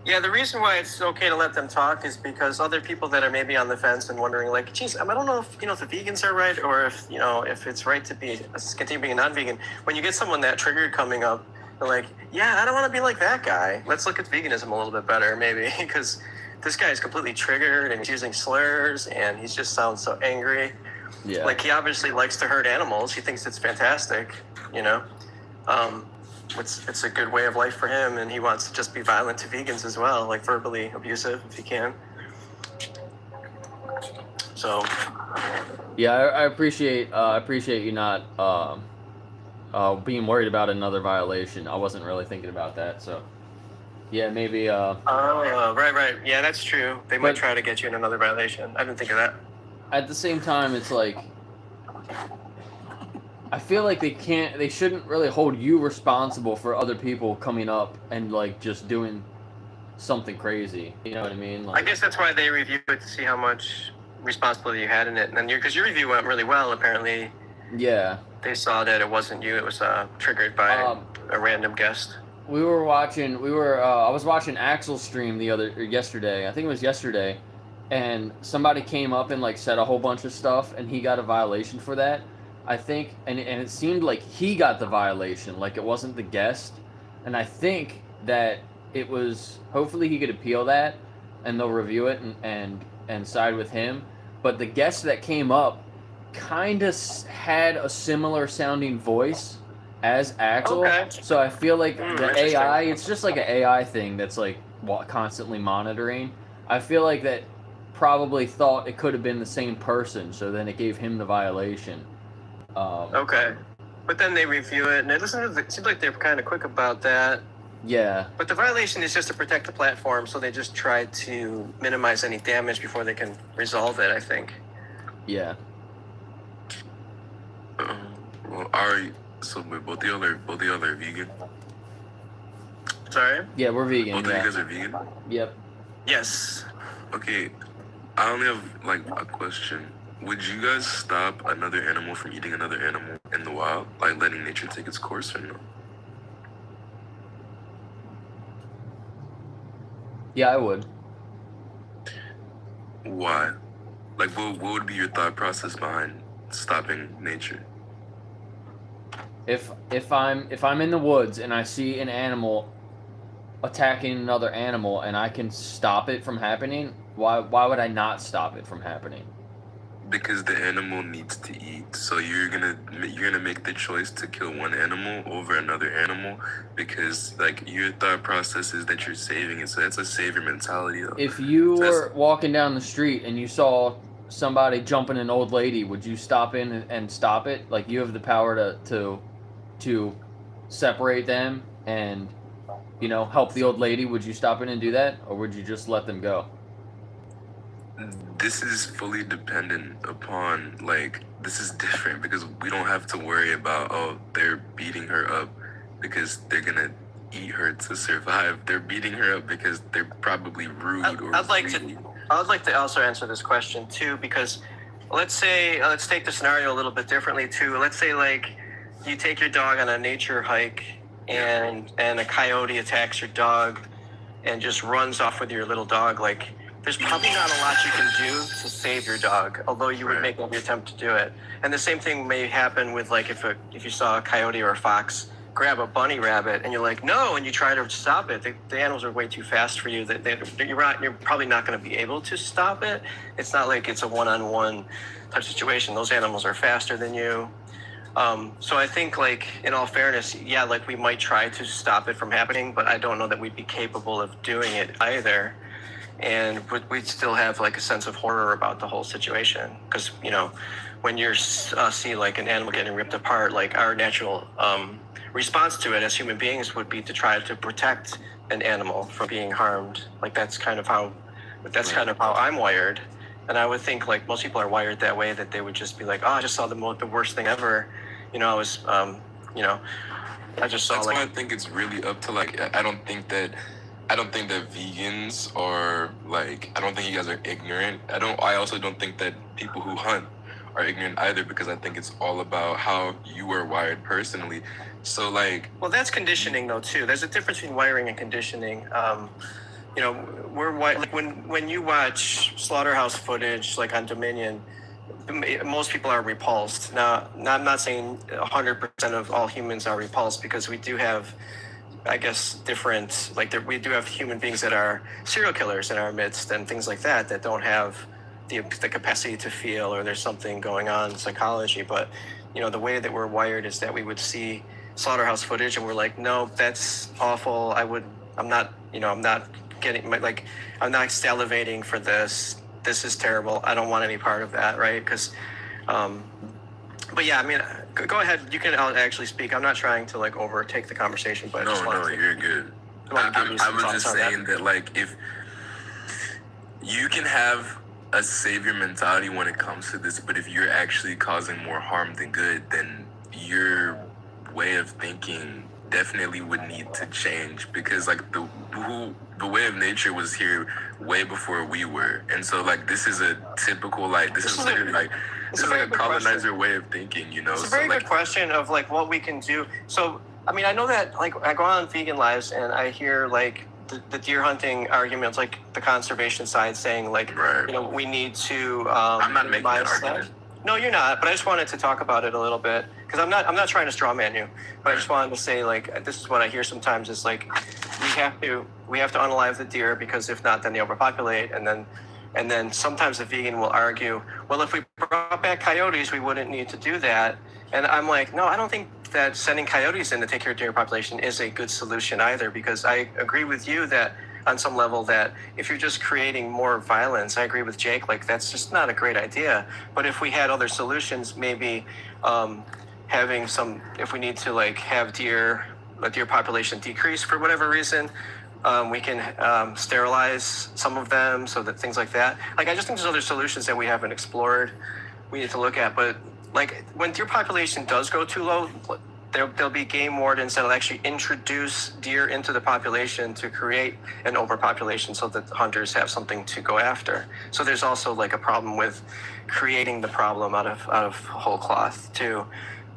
Yeah, the reason why it's okay to let them talk is because other people that are maybe on the fence and wondering, like, geez, I don't know if if the vegans are right, or if it's right to continue being a non-vegan. When you get someone that triggered coming up, they're like, yeah, I don't want to be like that guy. Let's look at veganism a little bit better, maybe, because this guy is completely triggered and he's using slurs and he just sounds so angry. Yeah. Like, he obviously likes to hurt animals. He thinks it's fantastic, It's a good way of life for him, and he wants to just be violent to vegans as well, like verbally abusive if he can. So, Yeah, I appreciate you not being worried about another violation. I wasn't really thinking about that, so yeah, maybe. right, yeah, that's true. They might try to get you in another violation. I didn't think of that. At the same time, it's like I feel like they shouldn't really hold you responsible for other people coming up and like just doing something crazy. You know what I mean? Like, I guess that's why they review it, to see how much responsibility you had in it. And then because your review went really well, apparently Yeah. they saw that it wasn't you. It was triggered by a random guest. I was watching Axel's stream yesterday. I think it was yesterday, and somebody came up and like said a whole bunch of stuff, and he got a violation for that. I think, and it seemed like he got the violation, like it wasn't the guest, and I think that it was. Hopefully, he could appeal that, and they'll review it and side with him. But the guest that came up kind of had a similar sounding voice as Axel. Okay. So I feel like the AI, it's just like an AI thing that's like constantly monitoring. I feel like that probably thought it could have been the same person, so then it gave him the violation. Okay. But then they review it, and it seems like they're kind of quick about that. Yeah. But the violation is just to protect the platform, so they just try to minimize any damage before they can resolve it, I think. Yeah. So both of y'all are vegan? Sorry? Yeah, we're vegan. Both of you guys are vegan? Yep. Yes. Okay, I only have like a question. Would you guys stop another animal from eating another animal in the wild, like letting nature take its course, or no? Yeah, I would. Why? Like, what would be your thought process behind stopping nature? If I'm in the woods and I see an animal attacking another animal and I can stop it from happening, why would I not stop it from happening? Because the animal needs to eat, so you're gonna make the choice to kill one animal over another animal because like your thought process is that you're saving it. So that's a savior mentality, though. If you were walking down the street and you saw somebody jumping an old lady, would you stop in and stop it? Like, you have the power to separate them and, you know, help the old lady. Would you stop in and do that, or would you just let them go? This is fully dependent upon, like, this is different because we don't have to worry about, oh, they're beating her up because they're gonna eat her to survive. They're beating her up because they're probably rude I'd like to also answer this question too, because let's take the scenario a little bit differently too. Let's say like you take your dog on a nature hike and a coyote attacks your dog and just runs off with your little dog. Like, there's probably not a lot you can do to save your dog, although you would make every attempt to do it. And the same thing may happen with like if you saw a coyote or a fox grab a bunny rabbit and you're like, no, and you try to stop it. The animals are way too fast for you. You're probably not going to be able to stop it. It's not like it's a one-on-one type situation. Those animals are faster than you. So I think, like, in all fairness, yeah, like we might try to stop it from happening, but I don't know that we'd be capable of doing it either. And we'd still have like a sense of horror about the whole situation, because you know, when you see like an animal getting ripped apart, like our natural response to it as human beings would be to try to protect an animal from being harmed. Like that's kind of how I'm wired. And I would think like most people are wired that way, that they would just be like, oh, I just saw the worst thing ever. You know, I was, I just saw. That's like. why I think it's really up to like. I don't think that vegans are like. I don't think you guys are ignorant. I also don't think that people who hunt are ignorant either, because I think it's all about how you are wired personally. So like. Well, that's conditioning though too. There's a difference between wiring and conditioning. You know, like when you watch slaughterhouse footage, like on Dominion, most people are repulsed. Now, I'm not saying 100% of all humans are repulsed, because we do have, I guess, different, like we do have human beings that are serial killers in our midst and things like that don't have the capacity to feel, or there's something going on in psychology. But, you know, the way that we're wired is that we would see slaughterhouse footage and we're like, no, that's awful. I'm not salivating for this. This is terrible. I don't want any part of that, right? Because, but yeah, I mean, go ahead. You can actually speak. I'm not trying to like overtake the conversation, but You're good. I was just saying that like, if you can have a savior mentality when it comes to this, but if you're actually causing more harm than good, then your way of thinking definitely would need to change because like the way of nature was here way before we were, and so like this is a typical like this is like a colonizer way of thinking, you know. It's a very good question of like what we can do. So I mean, I know that like I go on Vegan Lives and I hear like the deer hunting arguments, like the conservation side saying like, you know, we need to. I'm not making that argument. No, you're not. But I just wanted to talk about it a little bit because I'm not trying to straw man you, but I just wanted to say like this is what I hear sometimes is like we have to unalive the deer because if not, then they overpopulate, and then sometimes the vegan will argue, well, if we brought back coyotes, we wouldn't need to do that. And I'm like, no, I don't think that sending coyotes in to take care of deer population is a good solution either, because I agree with you that on some level that if you're just creating more violence, I agree with Jake, like that's just not a great idea. But if we had other solutions, maybe having some, if we need to like have a deer population decrease for whatever reason, we can sterilize some of them so that things like that. Like I just think there's other solutions that we haven't explored, we need to look at. But like when deer population does go too low, there'll be game wardens that'll actually introduce deer into the population to create an overpopulation so that hunters have something to go after. So there's also like a problem with creating the problem out of whole cloth too.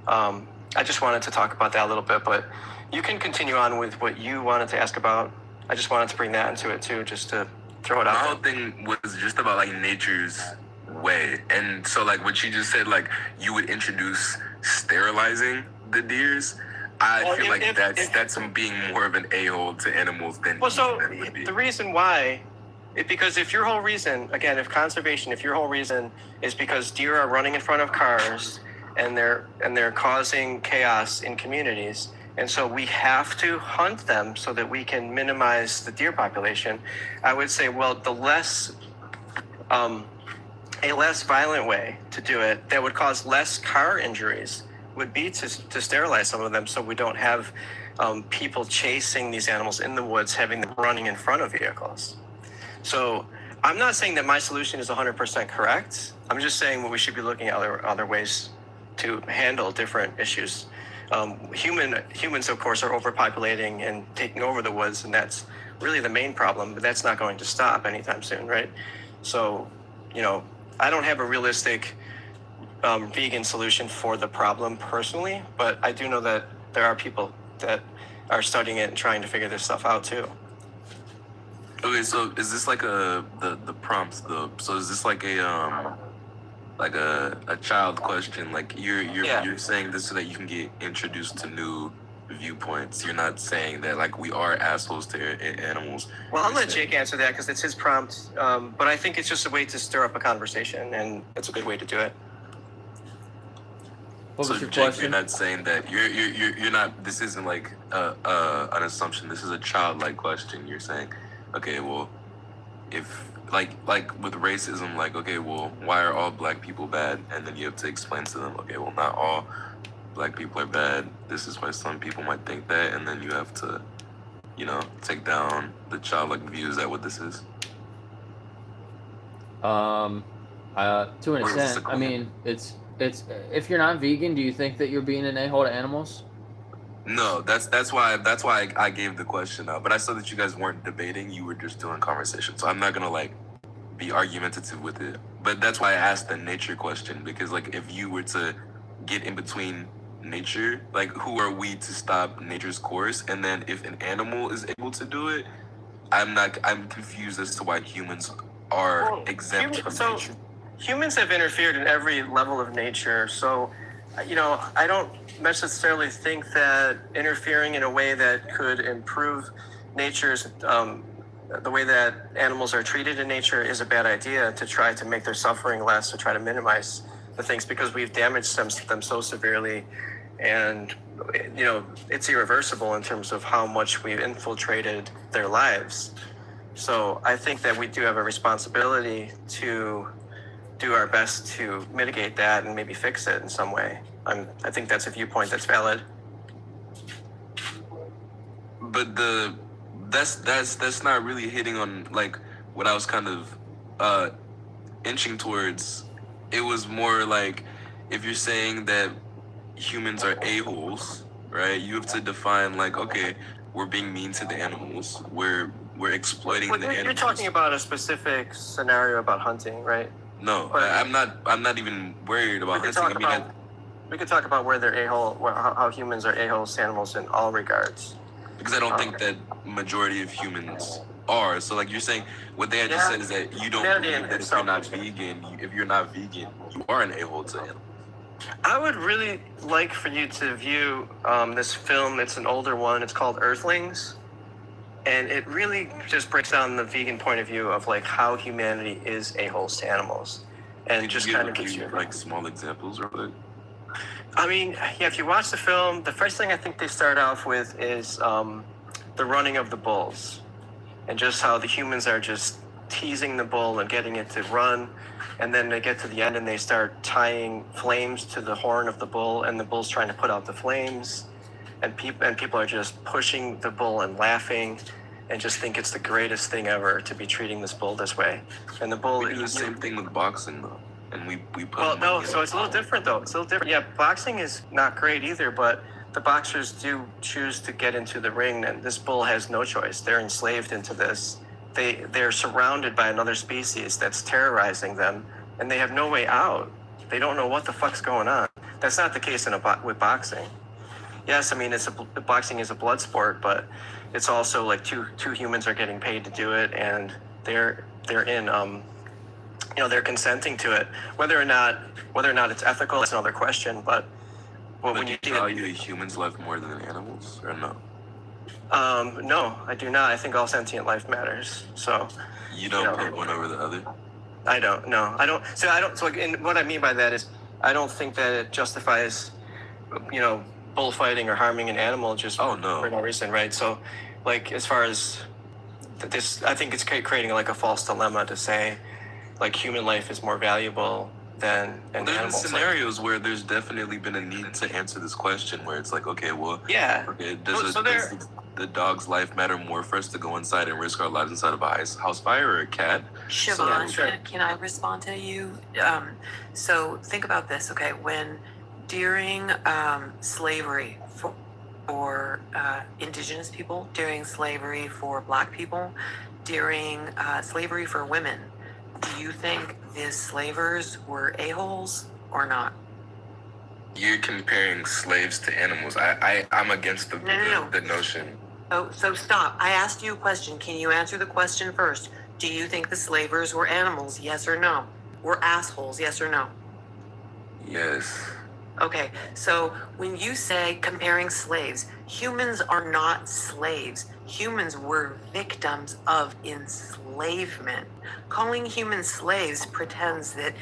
I just wanted to talk about that a little bit, but you can continue on with what you wanted to ask about. I just wanted to bring that into it too, just to throw it out. My whole thing was just about like nature's way, and so like what you just said, like you would introduce sterilizing the deers. I feel like that's being more of an a-hole to animals than would be. The reason why, because if your whole reason, again, if conservation, if your whole reason is because deer are running in front of cars and they're causing chaos in communities, and so we have to hunt them so that we can minimize the deer population, I would say, well, a less violent way to do it that would cause less car injuries would be to sterilize some of them so we don't have people chasing these animals in the woods, having them running in front of vehicles. So I'm not saying that my solution is 100% correct. I'm just saying that we should be looking at other ways to handle different issues. Humans, of course, are overpopulating and taking over the woods, and that's really the main problem, but that's not going to stop anytime soon, right? So, you know, I don't have a realistic vegan solution for the problem personally, but I do know that there are people that are studying it and trying to figure this stuff out too. Okay, so is this like the prompts so is this like a child question? Like you're saying this so that you can get introduced to new viewpoints. You're not saying that like we are assholes to animals. Well, I'll let Jake answer that because it's his prompt, but I think it's just a way to stir up a conversation, and it's a good way to do it. What was your question? You're not saying that you're not. This isn't like an assumption. This is a childlike question. You're saying, okay, well, if like with racism, like okay, well, why are all black people bad? And then you have to explain to them, okay, well, not all black people are bad. This is why some people might think that, and then you have to, you know, take down the childlike view. Is that what this is? To an extent, I mean, it's if you're not vegan, do you think that you're being an a-hole to animals? No, that's why I gave the question out. But I saw that you guys weren't debating; you were just doing conversation. So I'm not gonna like be argumentative with it. But that's why I asked the nature question, because like if you were to get in between nature, like who are we to stop nature's course? And then if an animal is able to do it, I'm confused as to why humans are exempt from nature. Humans have interfered in every level of nature, so, you know, I don't necessarily think that interfering in a way that could improve nature's, the way that animals are treated in nature is a bad idea to try to make their suffering less, to try to minimize the things, because we've damaged them so severely, and, you know, it's irreversible in terms of how much we've infiltrated their lives. So I think that we do have a responsibility to do our best to mitigate that and maybe fix it in some way. I think that's a viewpoint that's valid. But that's not really hitting on like what I was kind of inching towards. It was more like if you're saying that humans are a-holes, right? You have to define like, okay, we're being mean to the animals. We're exploiting Well, the you're animals. talking about a specific scenario about hunting, right? No, But- I'm not even worried about We could hunting. talk I mean, about we could talk about where they're a-hole, how humans are a-holes to animals in all regards. because I don't think that majority of humans are. So like you're saying, what they had just said is that you don't Humanity believe that if you're not vegan, if you're not vegan, you are an a-hole to animals. I would really like for you to view this film. It's an older one. It's called Earthlings. And it really just breaks down the vegan point of view of like how humanity is a-holes to animals. And Can just you kind of give gives you like small examples or like? I mean, yeah, if you watch the film, the first thing I think they start off with is the running of the bulls, and just how the humans are just teasing the bull and getting it to run, and then they get to the end and they start tying flames to the horn of the bull, and the bull's trying to put out the flames, and people are just pushing the bull and laughing, and just think it's the greatest thing ever to be treating this bull this way, and the bull. We do the same thing with boxing though. And we put Well, them no, on so it's a little different though. It's a little different. Yeah, boxing is not great either, but the boxers do choose to get into the ring, and this bull has no choice. They're enslaved into this. They're surrounded by another species that's terrorizing them, and they have no way out. They don't know what the fuck's going on. That's not the case with boxing. Yes, I mean boxing is a blood sport, but it's also like two humans are getting paid to do it, and they're in they're consenting to it. Whether or not it's ethical, that's another question. But when you value a human's life more than animals, or no? No, I do not. I think all sentient life matters. So You don't put one over the other. I don't. No, I don't. So I don't. So and what I mean by that is, I don't think that it justifies, bullfighting or harming an animal just for no reason, right? So, like as far as this, I think it's creating like a false dilemma to say, like human life is more valuable than an There's been animal. scenarios where there's definitely been a need to answer this question, where it's like, okay, well, yeah, okay, does the dog's life matter more for us to go inside and risk our lives inside of a house fire or a cat? Siobhan, can I respond to you? So think about this, okay? When during slavery for indigenous people, during slavery for black people, during slavery for women, do you think the slavers were a-holes or not? You're comparing slaves to animals. I'm against the notion. So stop. I asked you a question. Can you answer the question first? Do you think the slavers were animals? Yes or no? Were assholes? Yes or no? Yes. Okay, so when you say comparing slaves, humans are not slaves. Humans were victims of enslavement. Calling humans slaves pretends that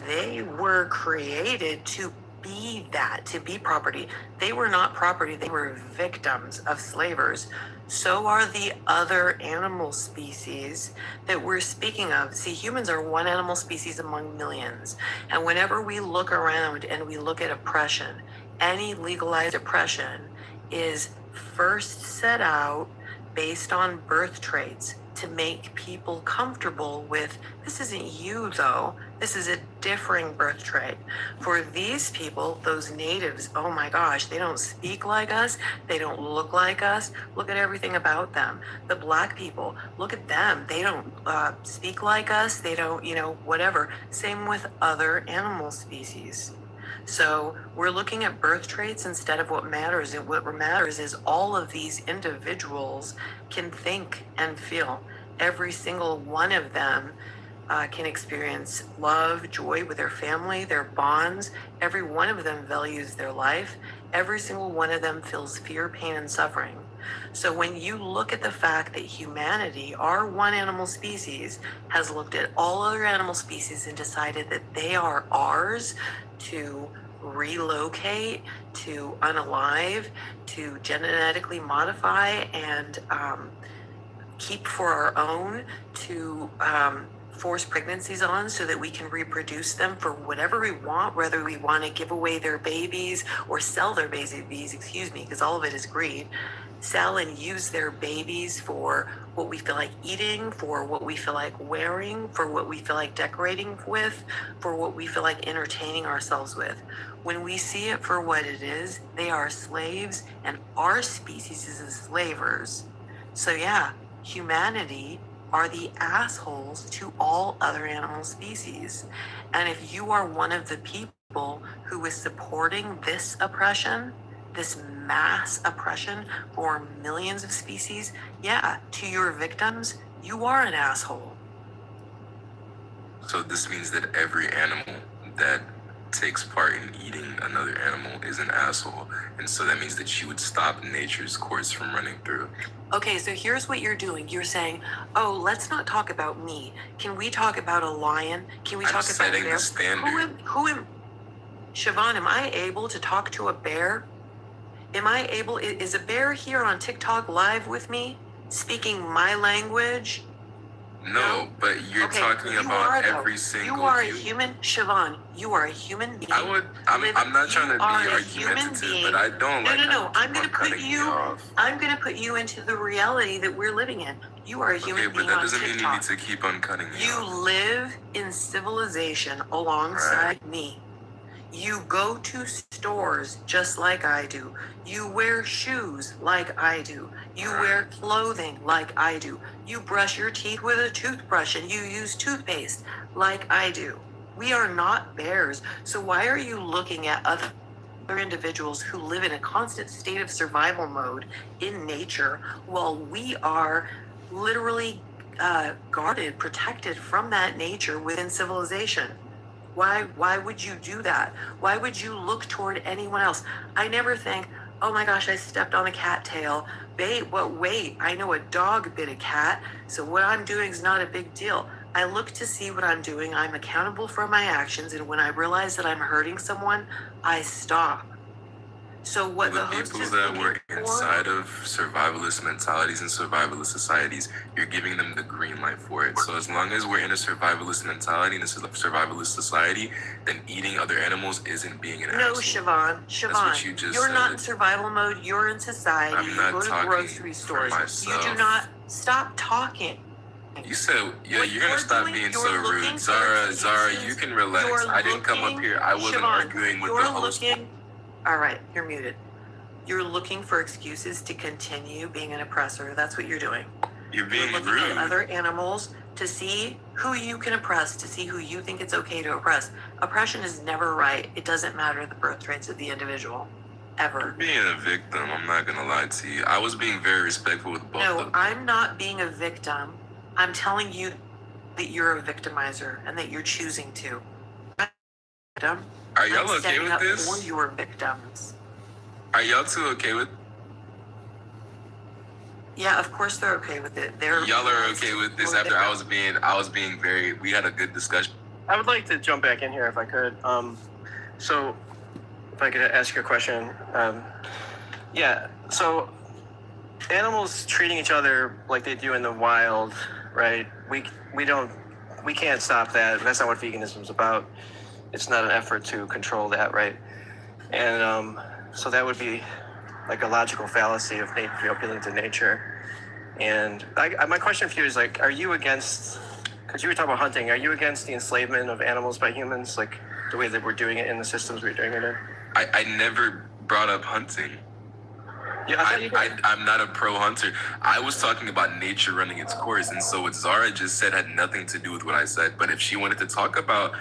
they were created to be that, to be property. They were not property, they were victims of slavers. So are the other animal species that we're speaking of. See, humans are one animal species among millions. And whenever we look around and we look at oppression, any legalized oppression is first set out based on birth traits to make people comfortable with, this isn't you though, this is a differing birth trait. For these people, those natives, oh my gosh, they don't speak like us, they don't look like us, look at everything about them. The black people, look at them, they don't speak like us, they don't, whatever. Same with other animal species. So we're looking at birth traits instead of what matters. And what matters is all of these individuals can think and feel. Every single one of them can experience love, joy with their family, their bonds. Every one of them values their life. Every single one of them feels fear, pain, and suffering. So when you look at the fact that humanity, our one animal species, has looked at all other animal species and decided that they are ours to relocate, to unalive, to genetically modify and keep for our own, to force pregnancies on so that we can reproduce them for whatever we want, whether we want to give away their babies or sell their babies, because all of it is greed. sell and use their babies for what we feel like eating, for what we feel like wearing, for what we feel like decorating with, for what we feel like entertaining ourselves with. When we see it for what it is, they are slaves, and our species is the slavers. So yeah, humanity are the assholes to all other animal species. And if you are one of the people who is supporting this oppression, this mass oppression for millions of species, yeah, to your victims, you are an asshole. So this means that every animal that takes part in eating another animal is an asshole. And so that means that you would stop nature's course from running through. Okay, so here's what you're doing. You're saying, oh, let's not talk about me. Can we talk about a lion? Can we talk about a bear? The standard. Siobhan, am I able to talk to a bear? Am I able, is a bear here on TikTok live with me, speaking my language? No, but you're talking about every single You are a human, Siobhan, you are a human being. I'm not trying to be argumentative, but I don't like No, I'm gonna put you into the reality that we're living in. You are a human being. Okay, but that on doesn't mean TikTok. you need to keep on cutting me You off. live in civilization alongside me. You go to stores just like I do. You wear shoes like I do. You wear clothing like I do. You brush your teeth with a toothbrush and you use toothpaste like I do. We are not bears. So why are you looking at other individuals who live in a constant state of survival mode in nature while we are literally guarded, protected from that nature within civilization? Why would you do that? Why would you look toward anyone else? I never think, oh my gosh, I stepped on a cat tail. Wait, I know a dog bit a cat, so what I'm doing is not a big deal. I look to see what I'm doing. I'm accountable for my actions, and when I realize that I'm hurting someone, I stop. So what the host people is that looking were for, inside of survivalist mentalities and survivalist societies, you're giving them the green light for it. So as long as we're in a survivalist mentality and a survivalist society, then eating other animals isn't being an No, asshole. Siobhan, what you just you're said. not in survival mode. You're in society. I'm not you go to talking grocery for stores. myself. You do not stop talking. You said, yeah, What you're gonna you're stop doing, being you're so looking rude. for Zara, excuses. you can relax. You're I didn't come up looking- here. I wasn't Siobhan, arguing with you're the host. All right, you're muted. You're looking for excuses to continue being an oppressor. That's what you're doing. You're being looking rude. at other animals to see who you can oppress, to see who you think it's okay to oppress. Oppression is never right. It doesn't matter the birth rates of the individual, ever. Being a victim, I'm not gonna lie to you. I was being very respectful with both of No, them. I'm not being a victim. I'm telling you that you're a victimizer and that you're choosing to. Victim. Are y'all I'm okay standing with up this? for your victims. Are y'all two okay with? Yeah, of course they're okay with it. Y'all are okay with this after I was being very. We had a good discussion. I would like to jump back in here if I could. So, if I could ask you a question. Yeah, so animals treating each other like they do in the wild, right? We can't stop that. That's not what veganism is about. It's not an effort to control that, right? And so that would be like a logical fallacy of appealing to nature. And my question for you is like, are you against? Because you were talking about hunting. Are you against the enslavement of animals by humans, like the way that we're doing it in the systems we're doing it in? I never brought up hunting. Yeah, I'm not a pro hunter. I was talking about nature running its course, and so what Zara just said had nothing to do with what I said. But if she wanted to talk about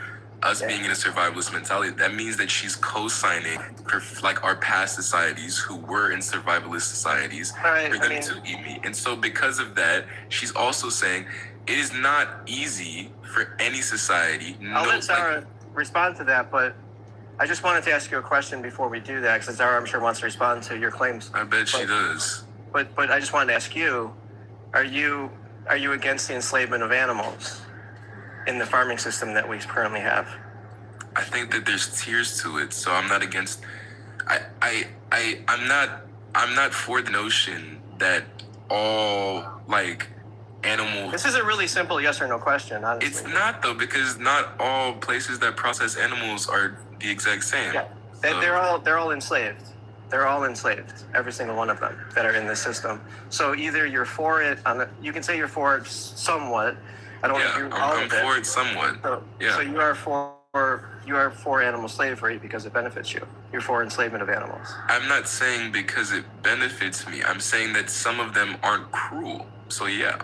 us being in a survivalist mentality, that means that she's co-signing for like our past societies who were in survivalist societies for them to eat meat. And so because of that, she's also saying it is not easy for any society. I'll let Zara respond to that, but I just wanted to ask you a question before we do that, because Zara, I'm sure, wants to respond to your claims. I bet she does. But I just wanted to ask you, are you against the enslavement of animals in the farming system that we currently have? I think that there's tiers to it, so I'm not against. I'm not for the notion that all like animal. This is a really simple yes or no question, honestly. It's not though, because not all places that process animals are the exact same. Yeah, they're all enslaved. They're all enslaved, every single one of them that are in this system. So either you're for it, you can say you're for it somewhat. I don't agree with all I'm of it. for it somewhat. So you are for animal slavery because it benefits you. You're for enslavement of animals. I'm not saying because it benefits me. I'm saying that some of them aren't cruel. So yeah.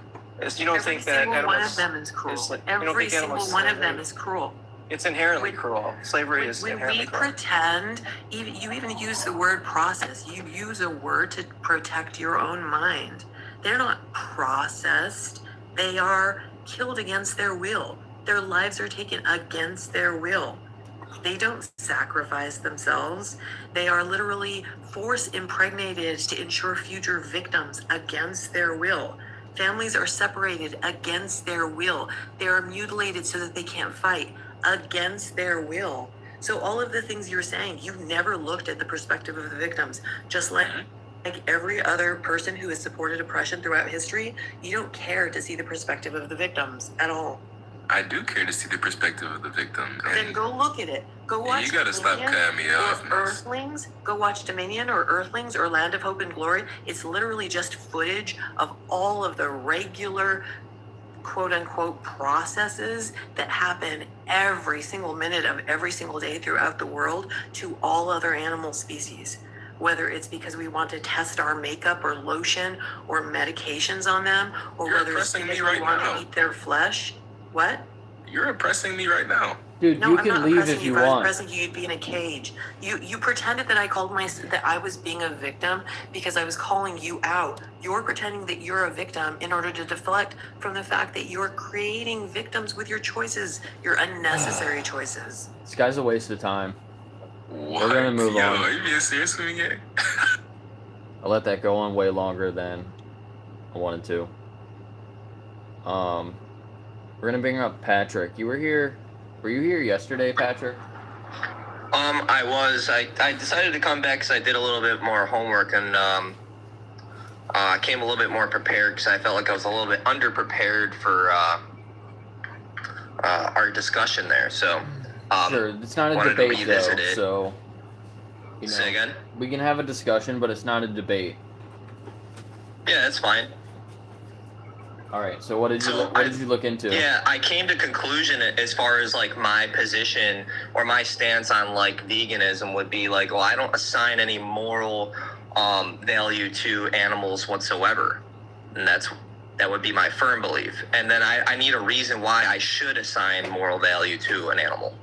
You don't think that Every single one animals, of them is cruel. you don't Every think single animals one of slavery- them is cruel. It's inherently cruel. Slavery is When inherently we cruel. pretend, you even use the word process. You use a word to protect your own mind. They're not processed. They are killed against their will. Their lives are taken against their will. They don't sacrifice themselves. They are literally force impregnated to ensure future victims against their will. Families are separated against their will. They are mutilated so that they can't fight against their will. So all of the things you're saying, you've never looked at the perspective of the victims. Just like every other person who has supported oppression throughout history, you don't care to see the perspective of the victims at all. I do care to see the perspective of the victim. Then go look at it. Go watch You gotta stop Dominion cutting me off, or man. Earthlings. Go watch Dominion or Earthlings or Land of Hope and Glory. It's literally just footage of all of the regular quote unquote processes that happen every single minute of every single day throughout the world to all other animal species. Whether it's because we want to test our makeup or lotion or medications on them, or You're whether it's oppressing because me we right want now. to eat their flesh. What? You're oppressing me right now. Dude, No, you I'm can not leave oppressing if you. you If I was want. oppressing you, you'd be in a cage. You pretended that that I was being a victim because I was calling you out. You're pretending that you're a victim in order to deflect from the fact that you're creating victims with your choices, your unnecessary choices. This guy's a waste of time. What? We're gonna move Yo, on. are you being serious with me, gang? I let that go on way longer than I wanted to. We're gonna bring up Patrick. You were here. Were you here yesterday, Patrick? I was. I decided to come back because I did a little bit more homework and I came a little bit more prepared because I felt like I was a little bit underprepared for our discussion there. So Sure, it's not a wanted to debate though, revisit it. so you know, Say again? we can have a discussion, but it's not a debate. Yeah, that's fine. All right. So what did you look into? Yeah, I came to conclusion as far as like my position or my stance on like veganism would be like, well, I don't assign any moral value to animals whatsoever, and that would be my firm belief. And then I need a reason why I should assign moral value to an animal.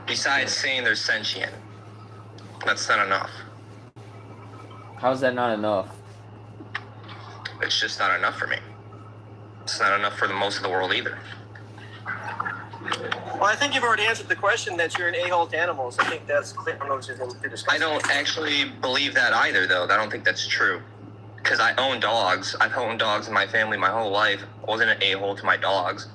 Besides saying they're sentient, that's not enough. How's that not enough? It's just not enough for me. It's not enough for the most of the world either. Well, I think you've already answered the question that you're an a-hole to animals. I think that's clear. I don't know what you're going to discuss. I don't actually believe that either, though. I don't think that's true. Because I own dogs. I've owned dogs in my family my whole life. I wasn't an a-hole to my dogs.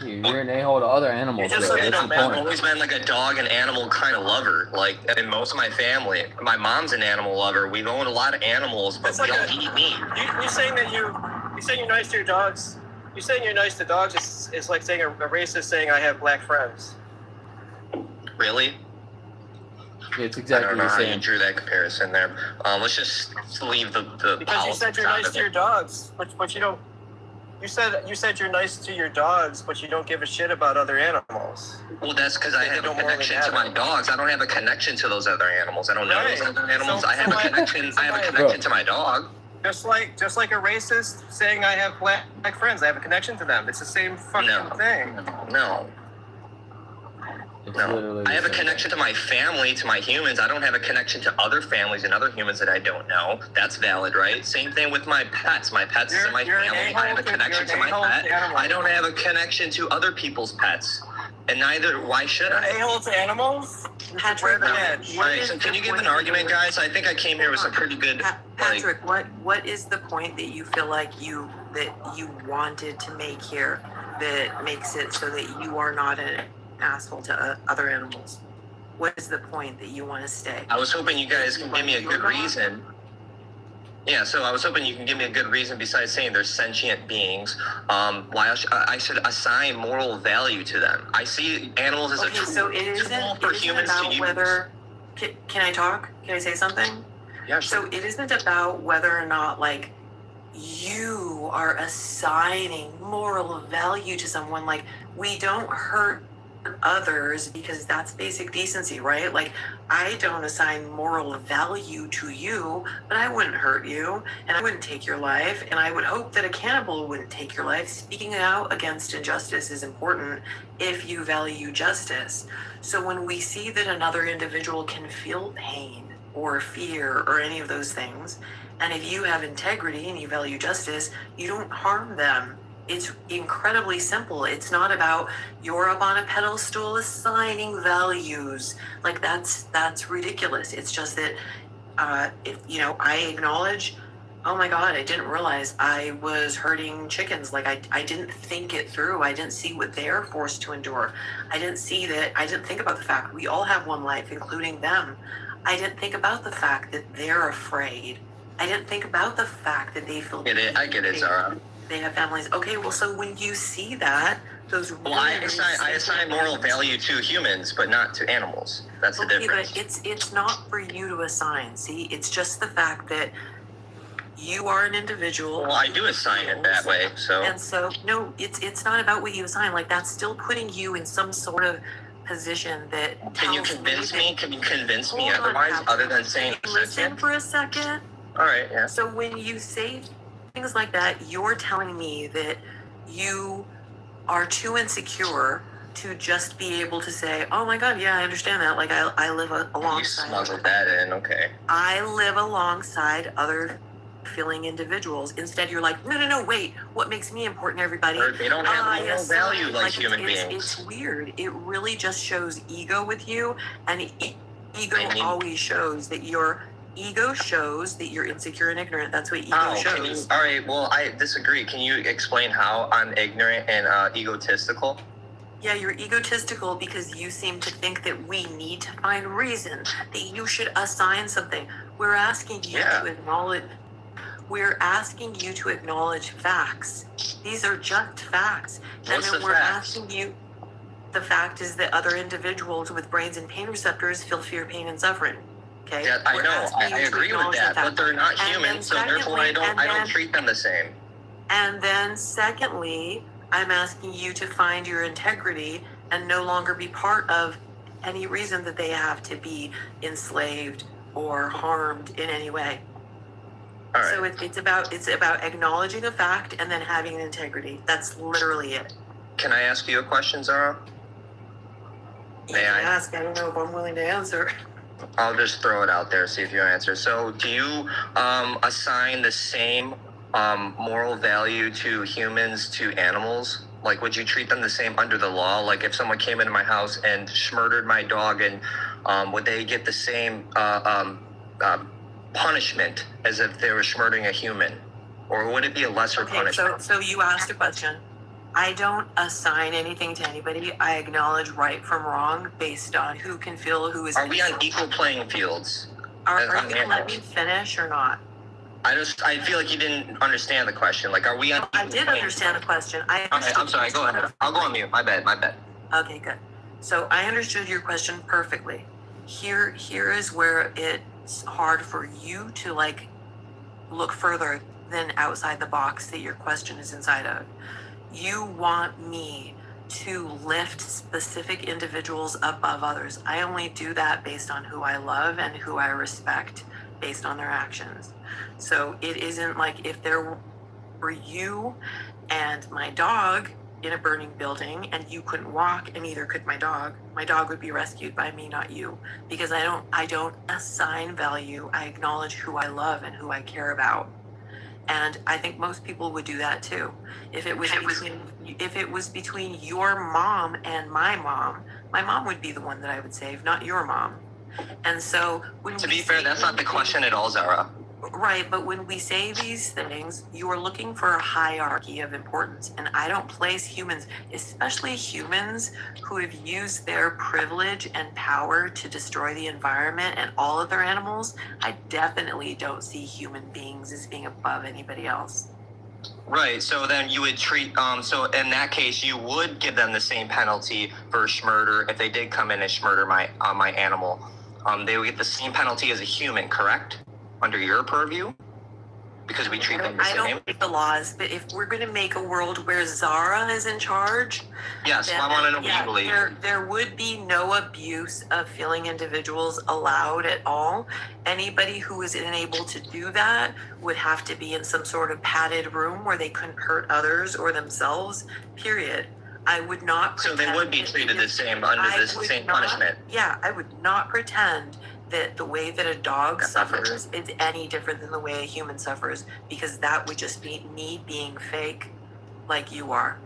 You're an a-hole to other animals. Just Though. like That's the I've point. always been like a dog and animal kind of lover. Like in most of my family, my mom's an animal lover. We've owned a lot of animals, but we don't eat meat. You saying that you saying you're nice to your dogs? You saying you're nice to dogs is like saying a racist saying I have black friends. Really? It's I exactly don't know the how you same. drew that comparison there. Let's just leave the Because you said you're nice to your dogs, but you don't. You said you're nice to your dogs, but you don't give a shit about other animals. Well, that's because I They have a don't morally connection to my matter. dogs. I don't have a connection to those other animals. I don't know Right. those other animals. So- I have so a connection. I have a connection to my dog. Just like a racist saying I have black friends, I have a connection to them. It's the same fucking thing. No. It's No, literally I the have a same. connection to my family, to my humans. I don't have a connection to other families and other humans that I don't know. That's valid, right? Same thing with my pets. My pets is in my You're an family. I have a a-hole connection to- to my you're an a-hole pet. to animals. I don't have a connection to other people's pets. And neither, why should You're an I? a-hole to animals? Patrick, Where the what- edge? what Right, is so can the you give point an argument, of- guys? I think I came here with some pretty good, like, Patrick, what is the point that you feel like you wanted to make here that makes it so that you are not an asshole to other animals? What is the point that you want to stay? I was hoping you guys can give me a good reason. Yeah, so I was hoping you can give me a good reason besides saying they're sentient beings, why I should assign moral value to them. I see animals as a tool, so it isn't for humans about to use. whether. Can I talk? Can I say something? Yeah, sure. So it isn't about whether or not like you are assigning moral value to someone. Like, we don't hurt others because that's basic decency, right? Like, I don't assign moral value to you, but I wouldn't hurt you and I wouldn't take your life, and I would hope that a cannibal wouldn't take your life. Speaking out against injustice is important if you value justice. So when we see that another individual can feel pain or fear or any of those things, and if you have integrity and you value justice, you don't harm them. It's incredibly simple. It's not about you're up on a pedestal assigning values. Like, that's ridiculous. It's just that if I acknowledge, oh my God, I didn't realize I was hurting chickens. Like, I didn't think it through. I didn't see what they're forced to endure. I didn't think about the fact we all have one life, including them. I didn't think about the fact that they're afraid. I didn't think about the fact that they feel. I get it, Zara. They have families. Okay, well, so when you see that, those really, I assign moral value to humans, but not to animals. That's the difference. But it's not for you to assign. See, it's just the fact that you are an individual. Well, I do assign it that way. So. And so, no, it's not about what you assign. Like, that's still putting you in some sort of position that. Can you convince me? Can you convince me otherwise, other than saying? Listen for a second. All right. Yeah. So when you say things like that, you're telling me that you are too insecure to just be able to say, oh my God, yeah, I understand that. Like, I live alongside. You smuggled that in, okay. I live alongside other feeling individuals. Instead, you're like, no, wait, what makes me important, everybody? They don't have moral value like human beings. It's weird. It really just shows ego with you, and ego always shows that you're insecure and ignorant. That's what ego shows. All right, well, I disagree. Can you explain how I'm ignorant and egotistical? Yeah, you're egotistical because you seem to think that we need to find reason, that you should assign something. We're asking you to acknowledge. We're asking you to acknowledge facts. These are just facts. What's and then the we're facts? asking you. The fact is that other individuals with brains and pain receptors feel fear, pain, and suffering. Okay. Yeah, I know. I agree with that, but they're not humans, so therefore I don't treat them the same. And then secondly, I'm asking you to find your integrity and no longer be part of any reason that they have to be enslaved or harmed in any way. All right. So it's about acknowledging a fact and then having an integrity. That's literally it. Can I ask you a question, Zara? May I ask? I don't know if I'm willing to answer. I'll just throw it out there, see if you answer. So do you assign the same moral value to humans to animals? Like, would you treat them the same under the law? Like, if someone came into my house and murdered my dog, and would they get the same punishment as if they were murdering a human? Or would it be a lesser punishment? So you asked a question. I don't assign anything to anybody. I acknowledge right from wrong based on who can feel who is. Are we on equal playing fields? Are you going to let me finish or not? I feel like you didn't understand the question. Like, are we on? I did understand the question. Okay, I'm sorry. Go ahead. I'll go on mute. My bad. Okay, good. So I understood your question perfectly. Here is where it's hard for you to like look further than outside the box that your question is inside of. You want me to lift specific individuals above others. I only do that based on who I love and who I respect based on their actions. So it isn't like if there were you and my dog in a burning building and you couldn't walk and neither could my dog would be rescued by me, not you. Because I don't assign value. I acknowledge who I love and who I care about. And I think most people would do that too. If it was between your mom and my mom would be the one that I would save, not your mom. And so to be fair, that's not the question at all, Zara. Right, but when we say these things, you are looking for a hierarchy of importance. And I don't place humans, especially humans who have used their privilege and power to destroy the environment and all other animals. I definitely don't see human beings as being above anybody else. Right. So then you would treat. So in that case, you would give them the same penalty for schmurder if they did come in and schmurder my animal. They would get the same penalty as a human, correct? Under your purview, because we treat them the I same. don't make the laws, but if we're going to make a world where Zara is in charge, Yes, then, I want to know yeah, what you believe. there would be no abuse of feeling individuals allowed at all. Anybody who is unable to do that would have to be in some sort of padded room where they couldn't hurt others or themselves, period. I would not So pretend they would be treated the same under the same punishment. Yeah, I would not pretend that the way that a dog suffers is any different than the way a human suffers, because that would just be me being fake like you are.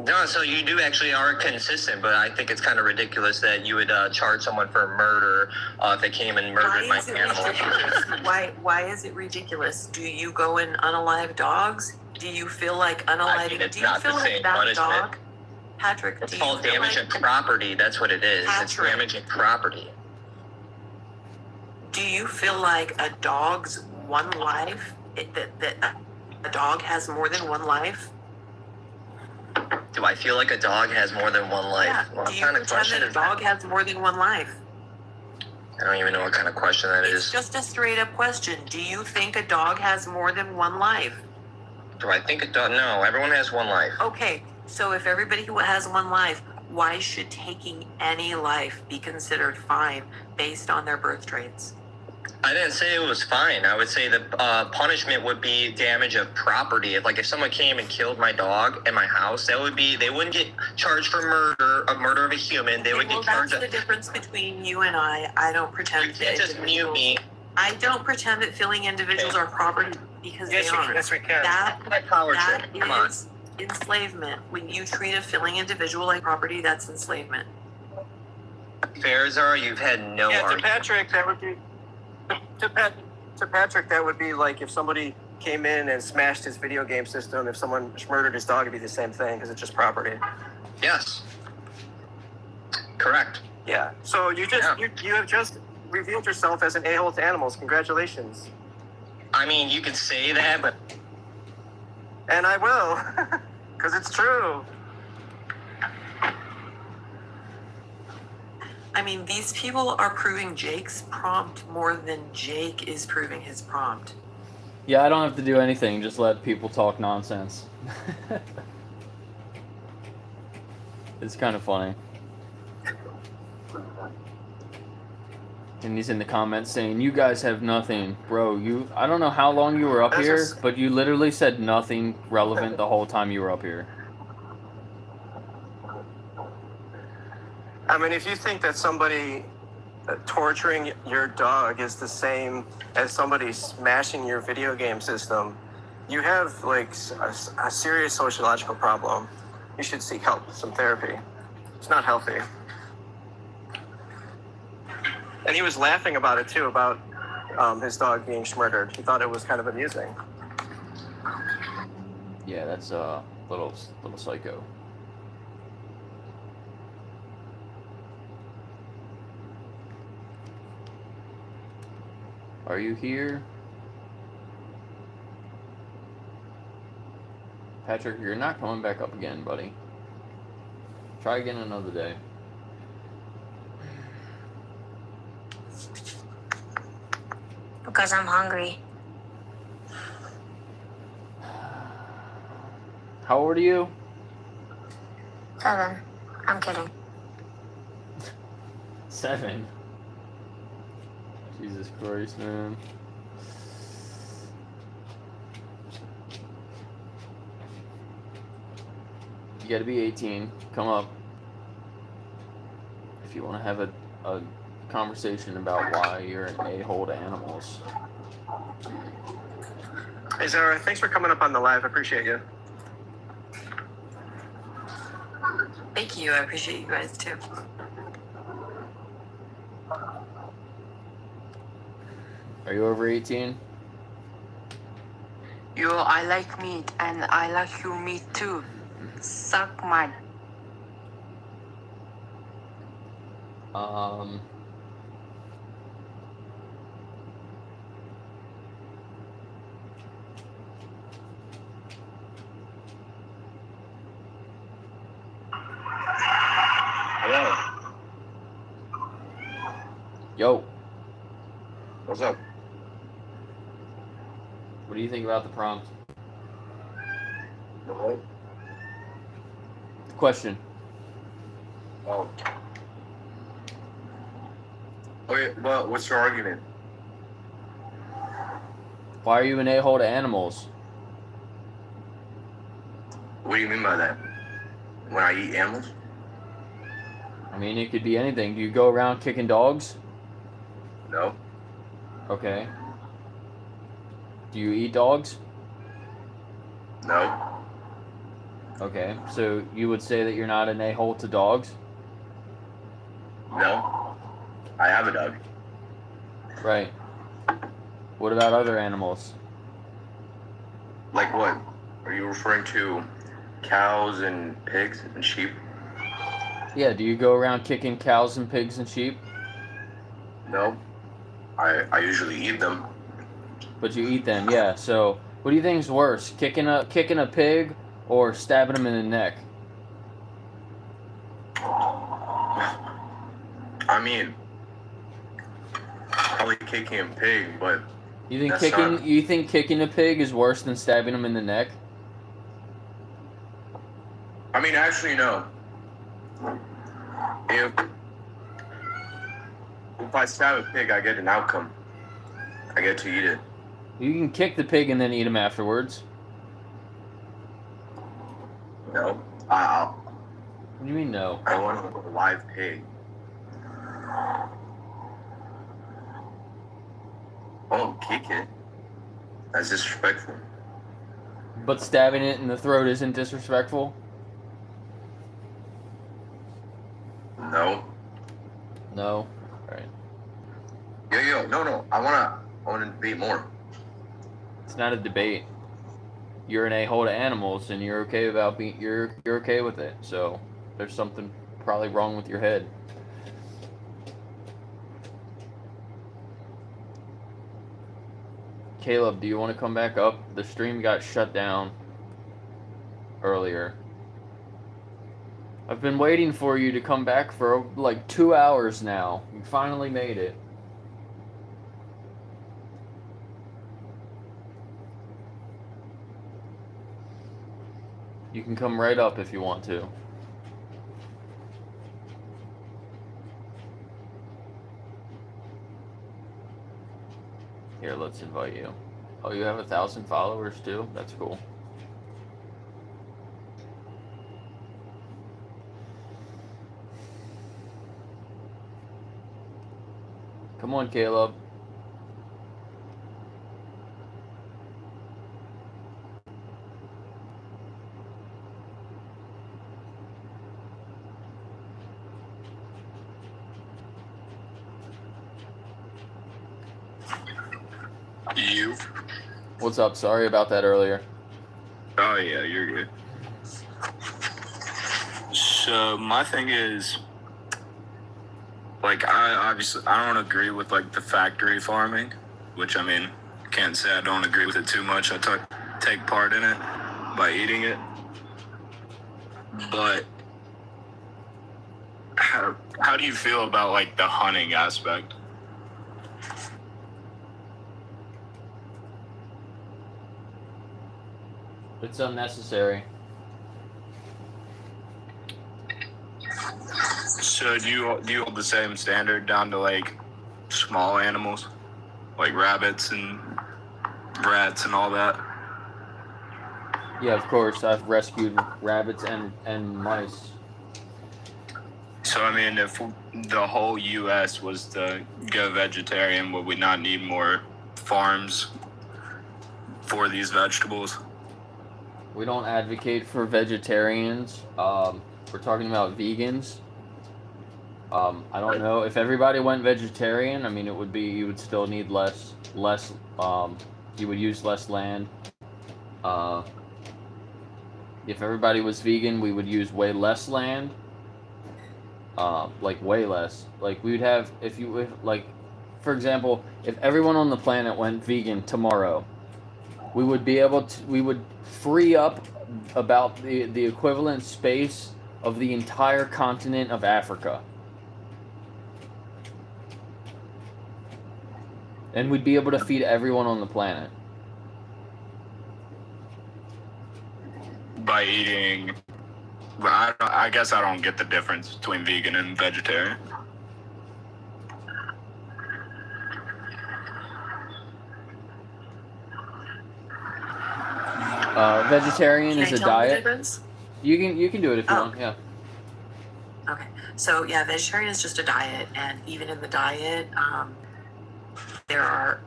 No, so you do actually are consistent, but I think it's kind of ridiculous that you would charge someone for murder if they came and murdered my animal. Why is it ridiculous? Do you go and unalive dogs? Do you feel like unaliving? It's do you not feel the like same that punishment. dog? Patrick, It's do you called feel damage like, of property. That's what it is. It's Patrick. damaging property. do you feel like a dog's one life, that a dog has more than one life? Do I feel like a dog has more than one life? Yeah. What Do you kind of pretend question that a is dog that? has more than one life? I don't even know what kind of question that It's is. just a straight up question. Do you think a dog has more than one life? Do I think a dog? No, everyone has one life. Okay, so if everybody who has one life, why should taking any life be considered fine based on their birth traits? I didn't say it was fine. I would say the punishment would be damage of property. If someone came and killed my dog in my house, they wouldn't get charged for murder of a human. They would Well, get that's charged. the difference between you and I. I don't pretend You can't that just mute me. I don't pretend that filling individuals are property because Yes, they you can. aren't. Yes, we can. That Power that trip. Come on. is enslavement. When you treat a filling individual like property, that's enslavement. Fair, Zara, you've had no Yeah, to argument. Patrick, that would be to Patrick. That would be like if somebody came in and smashed his video game system. If someone murdered his dog, it'd be the same thing because it's just property. Yes. Correct. Yeah. So you have just revealed yourself as an a-hole to animals. Congratulations. I mean, you could say that, but And I will, because it's true. I mean, these people are proving Jake's prompt more than Jake is proving his prompt. Yeah, I don't have to do anything. Just let people talk nonsense. It's kind of funny. And he's in the comments saying, "You guys have nothing, bro. I don't know how long you were up here, but you literally said nothing relevant the whole time you were up here." I mean, if you think that somebody torturing your dog is the same as somebody smashing your video game system, you have like a serious sociological problem. You should seek help, some therapy. It's not healthy. And he was laughing about it too, about his dog being murdered. He thought it was kind of amusing. Yeah, that's a little psycho. Are you here? Patrick, you're not coming back up again, buddy. Try again another day. Because I'm hungry. How old are you? 7. I'm kidding. 7. Jesus Christ, man. You gotta be 18. Come up. If you want to have a conversation about why you're an a-hole to animals. Hey, Zara, thanks for coming up on the live. I appreciate you. Thank you. I appreciate you guys too. Are you over 18? Yo, I like meat, and I like your meat too. Suck my. Hello. Yo, What's up? what do you think about the prompt? What? The question. Oh. Okay, but what's your argument? Why are you an a-hole to animals? What do you mean by that? When I eat animals? I mean, it could be anything. Do you go around kicking dogs? No. Okay. Do you eat dogs? No. Okay. So you would say that you're not an a-hole to dogs? No. I have a dog. Right. What about other animals? Like what? Are you referring to cows and pigs and sheep? Yeah, do you go around kicking cows and pigs and sheep? No. I usually eat them. But you eat them, yeah. So what do you think is worse, kicking a pig or stabbing him in the neck? I mean, probably kicking a pig, but You think that's not- kicking a pig is worse than stabbing him in the neck? I mean, actually, no. If I stab a pig, I get an outcome. I get to eat it. You can kick the pig and then eat him afterwards. No. What do you mean no? I want a live pig. I won't kick it. That's disrespectful. But stabbing it in the throat isn't disrespectful? No. No. Right. Yo, no. I wanna debate more. It's not a debate. You're an a-hole to animals, and you're okay about being you're okay with it. So there's something probably wrong with your head. Caleb, do you want to come back up? The stream got shut down earlier. I've been waiting for you to come back for like 2 hours now. You finally made it. You can come right up if you want to. Here, let's invite you. Oh, you have 1,000 followers too? That's cool. Come on, Caleb. You? What's up? Sorry about that earlier. Oh yeah, you're good. So my thing is, like, I don't agree with like the factory farming, which I mean, can't say I don't agree with it too much. I take part in it by eating it, but how do you feel about like the hunting aspect? It's unnecessary. So do you hold the same standard down to like small animals, like rabbits and rats and all that? Yeah, of course. I've rescued rabbits and mice. So I mean, if the whole U.S. was to go vegetarian, would we not need more farms for these vegetables? We don't advocate for vegetarians. We're talking about vegans. I don't know if everybody went vegetarian. I mean, you would still need less. You would use less land. If everybody was vegan, we would use way less land. Like way less. Like we would have, for example, if everyone on the planet went vegan tomorrow, we would be able to, we would free up about the equivalent space of the entire continent of Africa. And we'd be able to feed everyone on the planet. By eating, well, I guess I don't get the difference between vegan and vegetarian. Vegetarian Can is I a tell them the diet. difference? You can do it if you want. Yeah. Okay, so yeah, vegetarian is just a diet, and even in the diet, there are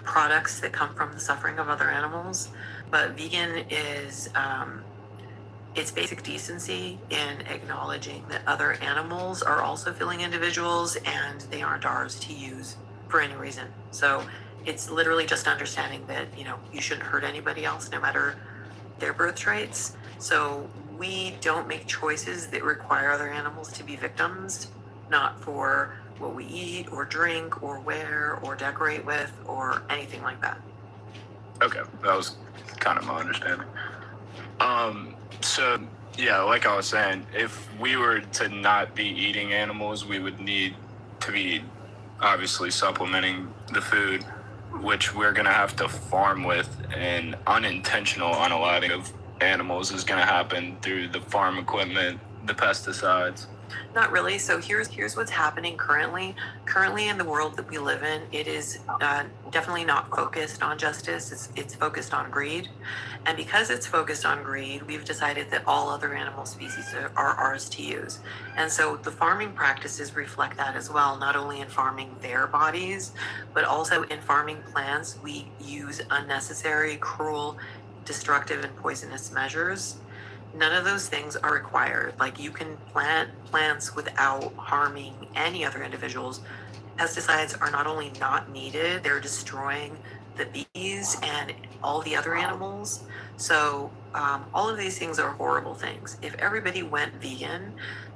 products that come from the suffering of other animals. But vegan is it's basic decency in acknowledging that other animals are also feeling individuals, and they aren't ours to use for any reason. So it's literally just understanding that you shouldn't hurt anybody else, no matter their birth traits. So we don't make choices that require other animals to be victims, not for what we eat or drink or wear or decorate with or anything like that. Okay, that was kind of my understanding. So yeah, like I was saying, if we were to not be eating animals, we would need to be obviously supplementing the food, which we're gonna have to farm with, and unintentional unaliving of animals is gonna happen through the farm equipment, the pesticides. Not really. So here's what's happening currently. Currently in the world that we live in, it is definitely not focused on justice. It's focused on greed, and because it's focused on greed, we've decided that all other animal species are ours to use. And so the farming practices reflect that as well. Not only in farming their bodies, but also in farming plants, we use unnecessary, cruel, destructive, and poisonous measures. None of those things are required. Like, you can plant plants without harming any other individuals. Pesticides are not only not needed, they're destroying the bees and all the other animals. So all of these things are horrible things. If everybody went vegan,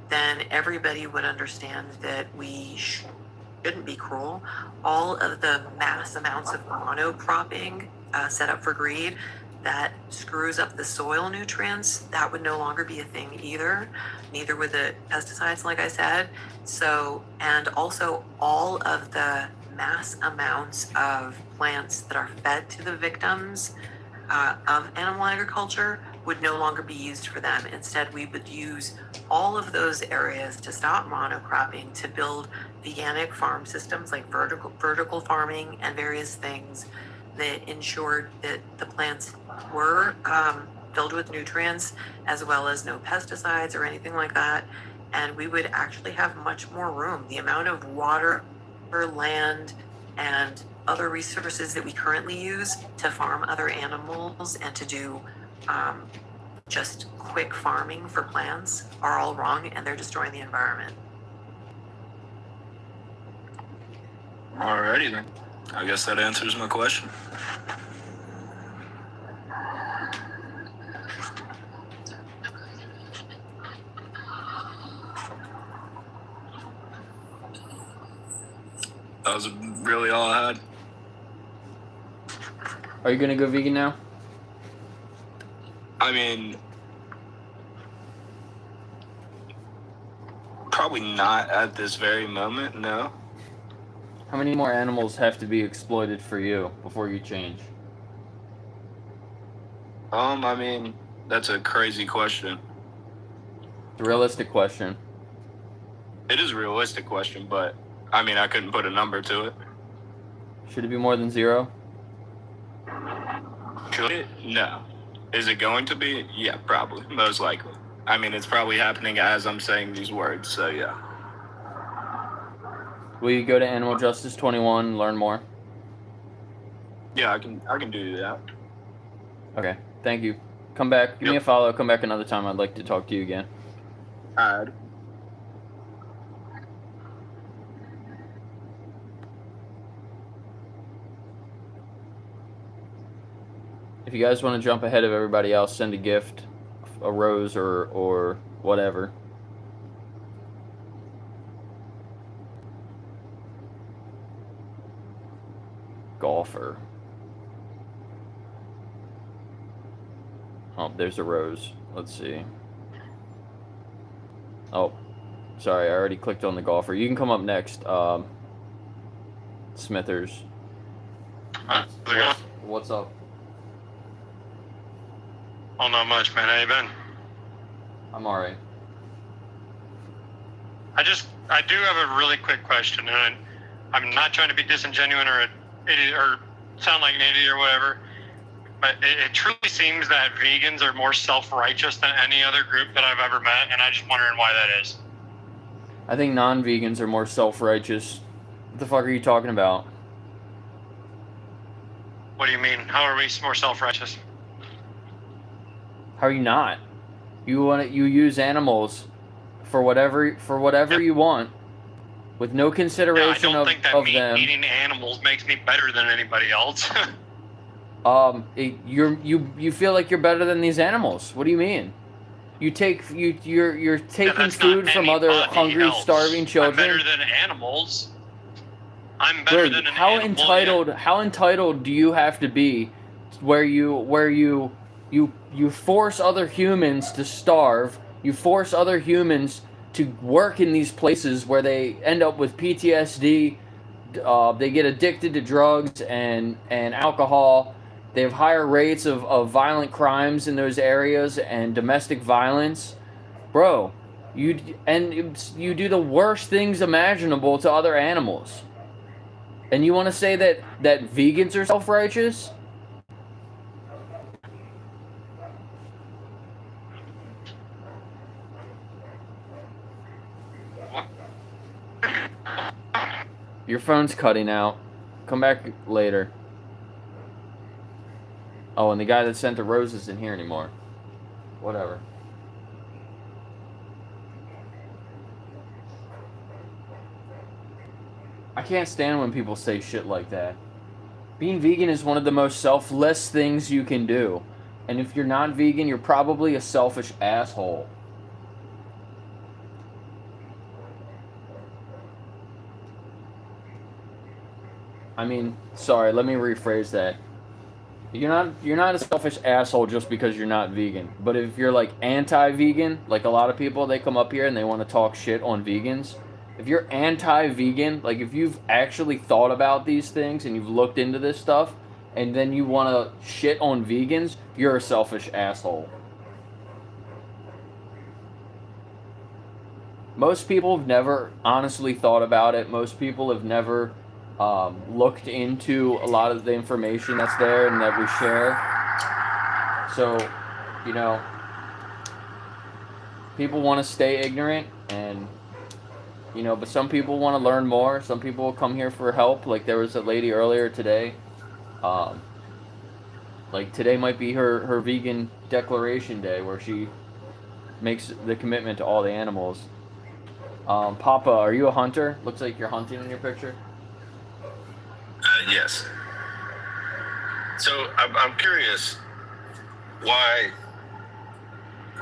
then everybody would understand that we shouldn't be cruel. All of the mass amounts of monocropping set up for greed that screws up the soil nutrients, that would no longer be a thing either. Neither would the pesticides, like I said. So, and also all of the mass amounts of plants that are fed to the victims of animal agriculture would no longer be used for them. Instead, we would use all of those areas to stop monocropping, to build veganic farm systems like vertical farming and various things that ensured that the plants were filled with nutrients, as well as no pesticides or anything like that. And we would actually have much more room. The amount of water, land, and other resources that we currently use to farm other animals and to do just quick farming for plants are all wrong, and they're destroying the environment. Alrighty then. I guess that answers my question. That was really all I had. Are you gonna go vegan now? I mean, probably not at this very moment, no. How many more animals have to be exploited for you before you change? I mean, that's a crazy question. It's a realistic question. It is a realistic question, but I mean, I couldn't put a number to it. Should it be more than 0? Should it? No. Is it going to be? Yeah, probably. Most likely. I mean, it's probably happening as I'm saying these words, so yeah. Will you go to Animal Justice 21, learn more? Yeah, I can do that. Okay, thank you. Come back, give me a follow, come back another time. I'd like to talk to you again. Alright. you guys want to jump ahead of everybody else, send a gift, a rose or whatever. Golfer. Oh, there's a rose. Let's see. Oh, sorry, I already clicked on the golfer. You can come up next, Smithers. What's up? Oh, not much, man. How you been? I'm alright. I do have a really quick question, and I'm not trying to be disingenuous or an idiot or sound like an idiot or whatever, but it truly seems that vegans are more self-righteous than any other group that I've ever met, and I'm just wondering why that is. I think non-vegans are more self-righteous. What the fuck are you talking about? What do you mean? How are we more self-righteous? How are you not? You use animals for whatever you want, with no consideration I don't think that of meat them. eating animals makes me better than anybody else. You feel like you're better than these animals. What do you mean? You're taking food from other hungry, starving children. I'm better than animals. I'm better than an how animal. how entitled do you have to be where you force other humans to starve, you force other humans to work in these places where they end up with PTSD, they get addicted to drugs and alcohol, they have higher rates of violent crimes in those areas and domestic violence. Bro, you do the worst things imaginable to other animals. And you want to say that vegans are self-righteous? Your phone's cutting out. Come back later. Oh, and the guy that sent the roses isn't here anymore. Whatever. I can't stand when people say shit like that. Being vegan is one of the most selfless things you can do. And if you're not vegan, you're probably a selfish asshole. I mean, sorry, let me rephrase that. You're not a selfish asshole just because you're not vegan. But if you're like anti-vegan, like a lot of people, they come up here and they want to talk shit on vegans. If you're anti-vegan, like if you've actually thought about these things and you've looked into this stuff, and then you want to shit on vegans, you're a selfish asshole. Most people have never honestly thought about it. Most people have never looked into a lot of the information that's there and that we share. So, people want to stay ignorant, and but some people want to learn more. Some people come here for help. Like there was a lady earlier today. Like today might be her vegan declaration day where she makes the commitment to all the animals. Papa, are you a hunter? Looks like you're hunting in your picture. Yes. So I'm curious why,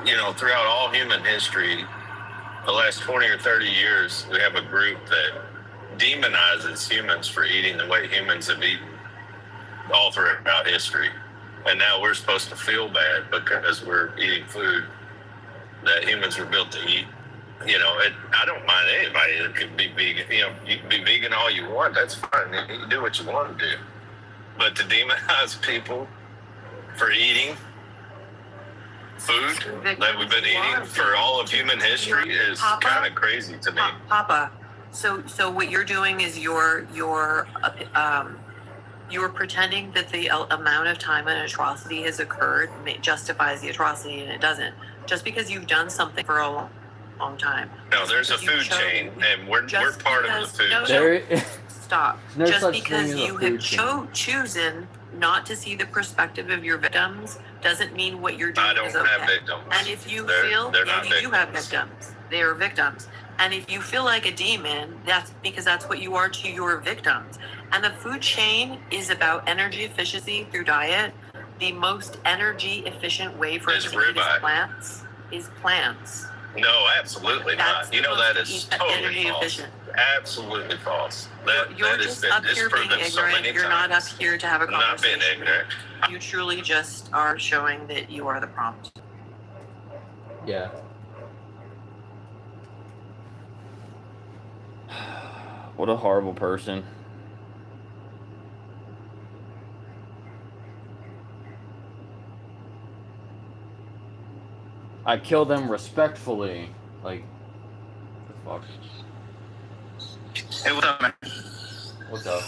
throughout all human history, the last 20 or 30 years, we have a group that demonizes humans for eating the way humans have eaten all throughout history. And now we're supposed to feel bad because we're eating food that humans were built to eat. I don't mind anybody that could be vegan. You can be vegan all you want. That's fine. You can do what you want to do. But to demonize people for eating food that we've been eating for all of human history is kind of crazy to me. Papa, so what you're doing is you're pretending that the amount of time an atrocity has occurred justifies the atrocity, and it doesn't. Just because you've done something for a long time. No, there's a food chain, and we're part of the food chain. Stop. No Just such because thing as a you food have chosen not to see the perspective of your victims doesn't mean what you're doing is okay. I don't have victims. And if you they're not you do have victims. victims. They are victims. And if you feel like a demon, that's because that's what you are to your victims. And the food chain is about energy efficiency through diet, The most energy efficient way for us Is to eat ribeye. is plants. No, absolutely That's not. You know supposed that to is be totally energy false. efficient. Absolutely false. That You're that has just been up here being disproven so ignorant. many You're not up times. here to have a Not conversation. being ignorant. You truly just are showing that you are the prompt. Yeah. What a horrible person. I kill them respectfully. Like, what the fuck? Hey, what's up, man? What's up?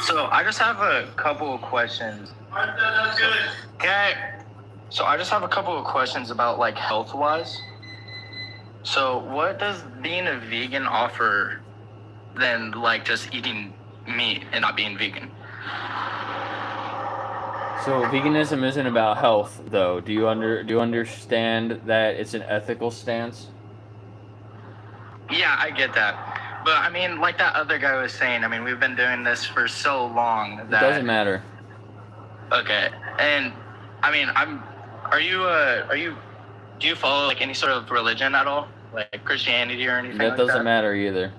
So I just have a couple of questions. Okay. So I just have a couple of questions about like health-wise. So what does being a vegan offer than like just eating meat and not being vegan? So veganism isn't about health, though. Do you understand that it's an ethical stance? Yeah, I get that. But I mean, like that other guy was saying, I mean, we've been doing this for so long that It doesn't matter. Okay. And I mean, do you follow like any sort of religion at all? Like Christianity or anything That like doesn't that? matter either.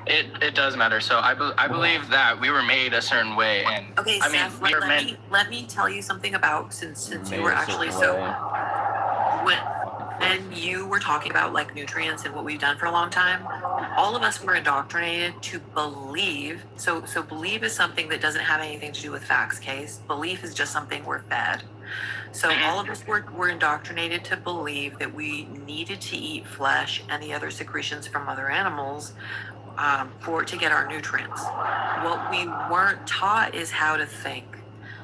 It does matter. So I believe that we were made a certain way, and Okay, I mean, Seth, we were meant. let me tell you something about since you Made were a actually certain so way. when you were talking about like nutrients and what we've done for a long time, all of us were indoctrinated to believe. So believe is something that doesn't have anything to do with facts, case. Belief is just something we're fed. So all of us were indoctrinated to believe that we needed to eat flesh and the other secretions from other animals to get our nutrients. What we weren't taught is how to think.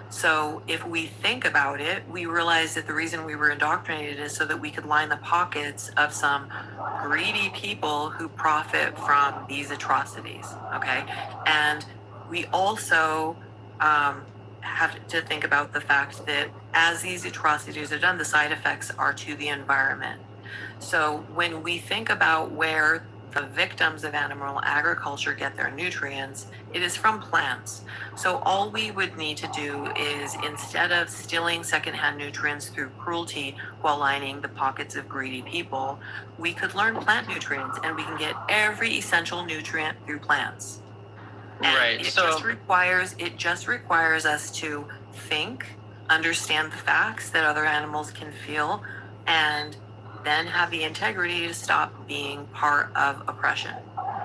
So if we think about it, we realize that the reason we were indoctrinated is so that we could line the pockets of some greedy people who profit from these atrocities. Okay, and we also have to think about the fact that as these atrocities are done, the side effects are to the environment. So when we think about where the victims of animal agriculture get their nutrients, it is from plants. So all we would need to do is, instead of stealing secondhand nutrients through cruelty while lining the pockets of greedy people, we could learn plant nutrients, and we can get every essential nutrient through plants. And Right. it So just requires us to think, understand the facts that other animals can feel, and then have the integrity to stop being part of oppression.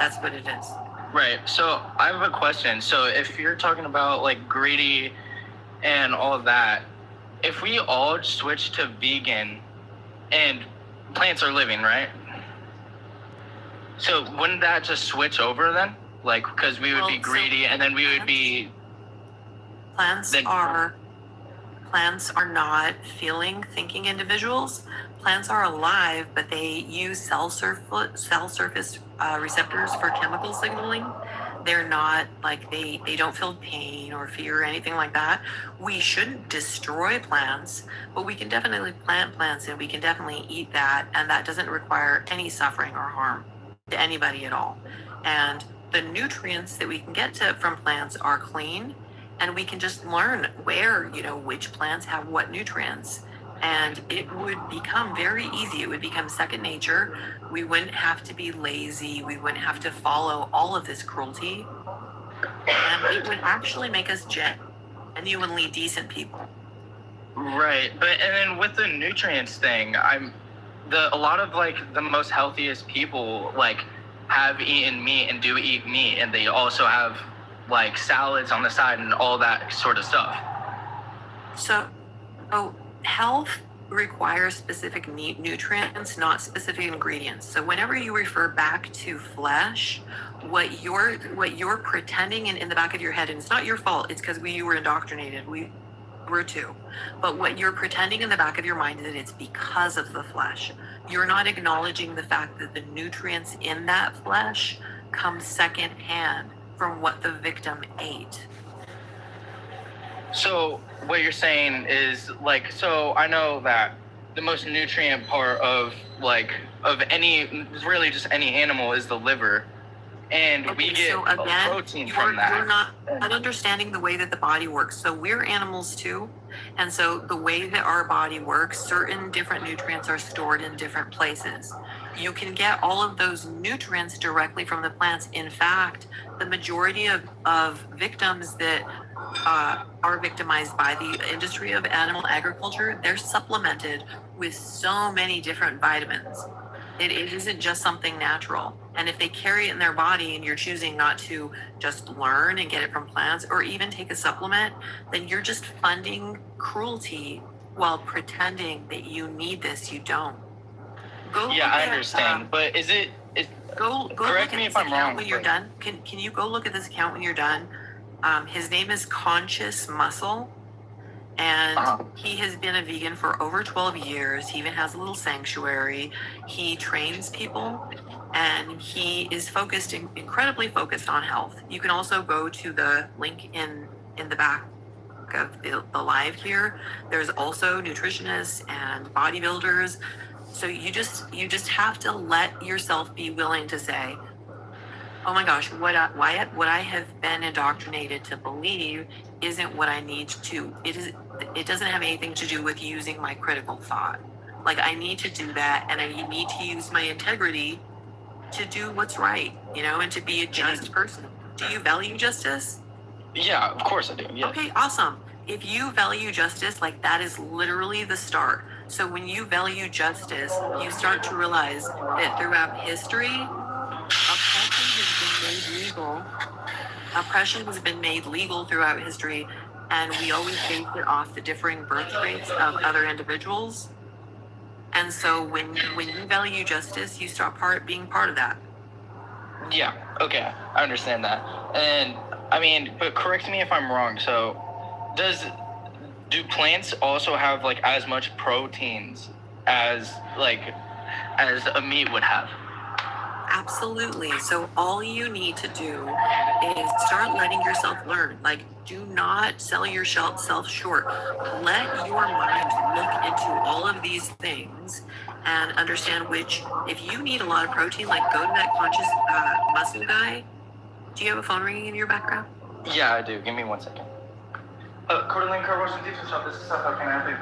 That's what it is. Right. So I have a question. So if you're talking about like greedy and all of that, if we all switch to vegan and plants are living, right? So wouldn't that just switch over then? Like, because we would be greedy and then we would be. Plants are not feeling, thinking individuals. Plants are alive, but they use cell surface receptors for chemical signaling. They're not like they don't feel pain or fear or anything like that. We shouldn't destroy plants, but we can definitely plant plants and we can definitely eat that, and that doesn't require any suffering or harm to anybody at all. And the nutrients that we can get from plants are clean, and we can just learn which plants have what nutrients. And it would become very easy. It would become second nature. We wouldn't have to be lazy. We wouldn't have to follow all of this cruelty. And it would actually make us genuinely decent people. Right. But and then with the nutrients thing, a lot of like the most healthiest people like have eaten meat and do eat meat, and they also have like salads on the side and all that sort of stuff. So health requires specific nutrients, not specific ingredients. So whenever you refer back to flesh, what you're pretending in the back of your head, and it's not your fault, it's because you were indoctrinated. We were too. But what you're pretending in the back of your mind is that it's because of the flesh. You're not acknowledging the fact that the nutrients in that flesh come secondhand from what the victim ate. So what you're saying is like, so I know that the most nutrient part of any, really just any animal is the liver. and we Okay, get so again, protein you're from that. not understanding the way that the body works. So we're animals too, and so the way that our body works, certain different nutrients are stored in different places. You can get all of those nutrients directly from the plants. In fact, the majority of victims that are victimized by the industry of animal agriculture, they're supplemented with so many different vitamins. It isn't just something natural. And if they carry it in their body and you're choosing not to just learn and get it from plants or even take a supplement, then you're just funding cruelty while pretending that you need this. You don't. Go Yeah, look I at, understand. But go correct look at me if this I'm account wrong, when you're but- done. Can you go look at this account when you're done? His name is Conscious Muscle, and he has been a vegan for over 12 years. He even has a little sanctuary. He trains people, and he is incredibly focused on health. You can also go to the link in the back of the live here. There's also nutritionists and bodybuilders. So you just have to let yourself be willing to say, oh my gosh, what I have been indoctrinated to believe isn't what I need to. It doesn't have anything to do with using my critical thought. Like, I need to do that, and I need to use my integrity to do what's right, and to be a just person. Do you value justice? Yeah, of course I do. Yeah. Okay, awesome. If you value justice, like, that is literally the start. So when you value justice, you start to realize that throughout history, oppression has been made legal throughout history, and we always base it off the differing birth rates of other individuals. And so when you value justice, you start being part of that. Yeah, okay, I understand that. And I mean, but correct me if I'm wrong. So, do plants also have like as much proteins as a meat would have? Absolutely. So all you need to do is start letting yourself learn. Like, do not sell yourself short. Let your mind look into all of these things and understand which, if you need a lot of protein, like, go to that Conscious Muscle guy. Do you have a phone ringing in your background? Yeah, I do. Give me 1 second. Coeur d'Alene Car Wash and Defense Shop. This is Seth. How can I help you?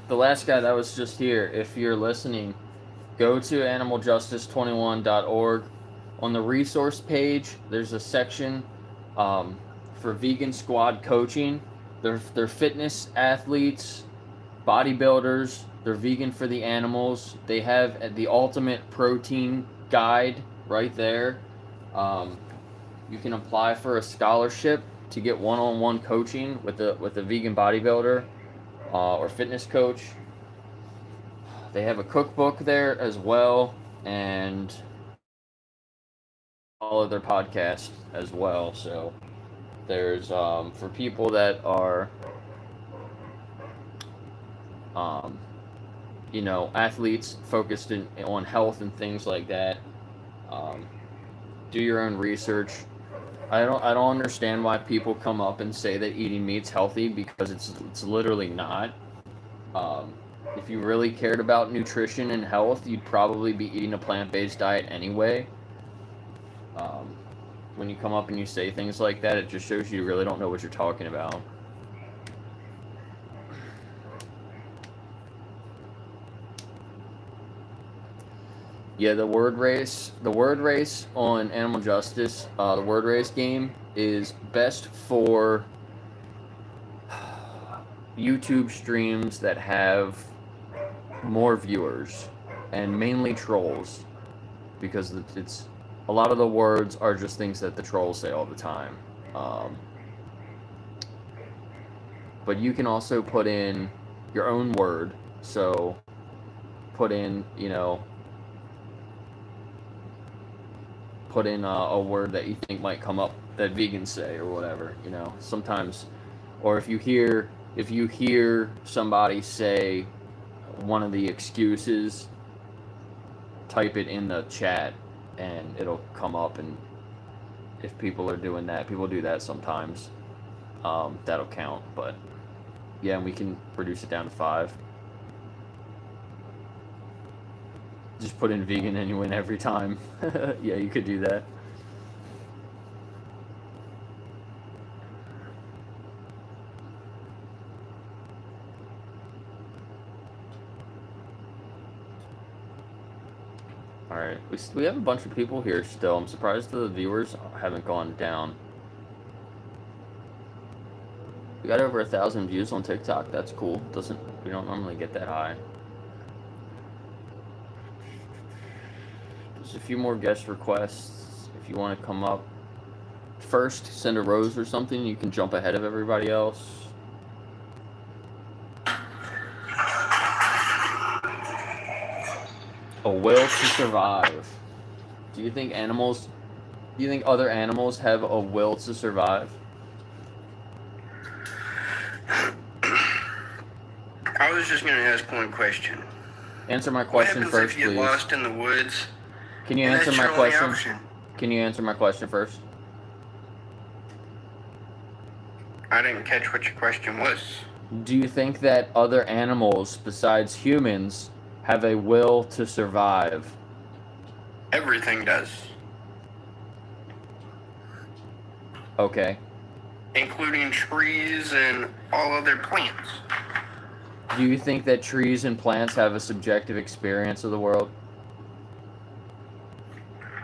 The last guy that was just here, if you're listening, go to animaljustice21.org. On the resource page, there's a section for vegan squad coaching. They're fitness athletes, bodybuilders. They're vegan for the animals. They have the ultimate protein guide right there. You can apply for a scholarship to get one-on-one coaching with a vegan bodybuilder or fitness coach. They have a cookbook there as well, and all of their podcasts as well. So there's for people that are athletes focused on health and things like that. Do your own research. I don't understand why people come up and say that eating meat's healthy, because it's literally not. If you really cared about nutrition and health, you'd probably be eating a plant-based diet anyway. When you come up and you say things like that, it just shows you really don't know what you're talking about. Yeah, the word race on Animal Justice, the word race game is best for YouTube streams that have more viewers, and mainly trolls, because it's a lot of the words are just things that the trolls say all the time. But you can also put in your own word. So put in, put in a word that you think might come up that vegans say or whatever. Sometimes, or if you hear somebody say one of the excuses, type it in the chat and it'll come up. And if people are doing that, people do that sometimes, that'll count. But yeah, and we can reduce it down to 5. Just put in vegan and you win every time. Yeah, you could do that. Alright, we have a bunch of people here still. I'm surprised the viewers haven't gone down. We got over 1,000 views on TikTok. That's cool. We don't normally get that high. There's a few more guest requests. If you want to come up first, send a rose or something. You can jump ahead of everybody else. A will to survive. Do you think other animals have a will to survive? I was just going to ask one question. Answer my question what first, if you please. get lost in the woods? Can you answer my question? Can you answer my question first? I didn't catch what your question was. Do you think that other animals besides humans have a will to survive? Everything does. Okay. Including trees and all other plants. Do you think that trees and plants have a subjective experience of the world?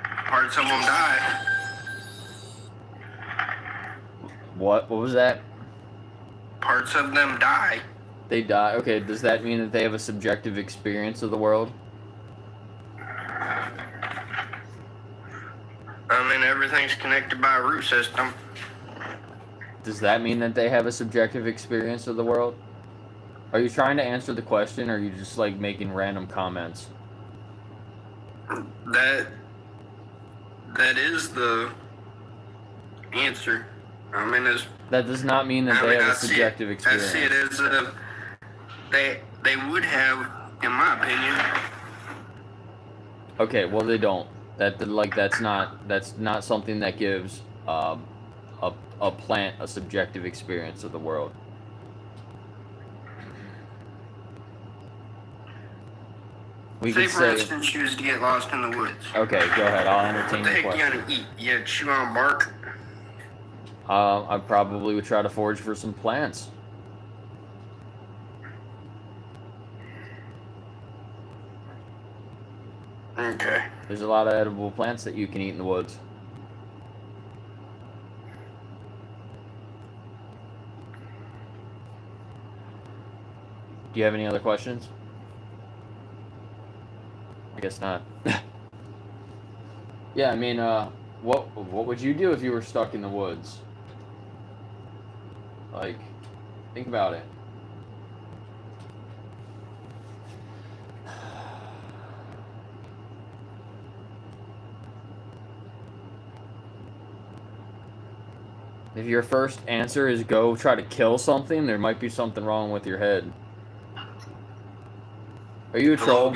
Parts of them die. What was that? Parts of them die. They die. Okay, does that mean that they have a subjective experience of the world? I mean, everything's connected by a root system. Does that mean that they have a subjective experience of the world? Are you trying to answer the question, or are you just like making random comments? That is the answer. I mean, that does not mean that they have a subjective experience. I see it as they would have, in my opinion. Okay, well they don't. That's not something that gives a plant a subjective experience of the world. Say, for instance, you was to get lost in the woods. Okay, go ahead. I'll entertain your question. What the heck you gonna eat? You chew on bark? I probably would try to forage for some plants. Okay. There's a lot of edible plants that you can eat in the woods. Do you have any other questions? I guess not. Yeah, I mean, what would you do if you were stuck in the woods? Like, think about it. If your first answer is go try to kill something, there might be something wrong with your head. Are you a troll?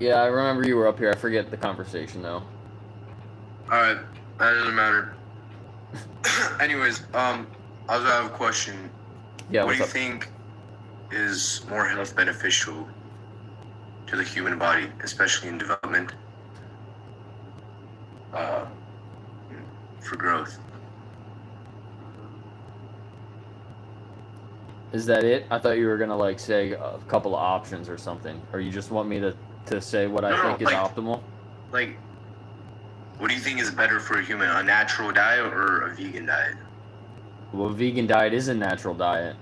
Yeah, I remember you were up here. I forget the conversation, though. Alright, that doesn't matter. Anyways, I also have a question. Yeah, what do you up? think is more health beneficial to the human body, especially in development, for growth? Is that it? I thought you were gonna like say a couple of options or something, or you just want me to say what I think is optimal? Like, what do you think is better for a human, a natural diet or a vegan diet? Well, a vegan diet is a natural diet.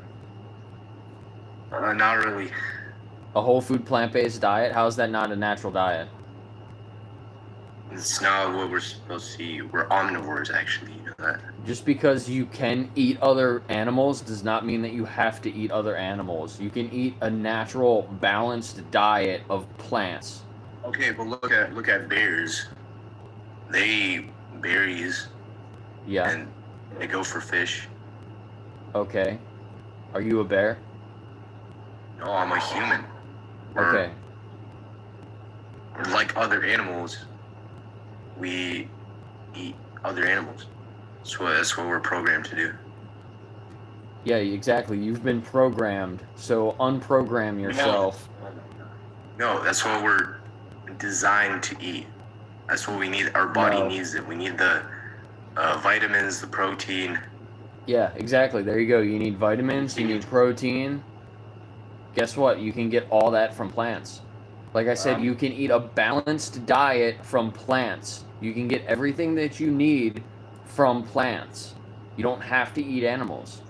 Not really. A whole food plant-based diet? How is that not a natural diet? It's not what we're supposed to eat. We're omnivores, actually. You know that. Just because you can eat other animals does not mean that you have to eat other animals. You can eat a natural, balanced diet of plants. Okay, but look at bears. They eat berries. Yeah. And they go for fish. Okay. Are you a bear? No, I'm a human. Okay. Like other animals, we eat other animals. That's what we're programmed to do. Yeah, exactly. You've been programmed, so unprogram yourself. No, that's what we're designed to eat. That's what we need. Our body needs it. We need the vitamins, the protein. Yeah, exactly. There you go. You need vitamins, you need protein. Guess what? You can get all that from plants. Like I said, you can eat a balanced diet from plants. You can get everything that you need from plants. You don't have to eat animals.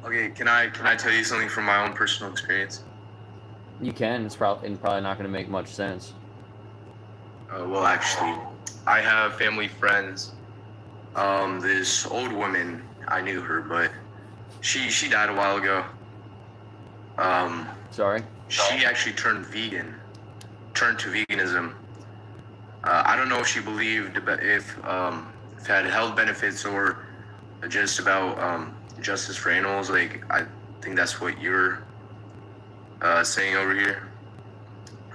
Okay, can I tell you something from my own personal experience? You can. It's probably not going to make much sense. Well, actually, I have family friends. This old woman, I knew her, but she died a while ago. Sorry? She actually turned to veganism. I don't know if she believed if it had health benefits or just about justice for animals. Like, I think that's what you're saying over here.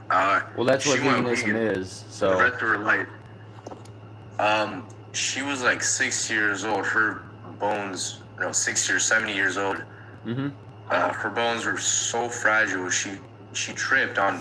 Well, that's what she went veganism vegan is. So the rest of her life. She was like 6 years old. Her bones, 60 or 70 years old. Mm-hmm. Her bones were so fragile. She tripped on.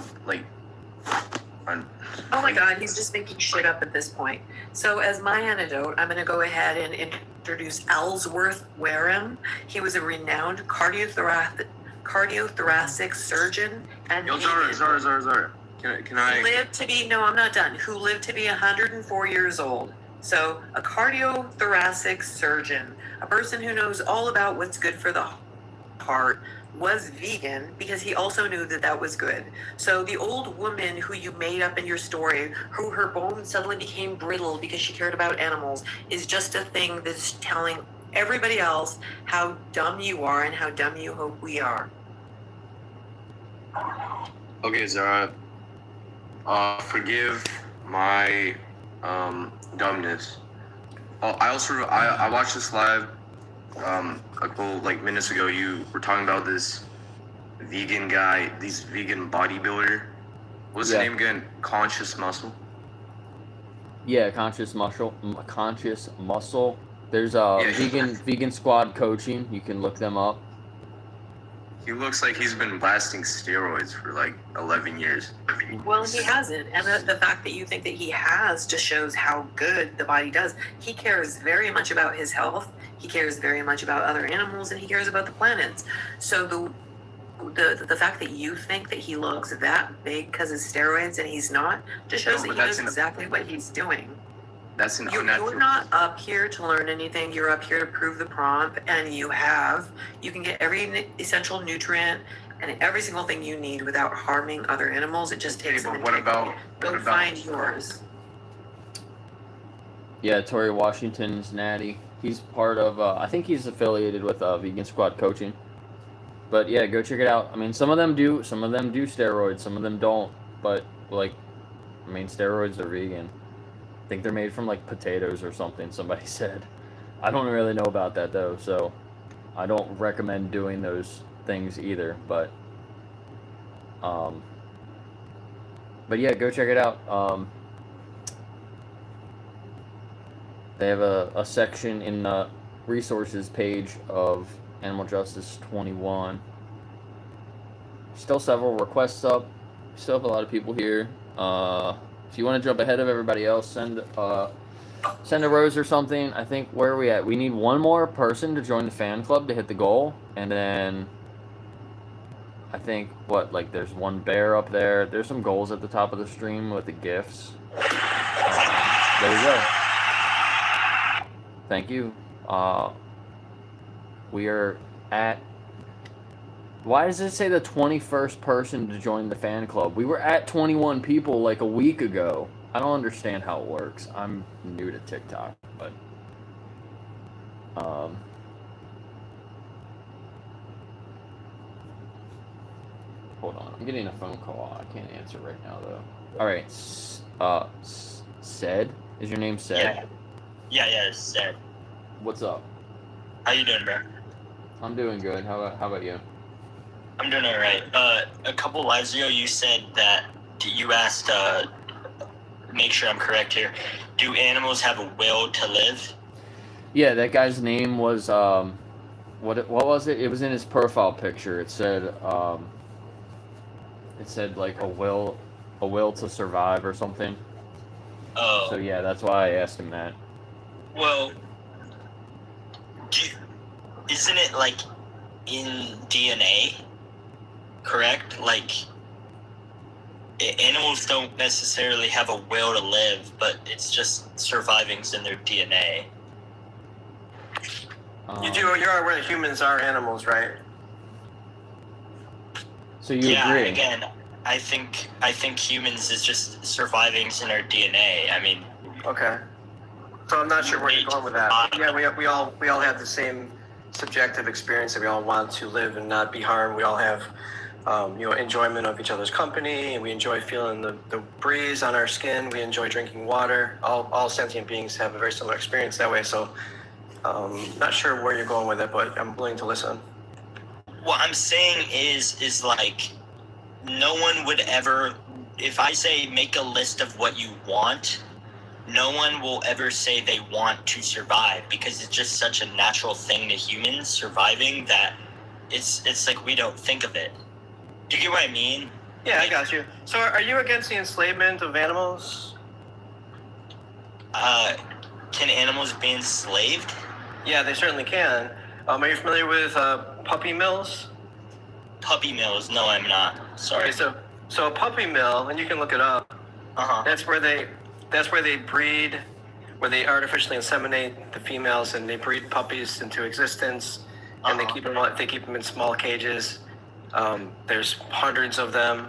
Oh my God, he's just making shit up at this point. So as my antidote, I'm going to go ahead and introduce Ellsworth Wareham. He was a renowned cardiothoracic surgeon and Zara. Can I? Lived to be, no, I'm not done. Who lived to be 104 years old. So a cardiothoracic surgeon, a person who knows all about what's good for the heart, was vegan because he also knew that that was good. So the old woman who you made up in your story, who her bones suddenly became brittle because she cared about animals, is just a thing that's telling everybody else how dumb you are and how dumb you hope we are. Okay, Zara. Forgive my dumbness. I watched this live a couple minutes ago. You were talking about this vegan guy, this vegan bodybuilder. What's the name again? Conscious Muscle. yeah, conscious muscle. There's vegan squad coaching. You can look them up. He looks like he's been blasting steroids for 11 years. Well, he hasn't. And the fact that you think that he has just shows how good the body does. He cares very much about his health. He cares very much about other animals, and he cares about the planets. So the fact that you think that he looks that big because of steroids and he's not, just shows that he knows exactly what he's doing. That's an You're not up here to learn anything. You're up here to prove the prompt, and you can get every essential nutrient and every single thing you need without harming other animals. It just takes an integrity. Go find yours. Yeah, Tori Washington's natty. He's part of, I think he's affiliated with Vegan Squad Coaching. But yeah, go check it out. I mean, some of them do steroids, some of them don't. But steroids are vegan. I think they're made from potatoes or something, somebody said. I don't really know about that though, so I don't recommend doing those things either, but yeah, go check it out. They have a section in the resources page of Animal Justice 21. Still several requests up. Still have a lot of people here. If you want to jump ahead of everybody else, send a rose or something. I think, where are we at? We need one more person to join the fan club to hit the goal, and then I think there's one bear up there. There's some goals at the top of the stream with the gifts. There we go. Thank you. We are at Why does it say the 21st person to join the fan club? We were at 21 people like a week ago. I don't understand how it works. I'm new to TikTok, but hold on. I'm getting a phone call. I can't answer right now though. All right. Said? Is your name Said? Yeah, it's Said. What's up? How you doing, bro? I'm doing good. How about you? I'm doing all right. A couple lives ago, you said that you asked. Make sure I'm correct here. Do animals have a will to live? Yeah, that guy's name was what was it? It was in his profile picture. It said like a will to survive or something. Oh. So yeah, that's why I asked him that. Well, isn't it like in DNA? Correct? Like animals don't necessarily have a will to live, but it's just surviving's in their DNA. You're aware that humans are animals, right? So you agree? Again, I think humans is just surviving's in our DNA. I mean. Okay. So I'm not sure where you're going with that. Yeah, we all have the same subjective experience that we all want to live and not be harmed. We all have enjoyment of each other's company, and we enjoy feeling the breeze on our skin. We enjoy drinking water. All sentient beings have a very similar experience that way. So, not sure where you're going with it, but I'm willing to listen. What I'm saying is like, no one would ever, if I say make a list of what you want, no one will ever say they want to survive, because it's just such a natural thing to humans, surviving, that it's like we don't think of it. Do you get what I mean? Yeah, I got you. So are you against the enslavement of animals? Can animals be enslaved? Yeah, they certainly can. Are you familiar with puppy mills? Puppy mills? No, I'm not. Sorry. Okay, so a puppy mill, and you can look it up. That's where they breed, where they artificially inseminate the females, and they breed puppies into existence, and they keep them in small cages. There's hundreds of them,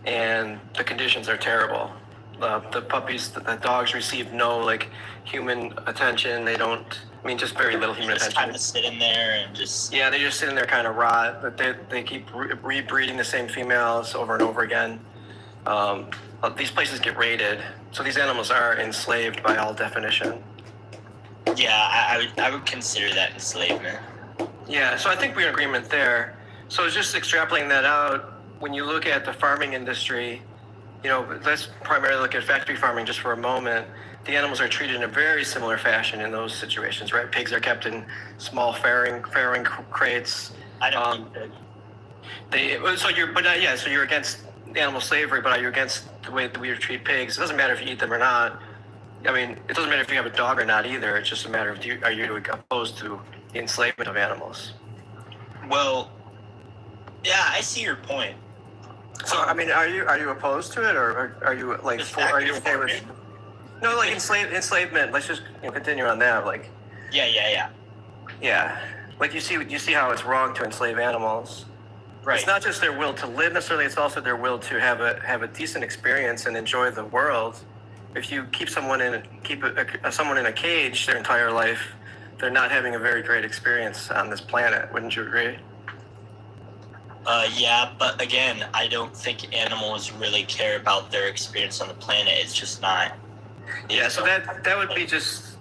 and the conditions are terrible. The puppies, the dogs receive no like human attention. They don't. I mean, just very little human attention. Just kind of sit in there and just. Yeah, they just sit in there, kind of rot. But they keep rebreeding the same females over and over again. These places get raided, so these animals are enslaved by all definition. Yeah, I would consider that enslavement. Yeah, so I think we're in agreement there. So just extrapolating that out, when you look at the farming industry, let's primarily look at factory farming just for a moment. The animals are treated in a very similar fashion in those situations, right? Pigs are kept in small farrowing crates. I don't think so you're against animal slavery, but are you against the way that we treat pigs? It doesn't matter if you eat them or not. I mean, it doesn't matter if you have a dog or not either. It's just a matter of are you opposed to the enslavement of animals? Well, yeah, I see your point. So, I mean, are you opposed to it, or are you like are you okay with? No, like enslavement. Let's just continue on that. Like. Yeah. Yeah, like you see how it's wrong to enslave animals. Right. It's not just their will to live necessarily; it's also their will to have a decent experience and enjoy the world. If you keep someone in a cage their entire life, they're not having a very great experience on this planet. Wouldn't you agree? Yeah, but again, I don't think animals really care about their experience on the planet. It's just not. Yeah, so that would be just,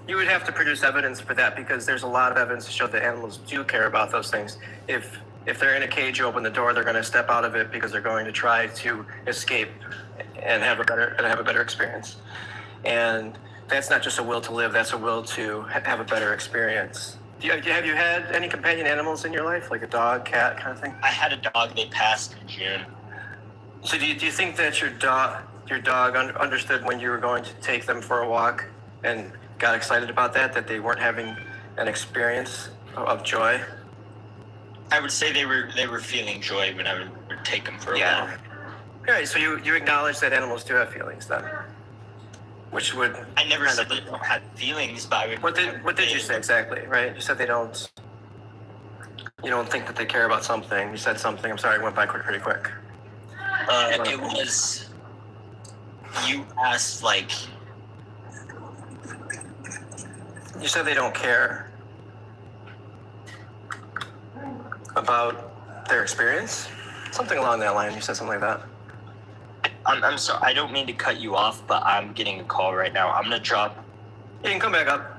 you would have to produce evidence for that, because there's a lot of evidence to show that animals do care about those things. If they're in a cage, you open the door, they're going to step out of it because they're going to try to escape and have a better experience. And that's not just a will to live; that's a will to have a better experience. Have you had any companion animals in your life, like a dog, cat, kind of thing? I had a dog. They passed in June. So do you think that your dog understood when you were going to take them for a walk and got excited about that they weren't having an experience of joy? I would say they were feeling joy when I would take them for a walk. All right, so you acknowledge that animals do have feelings then? Which would... I never said they don't have feelings, but I would... What did you say exactly, right? You said they don't... You don't think that they care about something. You said something. I'm sorry, I went by pretty quick. It was, you asked like, You said they don't care about their experience? Something along that line. You said something like that. I'm sorry, I don't mean to cut you off, but I'm getting a call right now. I'm gonna drop. You can come back up.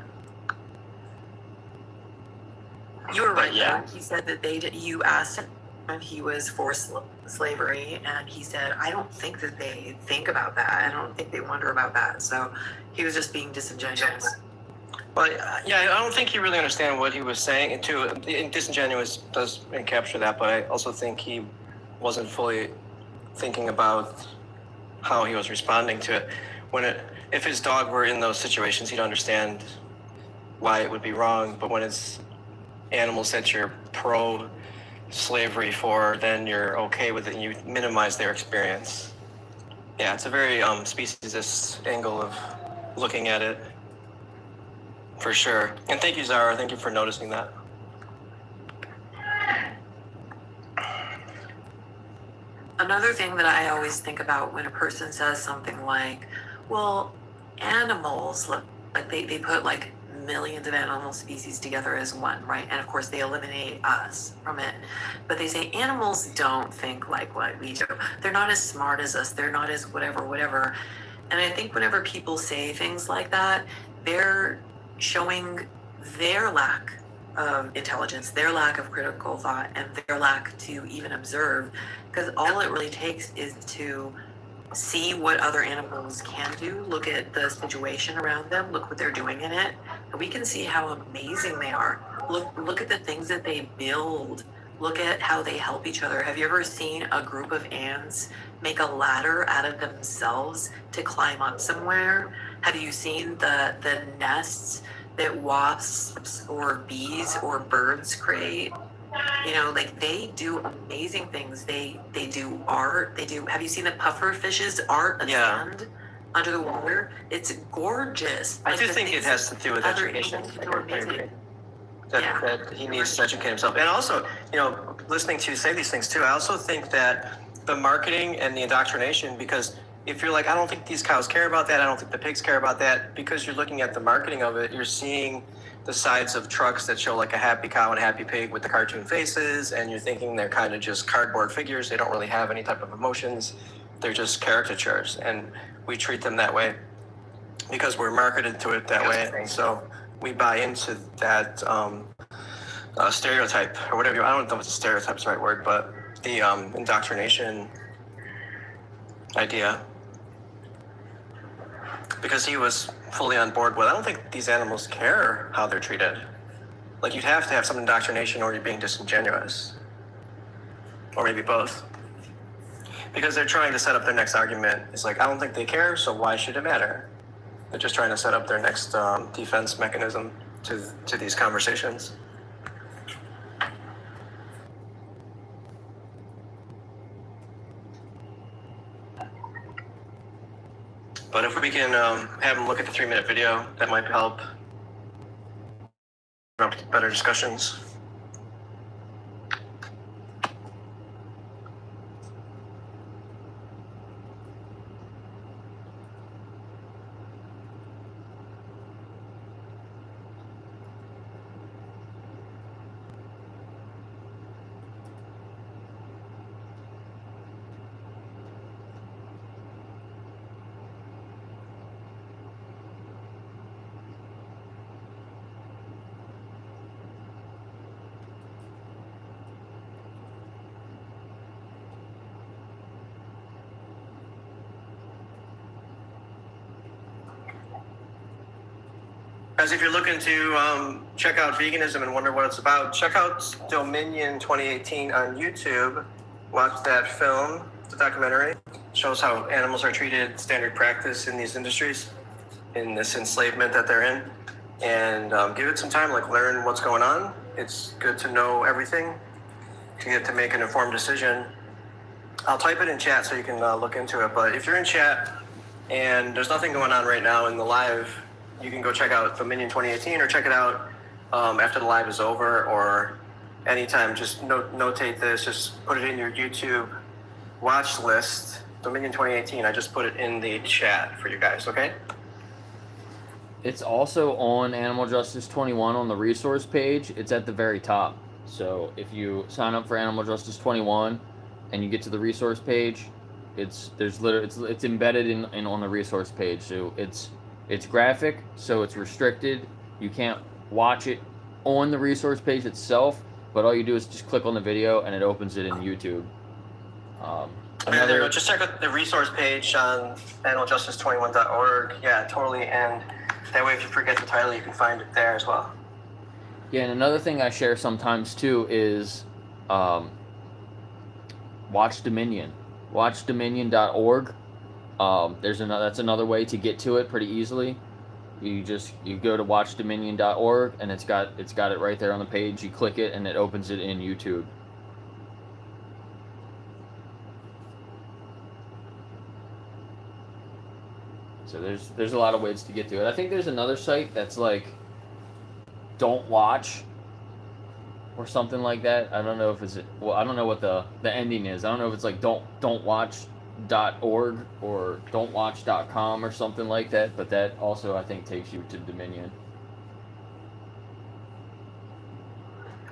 You were right. Yeah. Though. He said that you asked him if he was for slavery, and he said, I don't think that they think about that. I don't think they wonder about that. So he was just being disingenuous. Well, yeah, I don't think he really understand what he was saying. And too, disingenuous does capture that, but I also think he wasn't fully thinking about how he was responding to it. If his dog were in those situations, he'd understand why it would be wrong. But when it's animals that you're pro-slavery for, then you're okay with it and you minimize their experience. Yeah, it's a very speciesist angle of looking at it, for sure. And thank you, Zara. Thank you for noticing that. Another thing that I always think about when a person says something like, well, animals, like they put like millions of animal species together as one, right? And of course they eliminate us from it. But they say animals don't think like what we do. They're not as smart as us. They're not as whatever. And I think whenever people say things like that, they're showing their lack of intelligence, their lack of critical thought, and their lack to even observe, because all it really takes is to see what other animals can do, look at the situation around them, look what they're doing in it, and we can see how amazing they are. Look at the things that they build. Look at how they help each other. Have you ever seen a group of ants make a ladder out of themselves to climb up somewhere? Have you seen the nests that wasps or bees or birds create? You know, like they do amazing things. They do art. Have you seen the puffer fish's art ascend under the water? It's gorgeous. I do think it has to do with education. That he needs to educate himself. And also, listening to you say these things too, I also think that the marketing and the indoctrination, because if you're like, I don't think these cows care about that, I don't think the pigs care about that, because you're looking at the marketing of it, you're seeing the sides of trucks that show like a happy cow and a happy pig with the cartoon faces, and you're thinking they're kind of just cardboard figures. They don't really have any type of emotions. They're just caricatures, and we treat them that way because we're marketed to it that way. And so we buy into that stereotype or whatever. I don't know if it's a stereotype's the right word, but the indoctrination idea. Because he was fully on board with, I don't think these animals care how they're treated. Like, you'd have to have some indoctrination or you're being disingenuous. Or maybe both. Because they're trying to set up their next argument. It's like, I don't think they care, so why should it matter? They're just trying to set up their next defense mechanism to these conversations. But if we can have them look at the 3-minute video, that might help better discussions. Guys, if you're looking to check out veganism and wonder what it's about, check out Dominion 2018 on YouTube. Watch that film, the documentary. It shows how animals are treated, standard practice in these industries, in this enslavement that they're in. And give it some time, learn what's going on. It's good to know everything to get to make an informed decision. I'll type it in chat so you can look into it. But if you're in chat and there's nothing going on right now in the live, you can go check out Dominion 2018 or check it out after the live is over, or anytime. Just notate this. Just put it in your YouTube watch list. Dominion 2018. I just put it in the chat for you guys. Okay. It's also on Animal Justice 21 on the resource page. It's at the very top. So if you sign up for Animal Justice 21 and you get to the resource page, it's embedded in on the resource page. So it's graphic, so it's restricted. You can't watch it on the resource page itself, but all you do is just click on the video and it opens it in YouTube. Just check out the resource page on animaljustice21.org. Yeah, totally. And that way, if you forget the title, you can find it there as well. Yeah, and another thing I share sometimes too is Watch Dominion. WatchDominion.org. That's another way to get to it pretty easily. You go to WatchDominion.org and it's got it right there on the page. You click it and it opens it in YouTube. So there's a lot of ways to get to it. I think there's another site that's like Don't Watch or something like that. I don't know if I don't know what the ending is. I don't know if it's like don'twatch.org or don'twatch.com or something like that, but that also I think takes you to Dominion.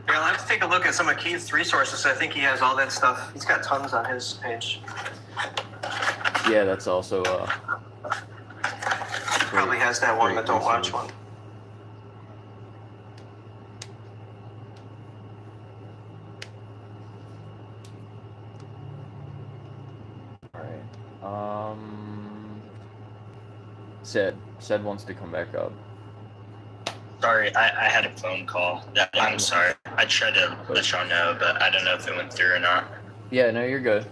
Yeah, I'll have to take a look at some of Keith's resources. I think he has all that stuff. He's got tons on his page. Yeah, that's also probably has that one, but Don't Watch one. Alright. Said wants to come back up. Sorry, I had a phone call. I'm sorry. I tried to let y'all know, but I don't know if it went through or not. Yeah, no, you're good.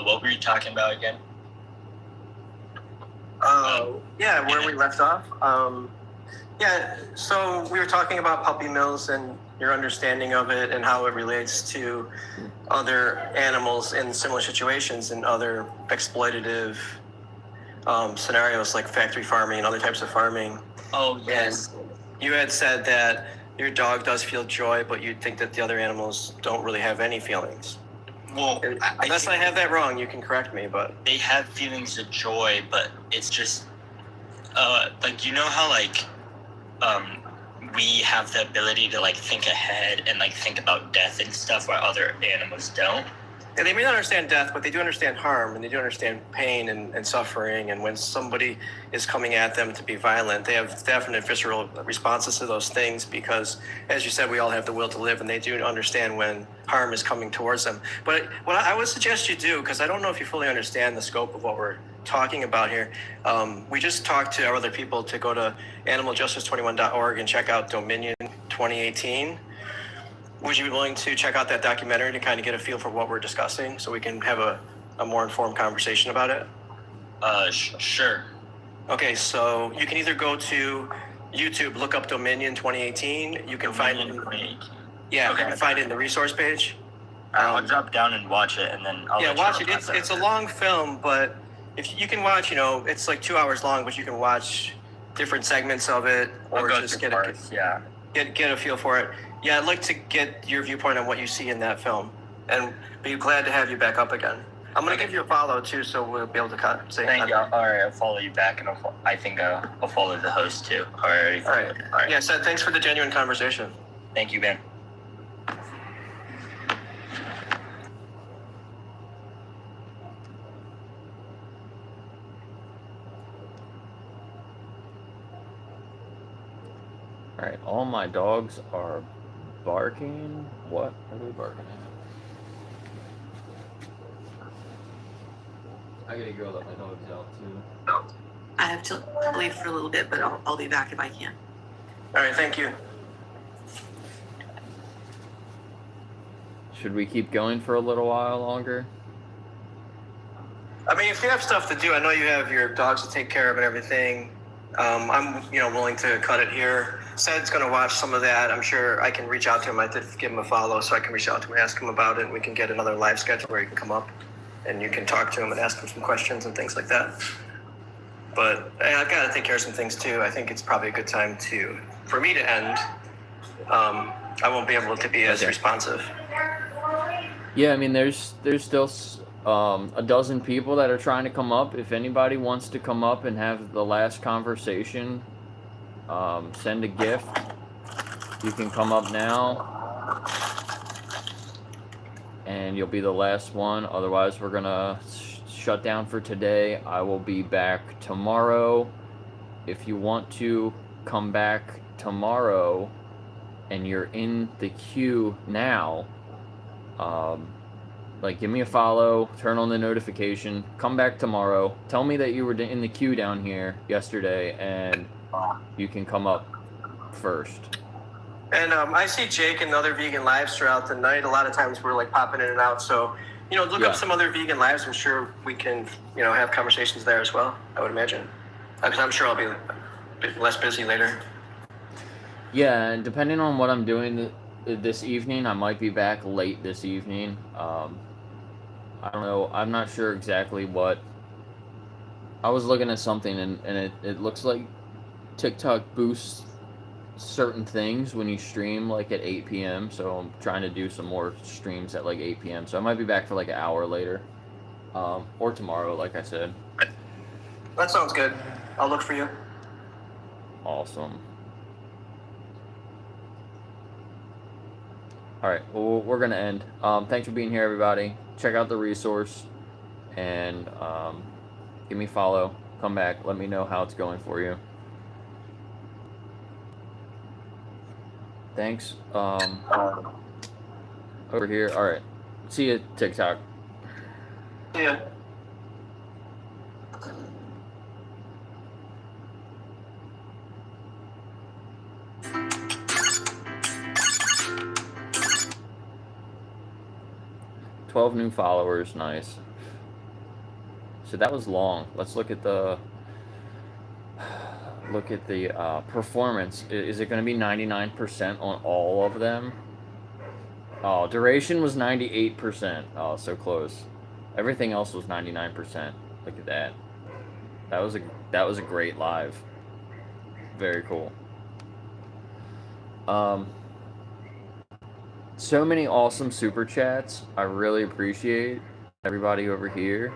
What were you talking about again? Yeah, where we left off. Yeah, so we were talking about puppy mills and your understanding of it and how it relates to other animals in similar situations and other exploitative scenarios like factory farming and other types of farming. Oh, yes. And you had said that your dog does feel joy, but you think that the other animals don't really have any feelings. Well, unless I have that wrong, you can correct me, but they have feelings of joy, but it's just like, you know how like we have the ability to like think ahead and like think about death and stuff while other animals don't. And they may not understand death, but they do understand harm, and they do understand pain and suffering. And when somebody is coming at them to be violent, they have definite visceral responses to those things because, as you said, we all have the will to live, and they do understand when harm is coming towards them. But what I would suggest you do, because I don't know if you fully understand the scope of what we're talking about here, we just talked to our other people to go to animaljustice21.org and check out Dominion 2018. Would you be willing to check out that documentary to kind of get a feel for what we're discussing so we can have a more informed conversation about it? Sure. Okay, so you can either go to YouTube, look up Dominion 2018. You can find it. Yeah, okay. You can find it in the resource page. I'll drop down and watch it, and then I'll watch it. It's a long film, but if you can watch, it's like 2 hours long, but you can watch different segments of it, or just get a feel for it. Yeah, I'd like to get your viewpoint on what you see in that film, and be glad to have you back up again. I'm gonna give you a follow too, so we'll be able to say. Thank you. All right, I'll follow you back, and I think I'll follow the host too. All right. All right. Yeah, so thanks for the genuine conversation. Thank you, Ben. All right, all my dogs are barking. What are they barking at? I gotta go let my dogs out too. I have to leave for a little bit, but I'll be back if I can. All right, thank you. Should we keep going for a little while longer? I mean, if you have stuff to do, I know you have your dogs to take care of and everything. I'm, willing to cut it here. Sed's going to watch some of that. I'm sure I can reach out to him. I did give him a follow, so I can reach out to him and ask him about it. And we can get another live schedule where he can come up and you can talk to him and ask him some questions and things like that. But I've got to take care of some things too. I think it's probably a good time for me to end. I won't be able to be as responsive. Yeah, I mean, there's still a dozen people that are trying to come up. If anybody wants to come up and have the last conversation, send a gift. You can come up now, and you'll be the last one. Otherwise, we're gonna shut down for today. I will be back tomorrow. If you want to come back tomorrow, and you're in the queue now, like, give me a follow, turn on the notification, come back tomorrow, tell me that you were in the queue down here yesterday, and you can come up first. And I see Jake and other vegan lives throughout the night. A lot of times we're like popping in and out. So, look up some other vegan lives. I'm sure we can, have conversations there as well, I would imagine. Because I'm sure I'll be a bit less busy later. Yeah, and depending on what I'm doing this evening, I might be back late this evening. I don't know. I'm not sure exactly what. I was looking at something, and it looks like TikTok boosts certain things when you stream like at 8 p.m. So I'm trying to do some more streams at like 8 p.m. So I might be back for like an hour later, or tomorrow, like I said. That sounds good. I'll look for you. Awesome. All right, well, we're gonna end. Thanks for being here, everybody. Check out the resource, and give me a follow. Come back. Let me know how it's going for you. Thanks. Over here. All right. See you, TikTok. Yeah. $12 new followers. Nice. So that was long. Let's look at the performance. Is it going to be 99% on all of them? Oh, duration was 98%. Oh, so close. Everything else was 99%. Look at that. That was a great live. Very cool. So many awesome super chats. I really appreciate everybody over here.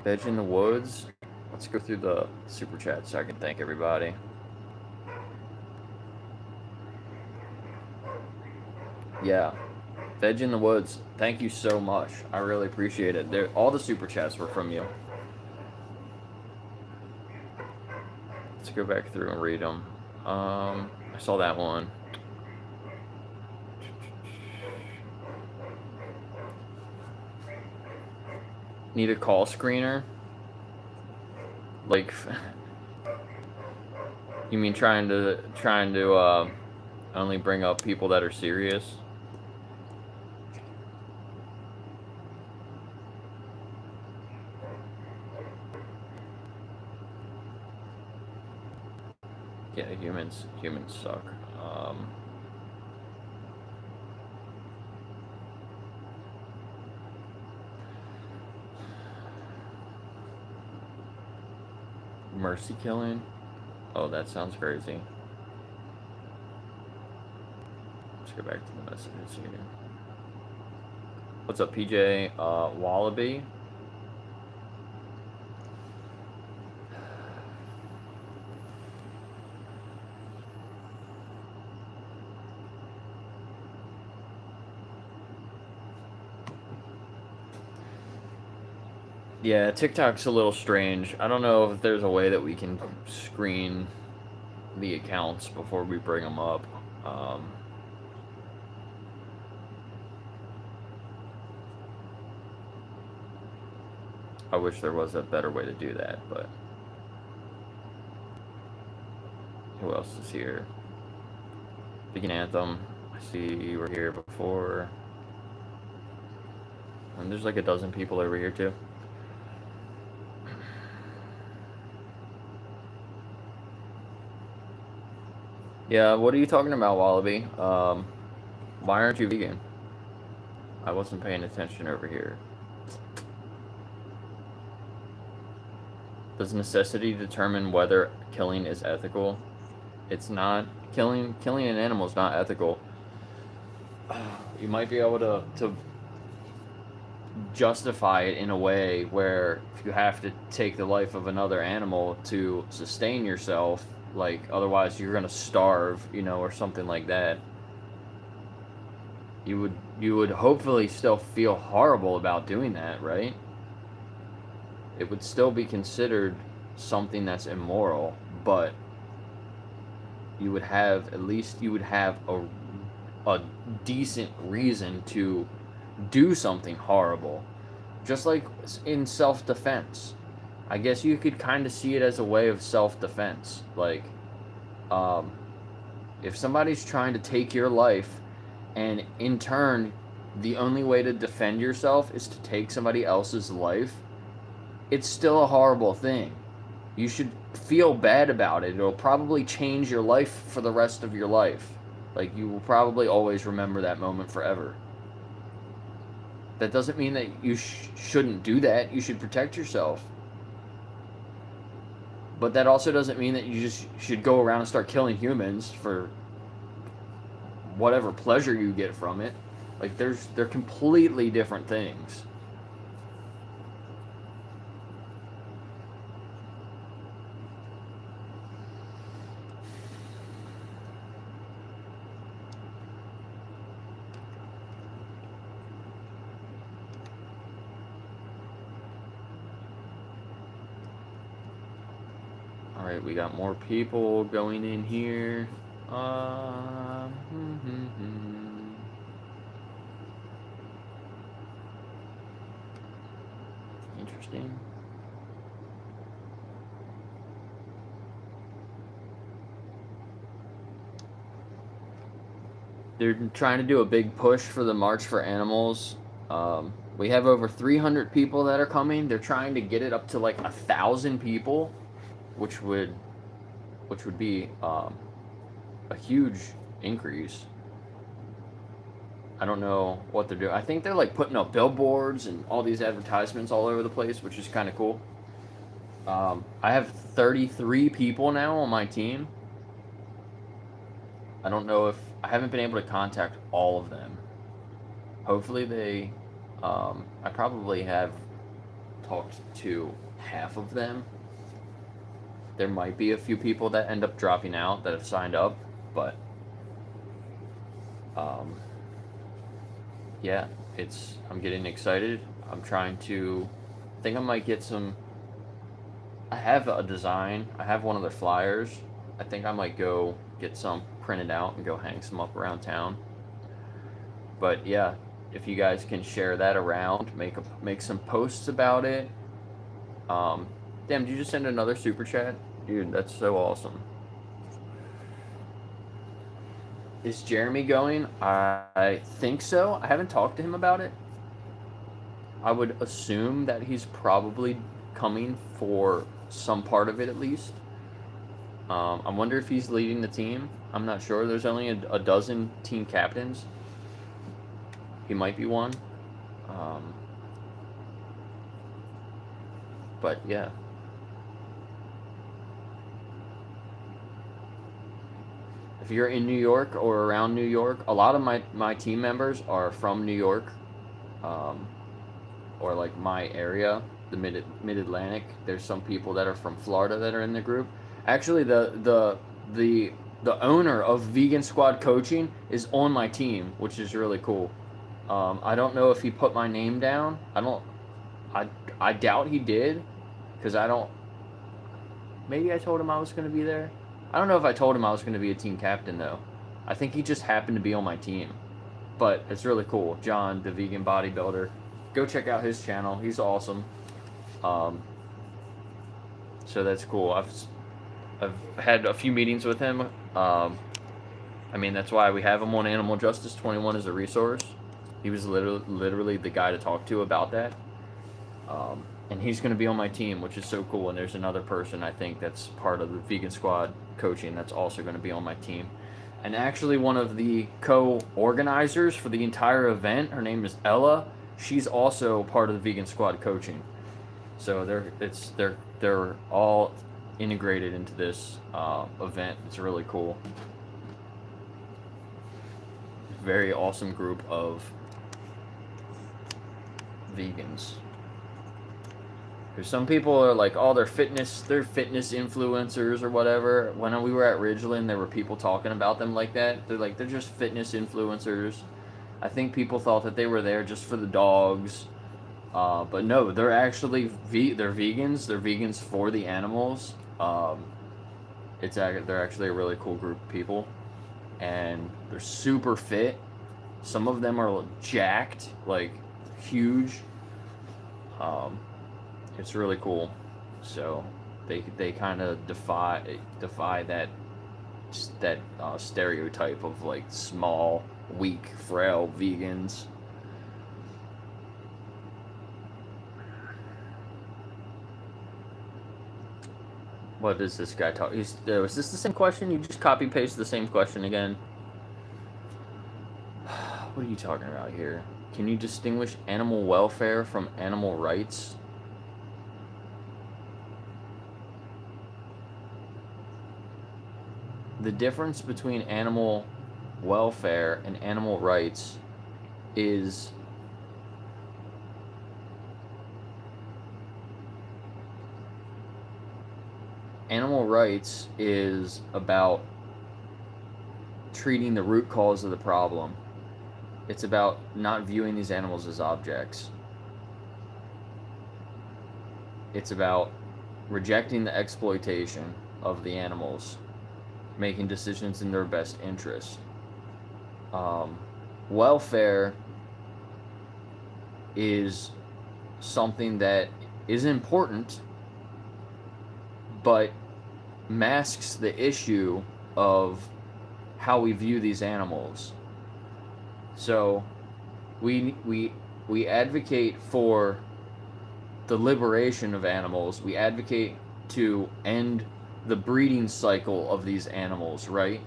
Veg in the Woods. Let's go through the super chat so I can thank everybody. Yeah. Veg in the Woods. Thank you so much. I really appreciate it. All the super chats were from you. Let's go back through and read them. I saw that one. Need a call screener? Like, you mean trying to only bring up people that are serious? Yeah, humans suck. Mercy killing? Oh, that sounds crazy. Let's go back to the messages here. What's up, PJ? Wallaby? Yeah, TikTok's a little strange. I don't know if there's a way that we can screen the accounts before we bring them up. I wish there was a better way to do that, but who else is here? Vegan Anthem. I see you were here before. And there's like a dozen people over here too. Yeah, what are you talking about, Wallaby? Why aren't you vegan? I wasn't paying attention over here. Does necessity determine whether killing is ethical? It's not killing an animal is not ethical. You might be able to justify it in a way where if you have to take the life of another animal to sustain yourself, like otherwise you're gonna starve, or something like that. You would hopefully still feel horrible about doing that, right? It would still be considered something that's immoral, but you would have a decent reason to do something horrible. Just like in self-defense. I guess you could kind of see it as a way of self-defense. Like, if somebody's trying to take your life, and in turn, the only way to defend yourself is to take somebody else's life, it's still a horrible thing. You should feel bad about it. It'll probably change your life for the rest of your life. Like, you will probably always remember that moment forever. That doesn't mean that you shouldn't do that. You should protect yourself. But that also doesn't mean that you just should go around and start killing humans for whatever pleasure you get from it. Like, they're completely different things. Alright, we got more people going in here. Interesting. They're trying to do a big push for the March for Animals. We have over 300 people that are coming. They're trying to get it up to like 1,000 people, which would be a huge increase. I don't know what they're doing. I think they're like putting up billboards and all these advertisements all over the place, which is kind of cool. I have 33 people now on my team. I don't know if I haven't been able to contact all of them. Hopefully they, I probably have talked to half of them. There might be a few people that end up dropping out that have signed up, but yeah, I'm getting excited. I'm trying to, I think I might get some, I have a design, I have one of their flyers. I think I might go get some printed out and go hang some up around town. But yeah, if you guys can share that around, make some posts about it. Damn, did you just send another super chat? Dude, that's so awesome. Is Jeremy going? I think so. I haven't talked to him about it. I would assume that he's probably coming for some part of it at least. I wonder if he's leading the team. I'm not sure. There's only a dozen team captains. He might be one. But yeah. If you're in New York or around New York, a lot of my team members are from New York, or like my area, the mid-Atlantic. There's some people that are from Florida that are in the group. Actually, the owner of Vegan Squad Coaching is on my team, which is really cool. I don't know if he put my name down. I doubt he did, because maybe I told him I was going to be there. I don't know if I told him I was going to be a team captain, though. I think he just happened to be on my team. But it's really cool. John, the vegan bodybuilder. Go check out his channel. He's awesome. So that's cool. I've had a few meetings with him. I mean, that's why we have him on Animal Justice 21 as a resource. He was literally the guy to talk to about that. And he's going to be on my team, which is so cool. And there's another person, I think, that's part of the Vegan Squad Coaching that's also going to be on my team. And actually, one of the co-organizers for the entire event, her name is Ella. She's also part of the Vegan Squad Coaching. So they're all integrated into this event. It's really cool. Very awesome group of vegans. Because some people are like, oh, they're fitness influencers or whatever. When we were at Ridgeland, there were people talking about them like that. They're like, they're just fitness influencers. I think people thought that they were there just for the dogs. But no, they're actually they're vegans. They're vegans for the animals. They're actually a really cool group of people, and they're super fit. Some of them are jacked, like huge. It's really cool. So they kind of defy that stereotype of like small, weak, frail vegans. What is this guy talking? Is this the same question? You just copy paste the same question again. What are you talking about here? Can you distinguish animal welfare from animal rights? The difference between animal welfare and animal rights is animal rights is about treating the root cause of the problem. It's about not viewing these animals as objects. It's about rejecting the exploitation of the animals, making decisions in their best interest. Welfare is something that is important, but masks the issue of how we view these animals. So we advocate for the liberation of animals. We advocate to end the breeding cycle of these animals, right?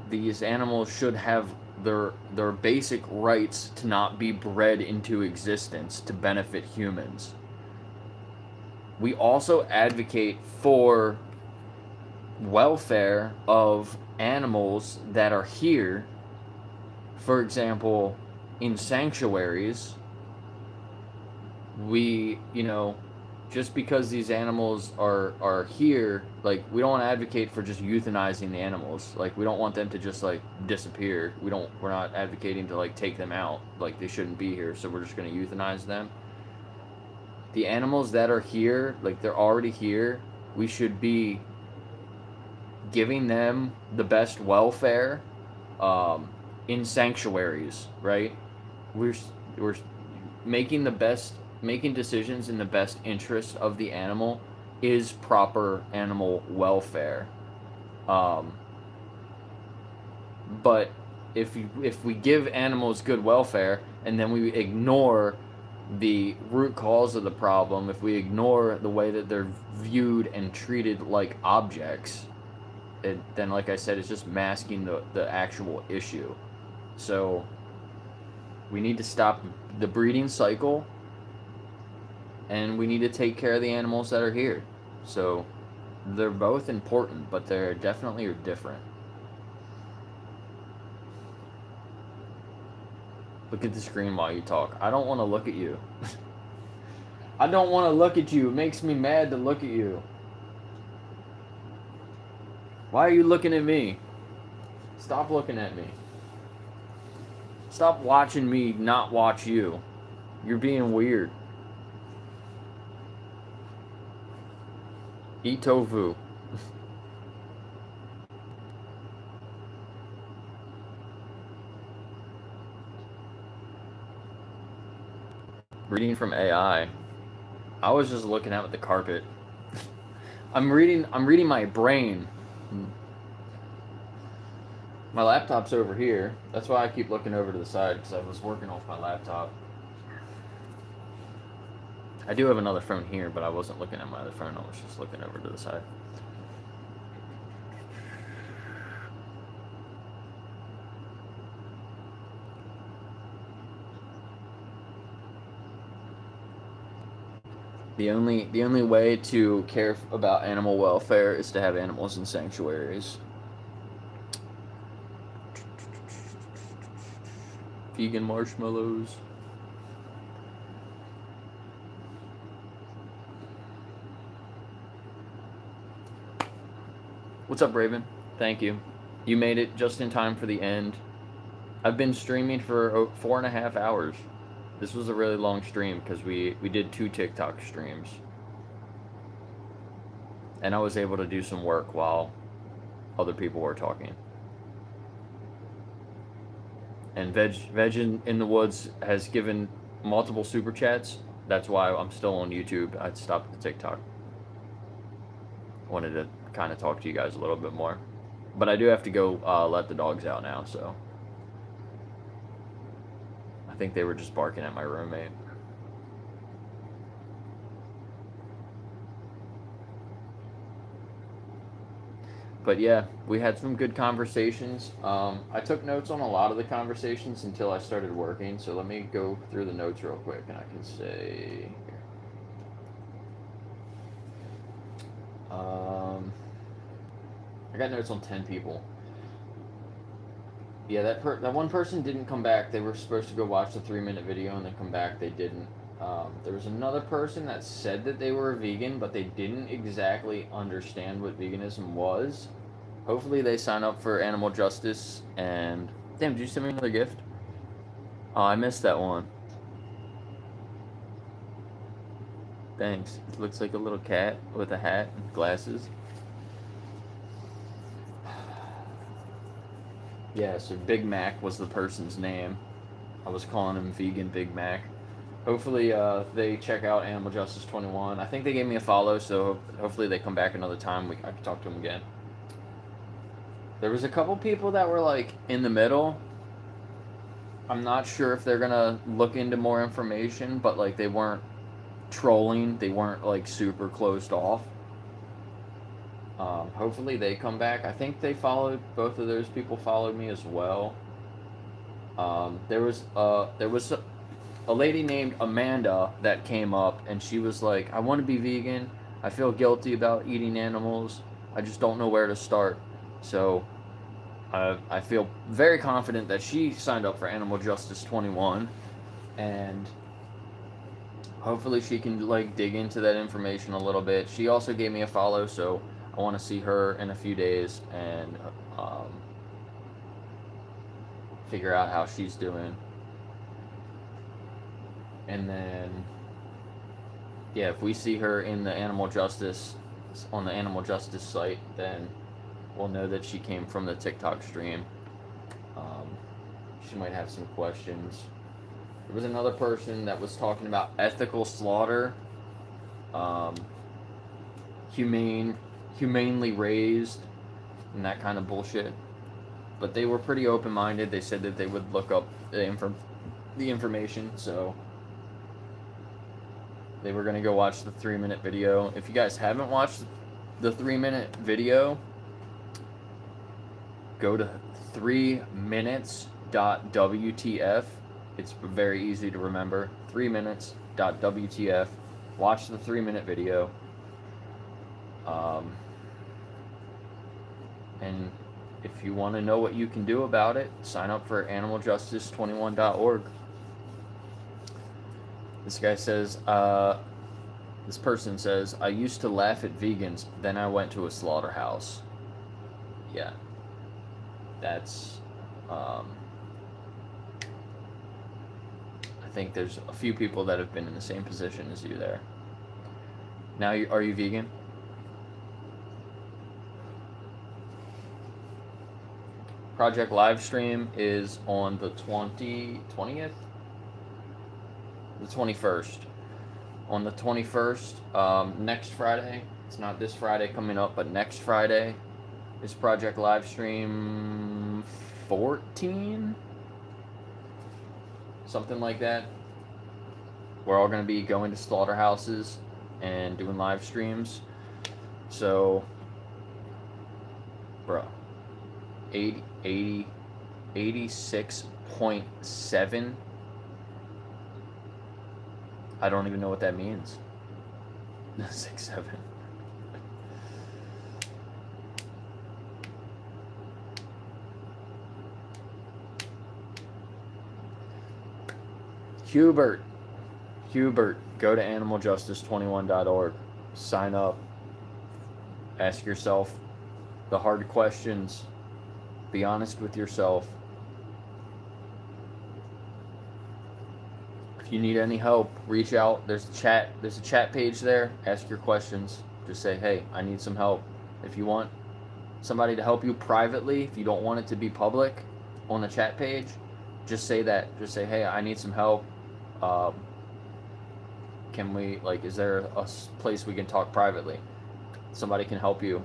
These animals should have their basic rights to not be bred into existence to benefit humans. We also advocate for welfare of animals that are here. For example, in sanctuaries, we, just because these animals are here, like, we don't advocate for just euthanizing the animals. Like, we don't want them to just, like, disappear. We're not advocating to, like, take them out. Like, they shouldn't be here, so we're just going to euthanize them. The animals that are here, like, they're already here, we should be giving them the best welfare in sanctuaries, right? We're making decisions in the best interest of the animal is proper animal welfare. But if we give animals good welfare and then we ignore the root cause of the problem, if we ignore the way that they're viewed and treated like objects, then, like I said, it's just masking the actual issue. So we need to stop the breeding cycle, and we need to take care of the animals that are here. So they're both important, but they're definitely different. Look at the screen while you talk. I don't want to look at you. I don't want to look at you. It makes me mad to look at you. Why are you looking at me? Stop looking at me. Stop watching me not watch you. You're being weird. Eat tofu. Reading from AI. I was just looking at the carpet. I'm reading my brain. My laptop's over here. That's why I keep looking over to the side, because I was working off my laptop. I do have another phone here, but I wasn't looking at my other phone. I was just looking over to the side. The only way to care about animal welfare is to have animals in sanctuaries. Vegan marshmallows. What's up, Raven? Thank you. You made it just in time for the end. I've been streaming for 4.5 hours. This was a really long stream because we did 2 TikTok streams. And I was able to do some work while other people were talking. And Veg in the Woods has given multiple super chats. That's why I'm still on YouTube. I stopped the TikTok. Wanted to kind of talk to you guys a little bit more. But I do have to go let the dogs out now, so. I think they were just barking at my roommate. But yeah, we had some good conversations. I took notes on a lot of the conversations until I started working, so let me go through the notes real quick and I can say here. I got notes on 10 people. Yeah, that one person didn't come back. They were supposed to go watch the 3-minute video and then come back. They didn't. There was another person that said that they were a vegan, but they didn't exactly understand what veganism was. Hopefully they sign up for animal justice. And damn, did you send me another gift? Oh, I missed that one. Thanks. It looks like a little cat with a hat and glasses. Yeah, so Big Mac was the person's name. I was calling him Vegan Big Mac. Hopefully they check out Animal Justice 21. I think they gave me a follow, so hopefully they come back another time. I can talk to them again. There was a couple people that were like in the middle. I'm not sure if they're gonna look into more information, but like they weren't trolling. They weren't like super closed off. Hopefully they come back. I think they followed, both of those people followed me as well. There was a lady named Amanda that came up and she was like, I want to be vegan. I feel guilty about eating animals. I just don't know where to start. So I feel very confident that she signed up for Animal Justice 21 and hopefully she can like dig into that information a little bit. She also gave me a follow, so I want to see her in a few days and figure out how she's doing. And then, yeah, if we see her in the Animal Justice, on the Animal Justice site, then we'll know that she came from the TikTok stream. She might have some questions. There was another person that was talking about ethical slaughter, humanely raised, and that kind of bullshit. But they were pretty open-minded. They said that they would look up the information, so they were going to go watch the 3-minute video. If you guys haven't watched the 3-minute video, go to 3minutes.wtf. It's very easy to remember. 3minutes.wtf. Watch the 3-minute video. And if you want to know what you can do about it, sign up for animaljustice21.org. This guy says, this person says, I used to laugh at vegans, then I went to a slaughterhouse. Yeah. That's, I think there's a few people that have been in the same position as you there. Now, are you vegan? Project Livestream is on the 20th? The 21st. On the 21st, next Friday, it's not this Friday coming up, but next Friday is Project Livestream 14? Something like that. We're all going to be going to slaughterhouses and doing live streams. So, bro, 86.7. I don't even know what that means. 6'7". Hubert, go to animaljustice21.org. Sign up. Ask yourself the hard questions. Be honest with yourself. If you need any help, reach out. There's a chat page there. Ask your questions. Just say, hey, I need some help. If you want somebody to help you privately, if you don't want it to be public on the chat page, just say that. Just say, hey, I need some help. Can we, like, is there a place we can talk privately? Somebody can help you.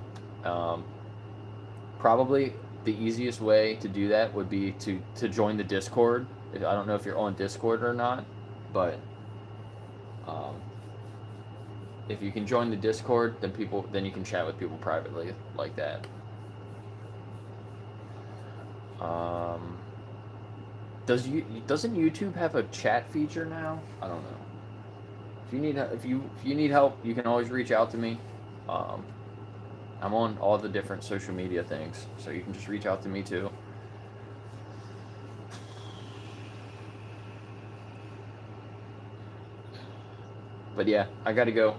Probably the easiest way to do that would be to join the Discord. I don't know if you're on Discord or not, but if you can join the Discord, then you can chat with people privately like that. Doesn't YouTube have a chat feature now? I don't know. If you need help, you can always reach out to me. I'm on all the different social media things, so you can just reach out to me too. But yeah, I gotta go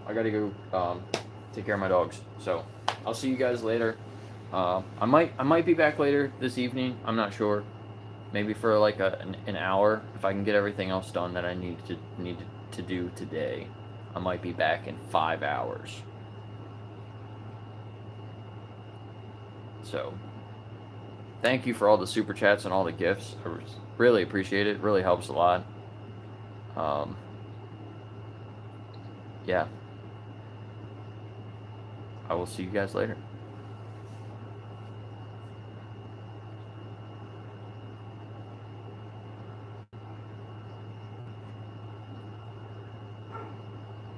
take care of my dogs. So I'll see you guys later. I might be back later this evening. I'm not sure. Maybe for like an hour if I can get everything else done that I need to do today. I might be back in 5 hours. So thank you for all the super chats and all the gifts. I really appreciate it. It really helps a lot. Yeah. I will see you guys later.